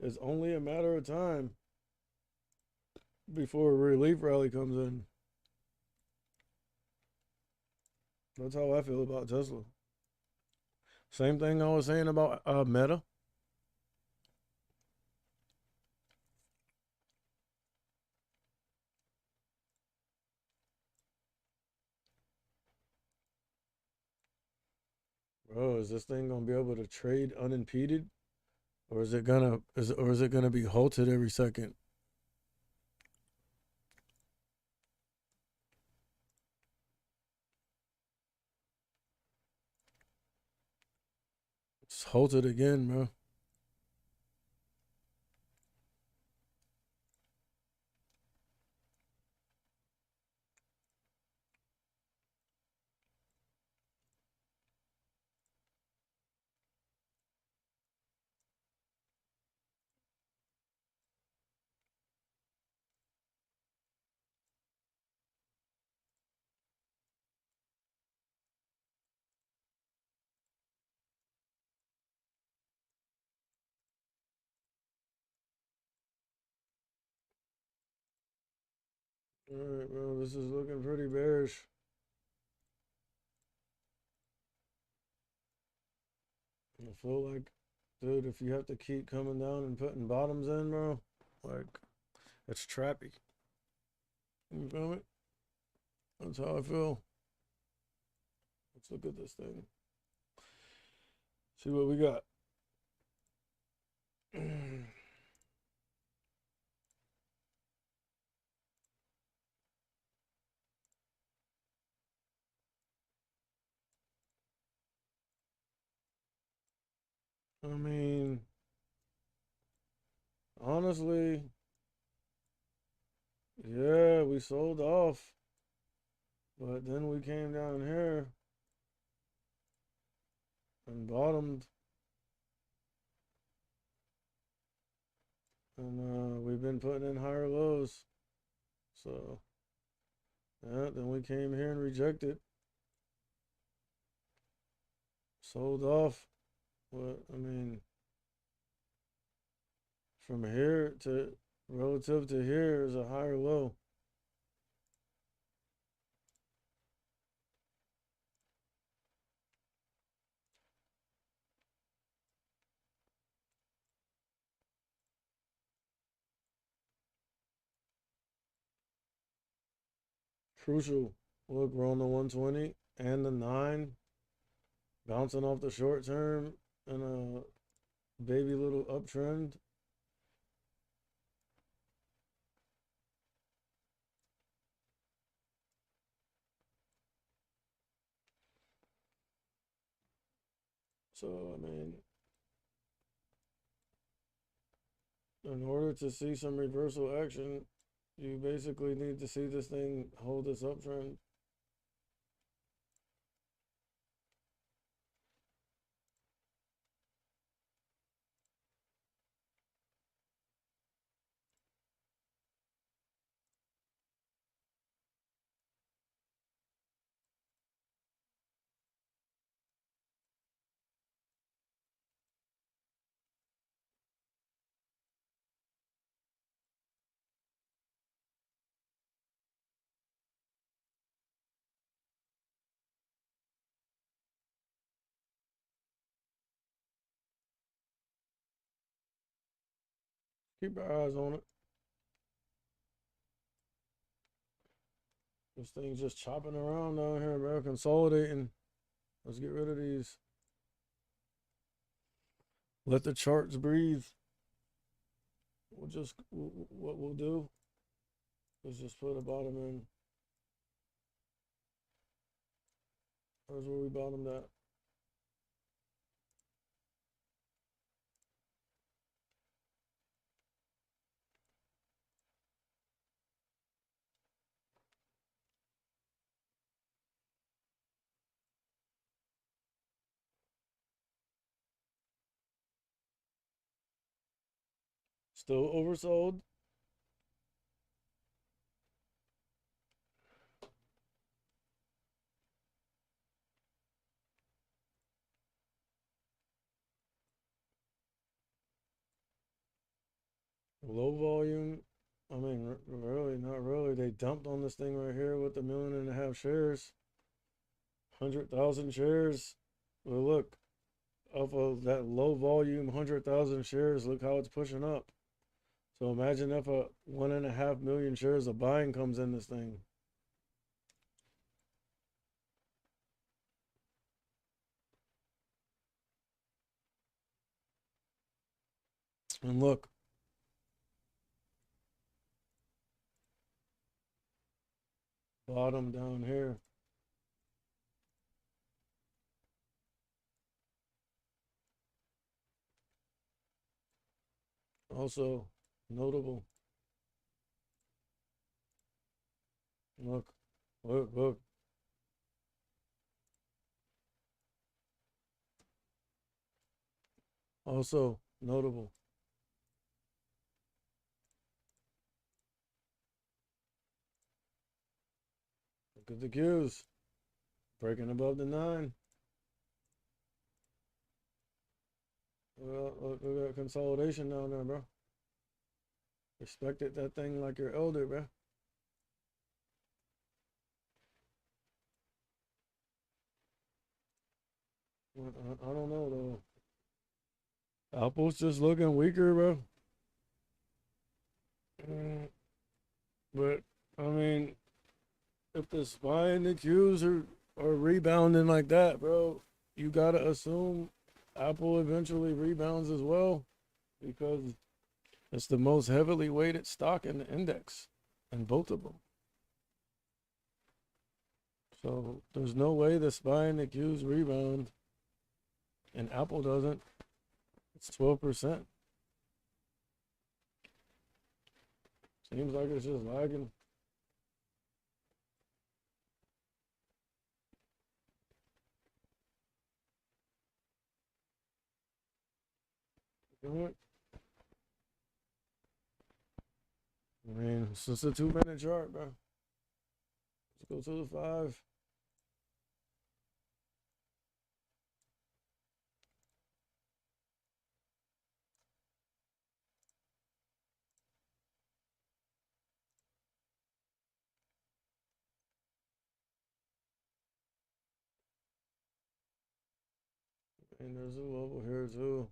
it's only a matter of time before a relief rally comes in. That's how I feel about Tesla. Same thing I was saying about Meta. Bro, is this thing gonna be able to trade unimpeded, or is it gonna be halted every second? It's halted again, bro. All right, bro. This is looking pretty bearish. I feel like, dude, if you have to keep coming down and putting bottoms in, bro, like it's trappy. You feel me? That's how I feel. Let's look at this thing. See what we got. I mean, honestly, yeah, we sold off, but then we came down here and bottomed, and we've been putting in higher lows. So, yeah, then we came here and rejected, sold off. But I mean, from here to relative to here is a higher low. Crucial. Look, we're on the 120 and the 9, bouncing off the short term and a baby little uptrend. So, I mean, in order to see some reversal action, you basically need to see this thing hold this uptrend. Keep your eyes on it. This thing's just chopping around down here, bro, consolidating. Let's get rid of these. Let the charts breathe. What we'll do is just put a bottom in. There's where we bottomed at. Still oversold. Low volume I mean, really, not really. They dumped on this thing right here with the 1.5 million shares, 100,000 shares. Well, look, off of that low volume, 100,000 shares, look how it's pushing up. So imagine if a 1.5 million shares of buying comes in this thing. And look, bottom down here. Also notable. Look, look. Also notable. Look at the Qs. Breaking above the 9. Well, look at consolidation down there, bro. Respected that thing like your elder, bro. I don't know though. Apple's just looking weaker, bro. Mm, but I mean, if the SPY and the Qs are rebounding like that, bro, you gotta assume Apple eventually rebounds as well because it's the most heavily weighted stock in the index, in both of them. So there's no way the SPY and the Qs rebound and Apple doesn't. It's 12%. Seems like it's just lagging. You know what? I mean, it's just a 2 minute chart, bro. Let's go to the 5. And there's a level here too.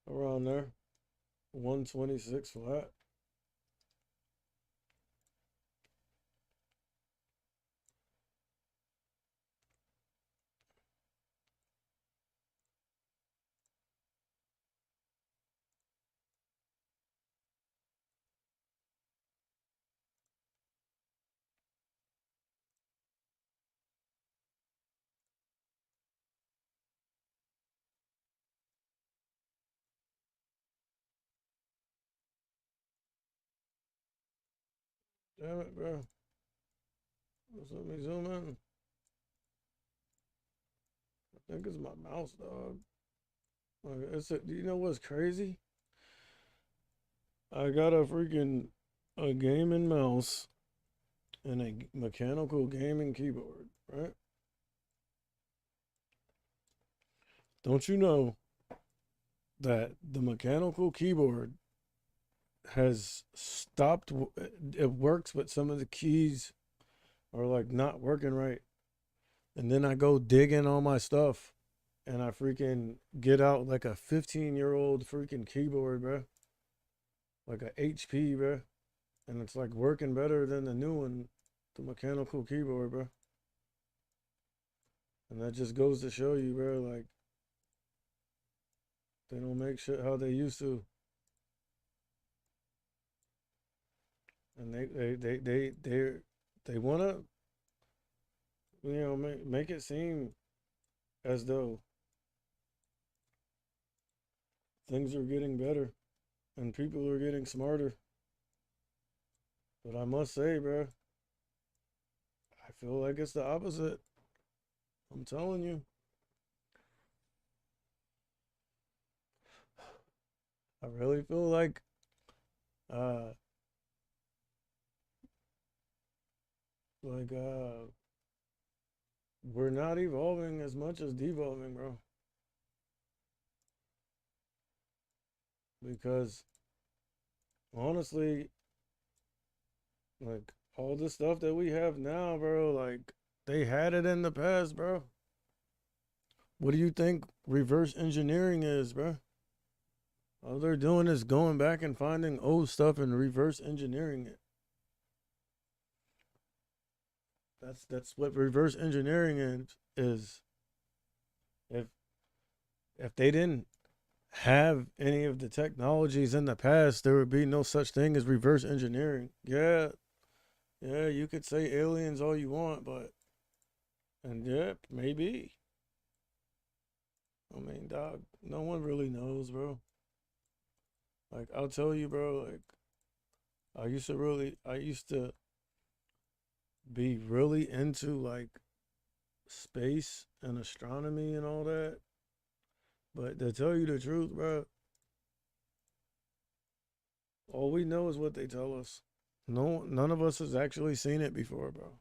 Around there. 126 flat. Damn it, bro. Just let me zoom in. I think it's my mouse, dog. Like, do you know what's crazy? I got a gaming mouse and a mechanical gaming keyboard, right? Don't you know that the mechanical keyboard has stopped? It works, but some of the keys are like not working right. And then I go digging all my stuff and I freaking get out like a 15-year-old freaking keyboard, bro. Like a HP, bro. And it's like working better than the new one, the mechanical keyboard, bro. And that just goes to show you, bro, like they don't make shit how they used to. And they wanna, make it seem as though things are getting better and people are getting smarter. But I must say, bro, I feel like it's the opposite. I'm telling you. I really feel uh like we're not evolving as much as devolving, bro. Because honestly, like all the stuff that we have now, bro, like they had it in the past, bro. What do you think reverse engineering is, bro? All they're doing is going back and finding old stuff and reverse engineering it. That's what reverse engineering is. If if they didn't have any of the technologies in the past, there would be no such thing as reverse engineering. Yeah, yeah, you could say aliens all you want, but and yeah, maybe. I mean, dog, no one really knows, bro. Like I'll tell you, bro, like I used to be really into like space and astronomy and all that. But to tell you the truth, bro, all we know is what they tell us. No, none of us has actually seen it before, bro.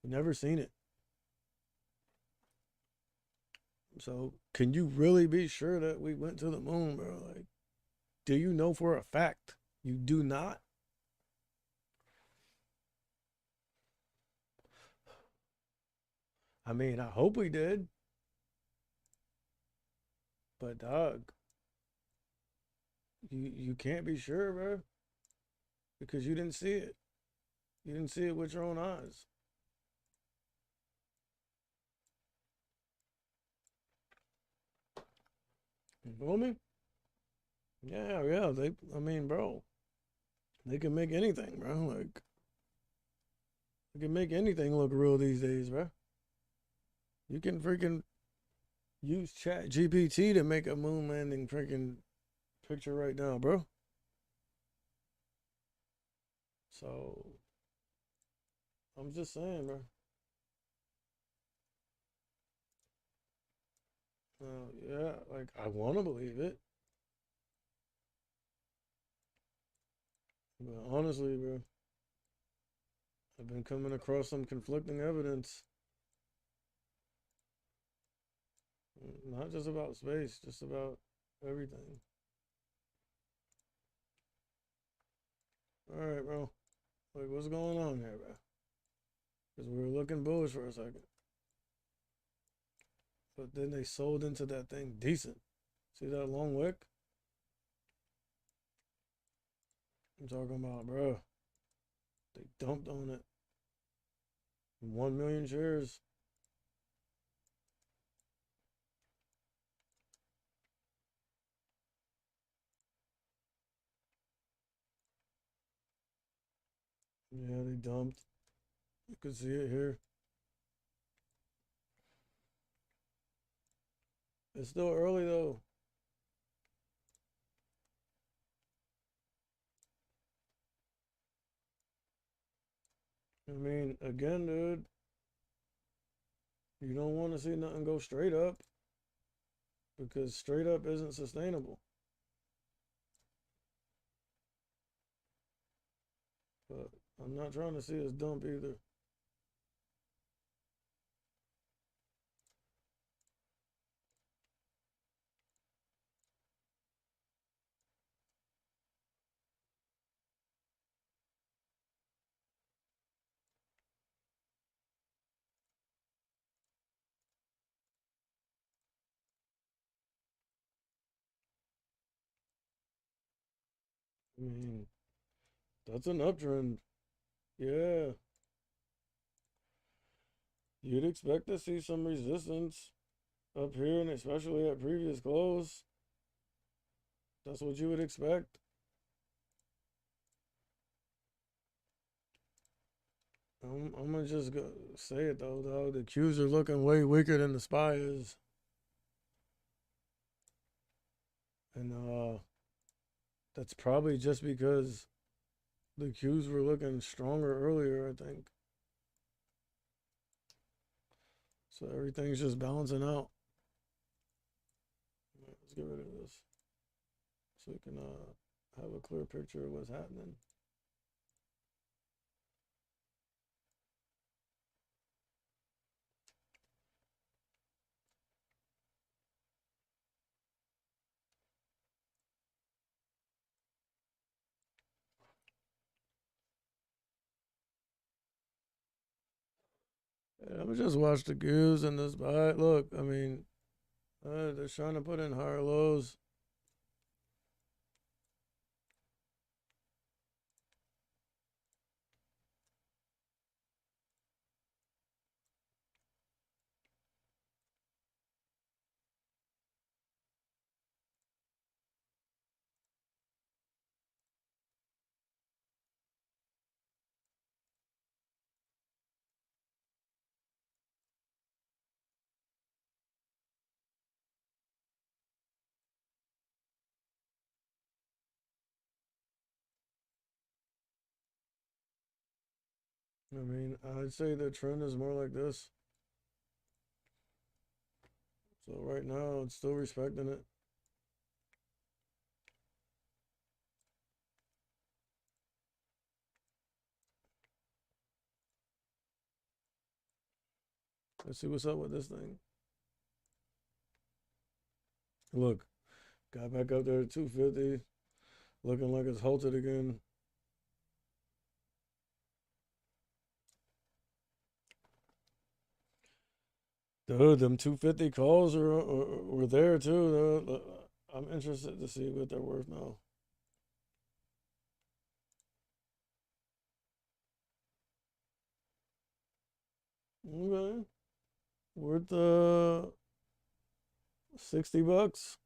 We never seen it. So, can you really be sure that we went to the moon, bro? Like, do you know for a fact? You do not? I mean, I hope we did, but dog, you can't be sure, bro, because you didn't see it. You didn't see it with your own eyes. You feel me? Yeah, yeah. I mean, bro, they can make anything, bro. Like, they can make anything look real these days, bro. You can freaking use Chat GPT to make a moon landing freaking picture right now, bro. So I'm just saying, bro. Yeah, like I want to believe it, but honestly, bro, I've been coming across some conflicting evidence, not just about space, just about everything. All right, bro. Like, what's going on here, bro? Because we were looking bullish for a second, but then they sold into that thing decent. See that long wick? I'm talking about, bro. They dumped on it. 1 million shares. Yeah, they dumped. You can see it here. It's still early though. I mean, again, dude, you don't want to see nothing go straight up because straight up isn't sustainable. But I'm not trying to see us dump either. I mean, that's an uptrend. Yeah, you'd expect to see some resistance up here, and especially at previous close. That's what you would expect. I'm gonna just go say it though, dog. The Qs are looking way weaker than the SPY is, and that's probably just because the Qs were looking stronger earlier. I think so. Everything's just balancing out. Let's get rid of this so we can have a clear picture of what's happening. And I'm just watch the goose and this buy. Look, I mean, they're trying to put in higher lows. I mean, I'd say the trend is more like this. So right now, it's still respecting it. Let's see what's up with this thing. Look, got back up there to 250, looking like it's halted again. Dude, them 250 calls were there too. I'm interested to see what they're worth now. Okay, worth $60.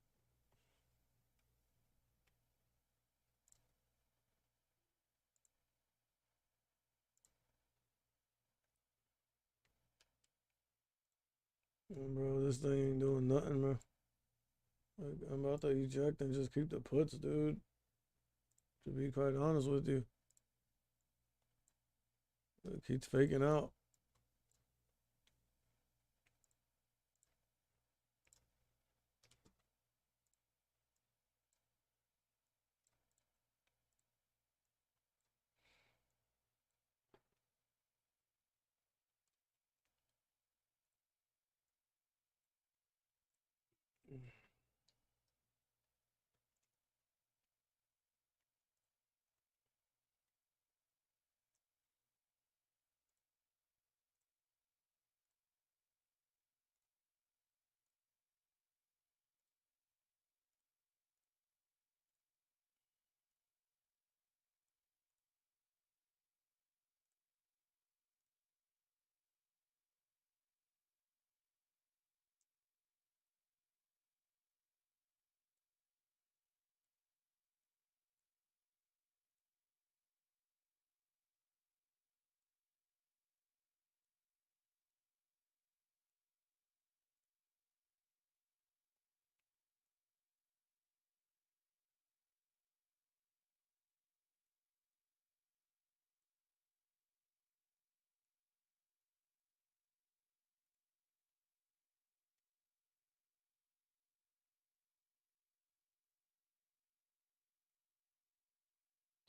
And bro, this thing ain't doing nothing, bro. Like, I'm about to eject and just keep the puts, dude. To be quite honest with you, it keeps faking out.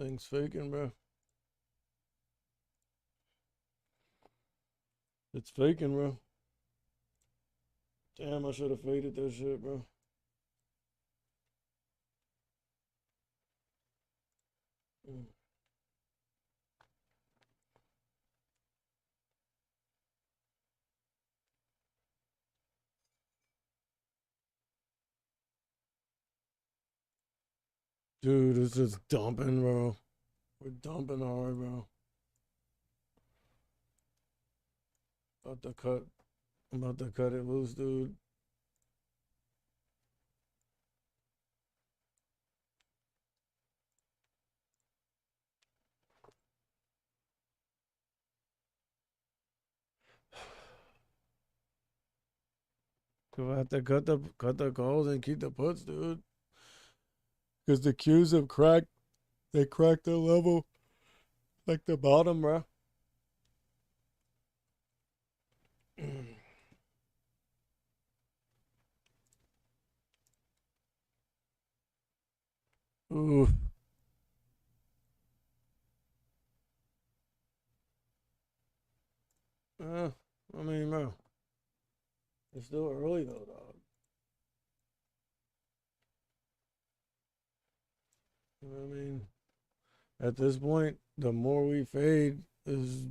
Thing's faking, bro. It's faking, bro. Damn, I should have faded that shit, bro. Mm. Dude, it's just dumping, bro. We're dumping hard, bro. About to cut. I'm about to cut it loose, dude. Cause I have to cut the calls and keep the puts, dude. Cause the Qs have cracked. They cracked the level, like the bottom, bro. Ooh. I mean, bro, it's still early though, dog. You know what I mean? At this point, the more we fade is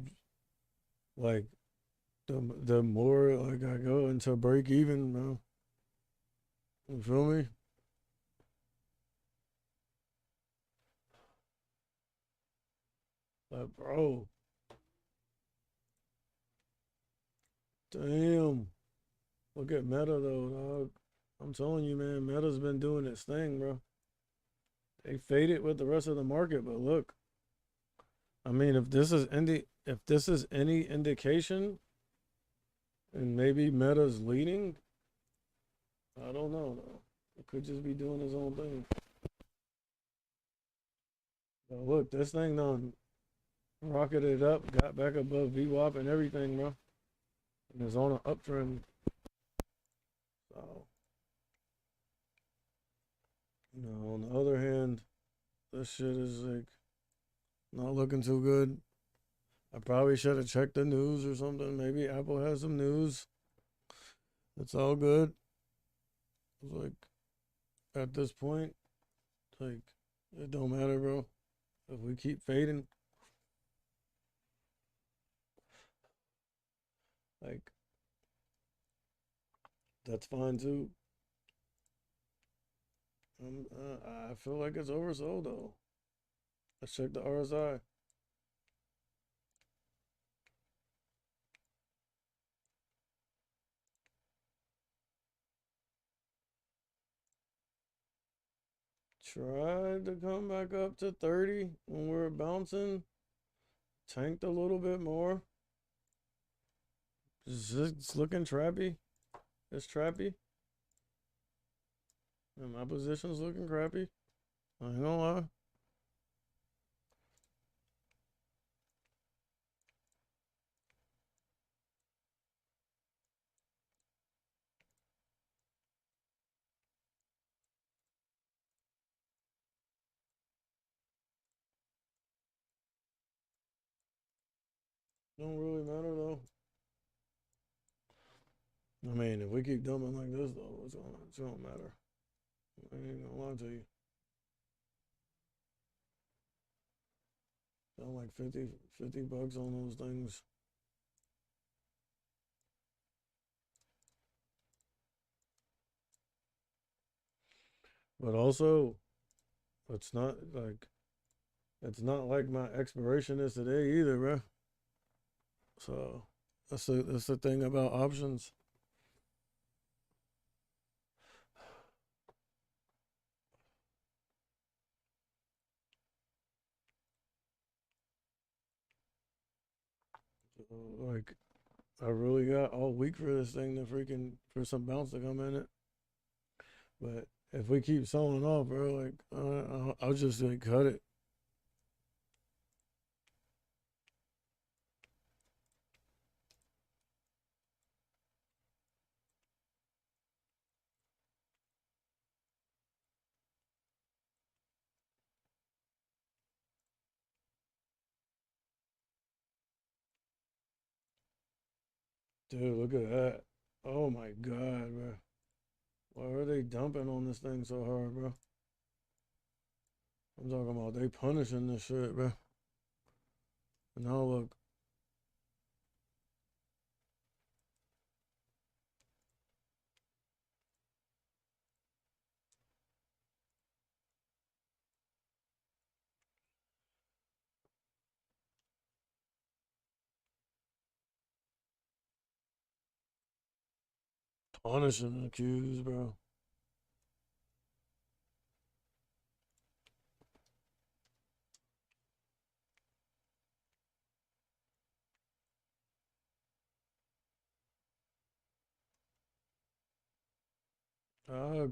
like the more like I go into break even, bro. You feel me? Like, bro, damn. Look at Meta though, dog. I'm telling you, man, Meta's been doing its thing, bro. They faded with the rest of the market, but look, I mean, if this is any indication, and maybe Meta's leading, I don't know though. It could just be doing his own thing. But look, this thing done rocketed up, got back above VWAP and everything, bro. And is on an uptrend. So, on the other hand, this shit is like not looking too good. I probably should have checked the news or something. Maybe Apple has some news. It's all good. It's like at this point, like it don't matter, bro. If we keep fading, like that's fine too. I feel like it's oversold though. Let's check the RSI. Tried to come back up to 30 when we were bouncing. Tanked a little bit more. It's looking trappy. It's trappy. And my position's looking crappy. I ain't gonna lie. Don't really matter though. I mean, if we keep dumping like this though, it's gonna matter. I ain't gonna lie to you. Sound like 50 bucks on those things. But also, it's not like my expiration is today either, bro. So that's the thing about options. So, like I really got all week for this thing to freaking for some bounce to come in it. But if we keep selling off, bro, like I'll just like cut it. Dude, look at that. Oh my god, bro. Why are they dumping on this thing so hard, bro? I'm talking about they punishing this shit, bro. And now look, punishing the Qs, bro. Uh,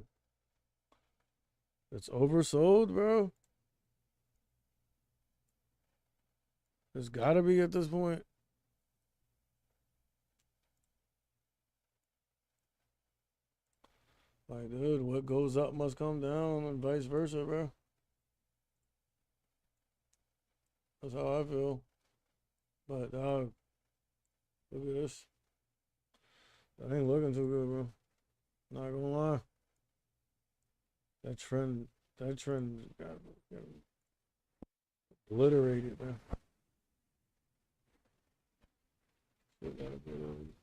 it's oversold, bro. It's gotta be at this point. Like, dude, what goes up must come down, and vice versa, bro. That's how I feel. But look at this. That ain't looking too good, bro. Not gonna lie. That trend, that trend got obliterated, bro. Still got a bit of it.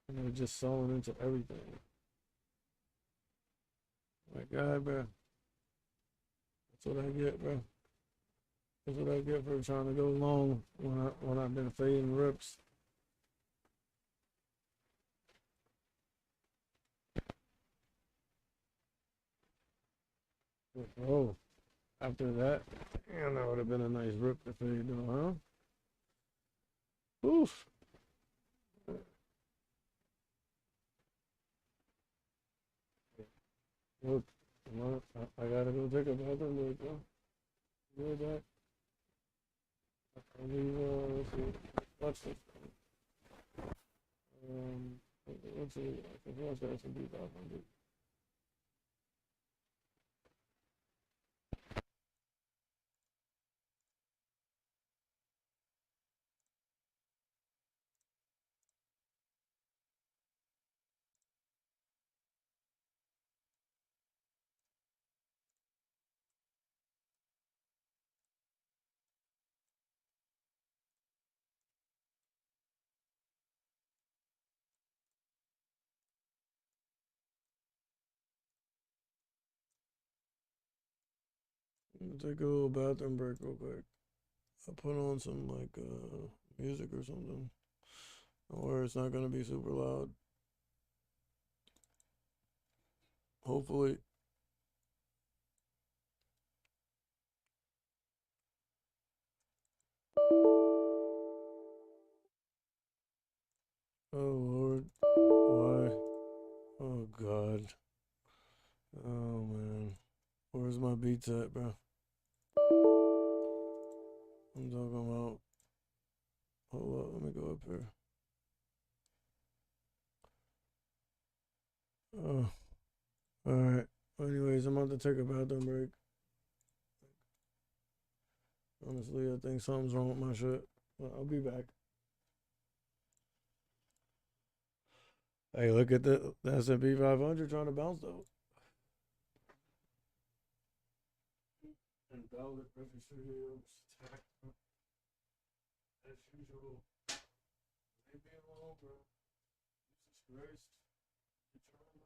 And they're just sewing into everything. My God, bro. That's what I get, bro. That's what I get for trying to go long when I've been fading rips. Oh, after that, damn, that would have been a nice rip to fade though, huh? Oof. Look, I gotta go take a bathroom break, bro. Be back. I'll leave, let's see. Watch this. Let's see. I can watch that S&P 500. Take a little bathroom break real quick. I'll put on some like music or something, or it's not gonna be super loud. Hopefully. Oh Lord, why? Oh God. Oh man, where's my beats at, bro? I'm talking about. Hold up, let me go up here. Oh, all right. Anyways, I'm about to take a bathroom break. Honestly, I think something's wrong with my shit. But I'll be back. Hey, look at the S&P 500 trying to bounce though. Invalid registry attack as usual. Leave me alone, bro. Jesus Christ.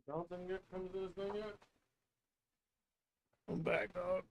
Nothing yet comes to this thing yet? I'm back, dog.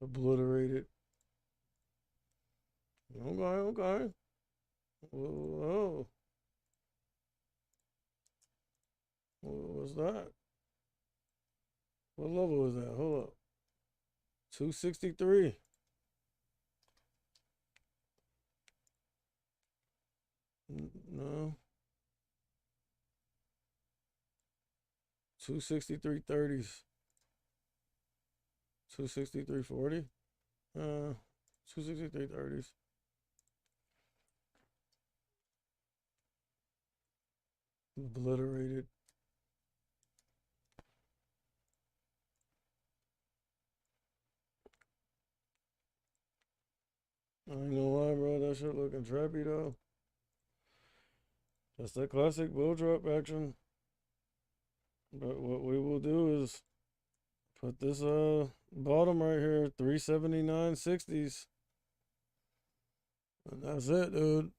Obliterated. Okay, okay. Whoa. What was that? What level was that? Hold up. 263. No. 263.30s. 263.40. 263.30s. Obliterated. I ain't gonna lie, bro. That shit looking trappy though. That's that classic bull drop action. But what we will do is put this bottom right here, 379.60s. And that's it, dude.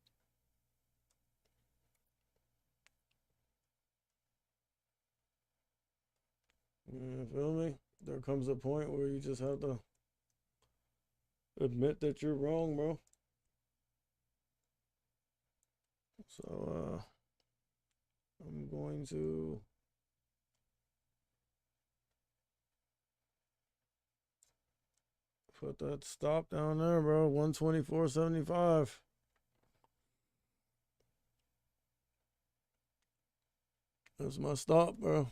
You feel me? There comes a point where you just have to admit that you're wrong, bro. So I'm going to put that stop down there, bro. 124.75. That's my stop, bro.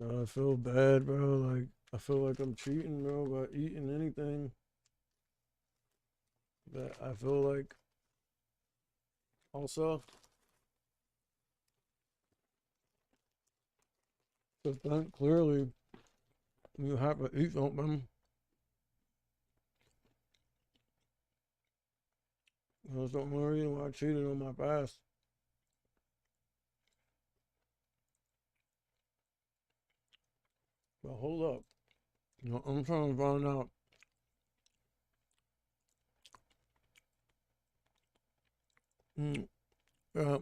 I feel bad, bro. Like I feel like I'm cheating, bro, by eating anything. But I feel like also to think clearly, you have to eat something. There's no reason why I cheated on my fast. But hold up. You know, I'm trying to find out. Mm, yeah,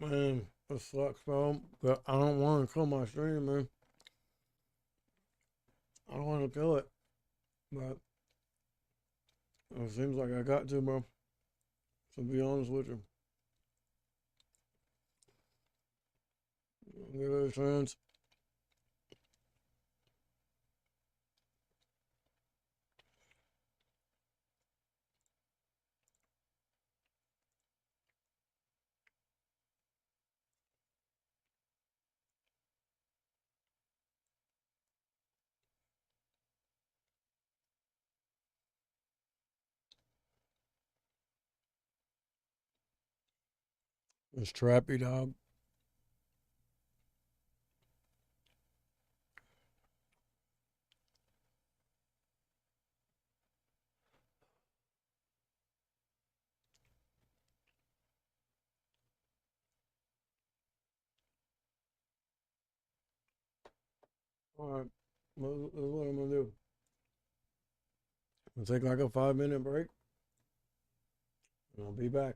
man, it sucks, bro. But I don't want to kill my stream, man. I don't want to kill it. But it seems like I got to, bro. To be honest with you. Give it a chance. It's trappy, dog. All right. Well, that's what I'm going to do. I'll take like a 5-minute break. And I'll be back.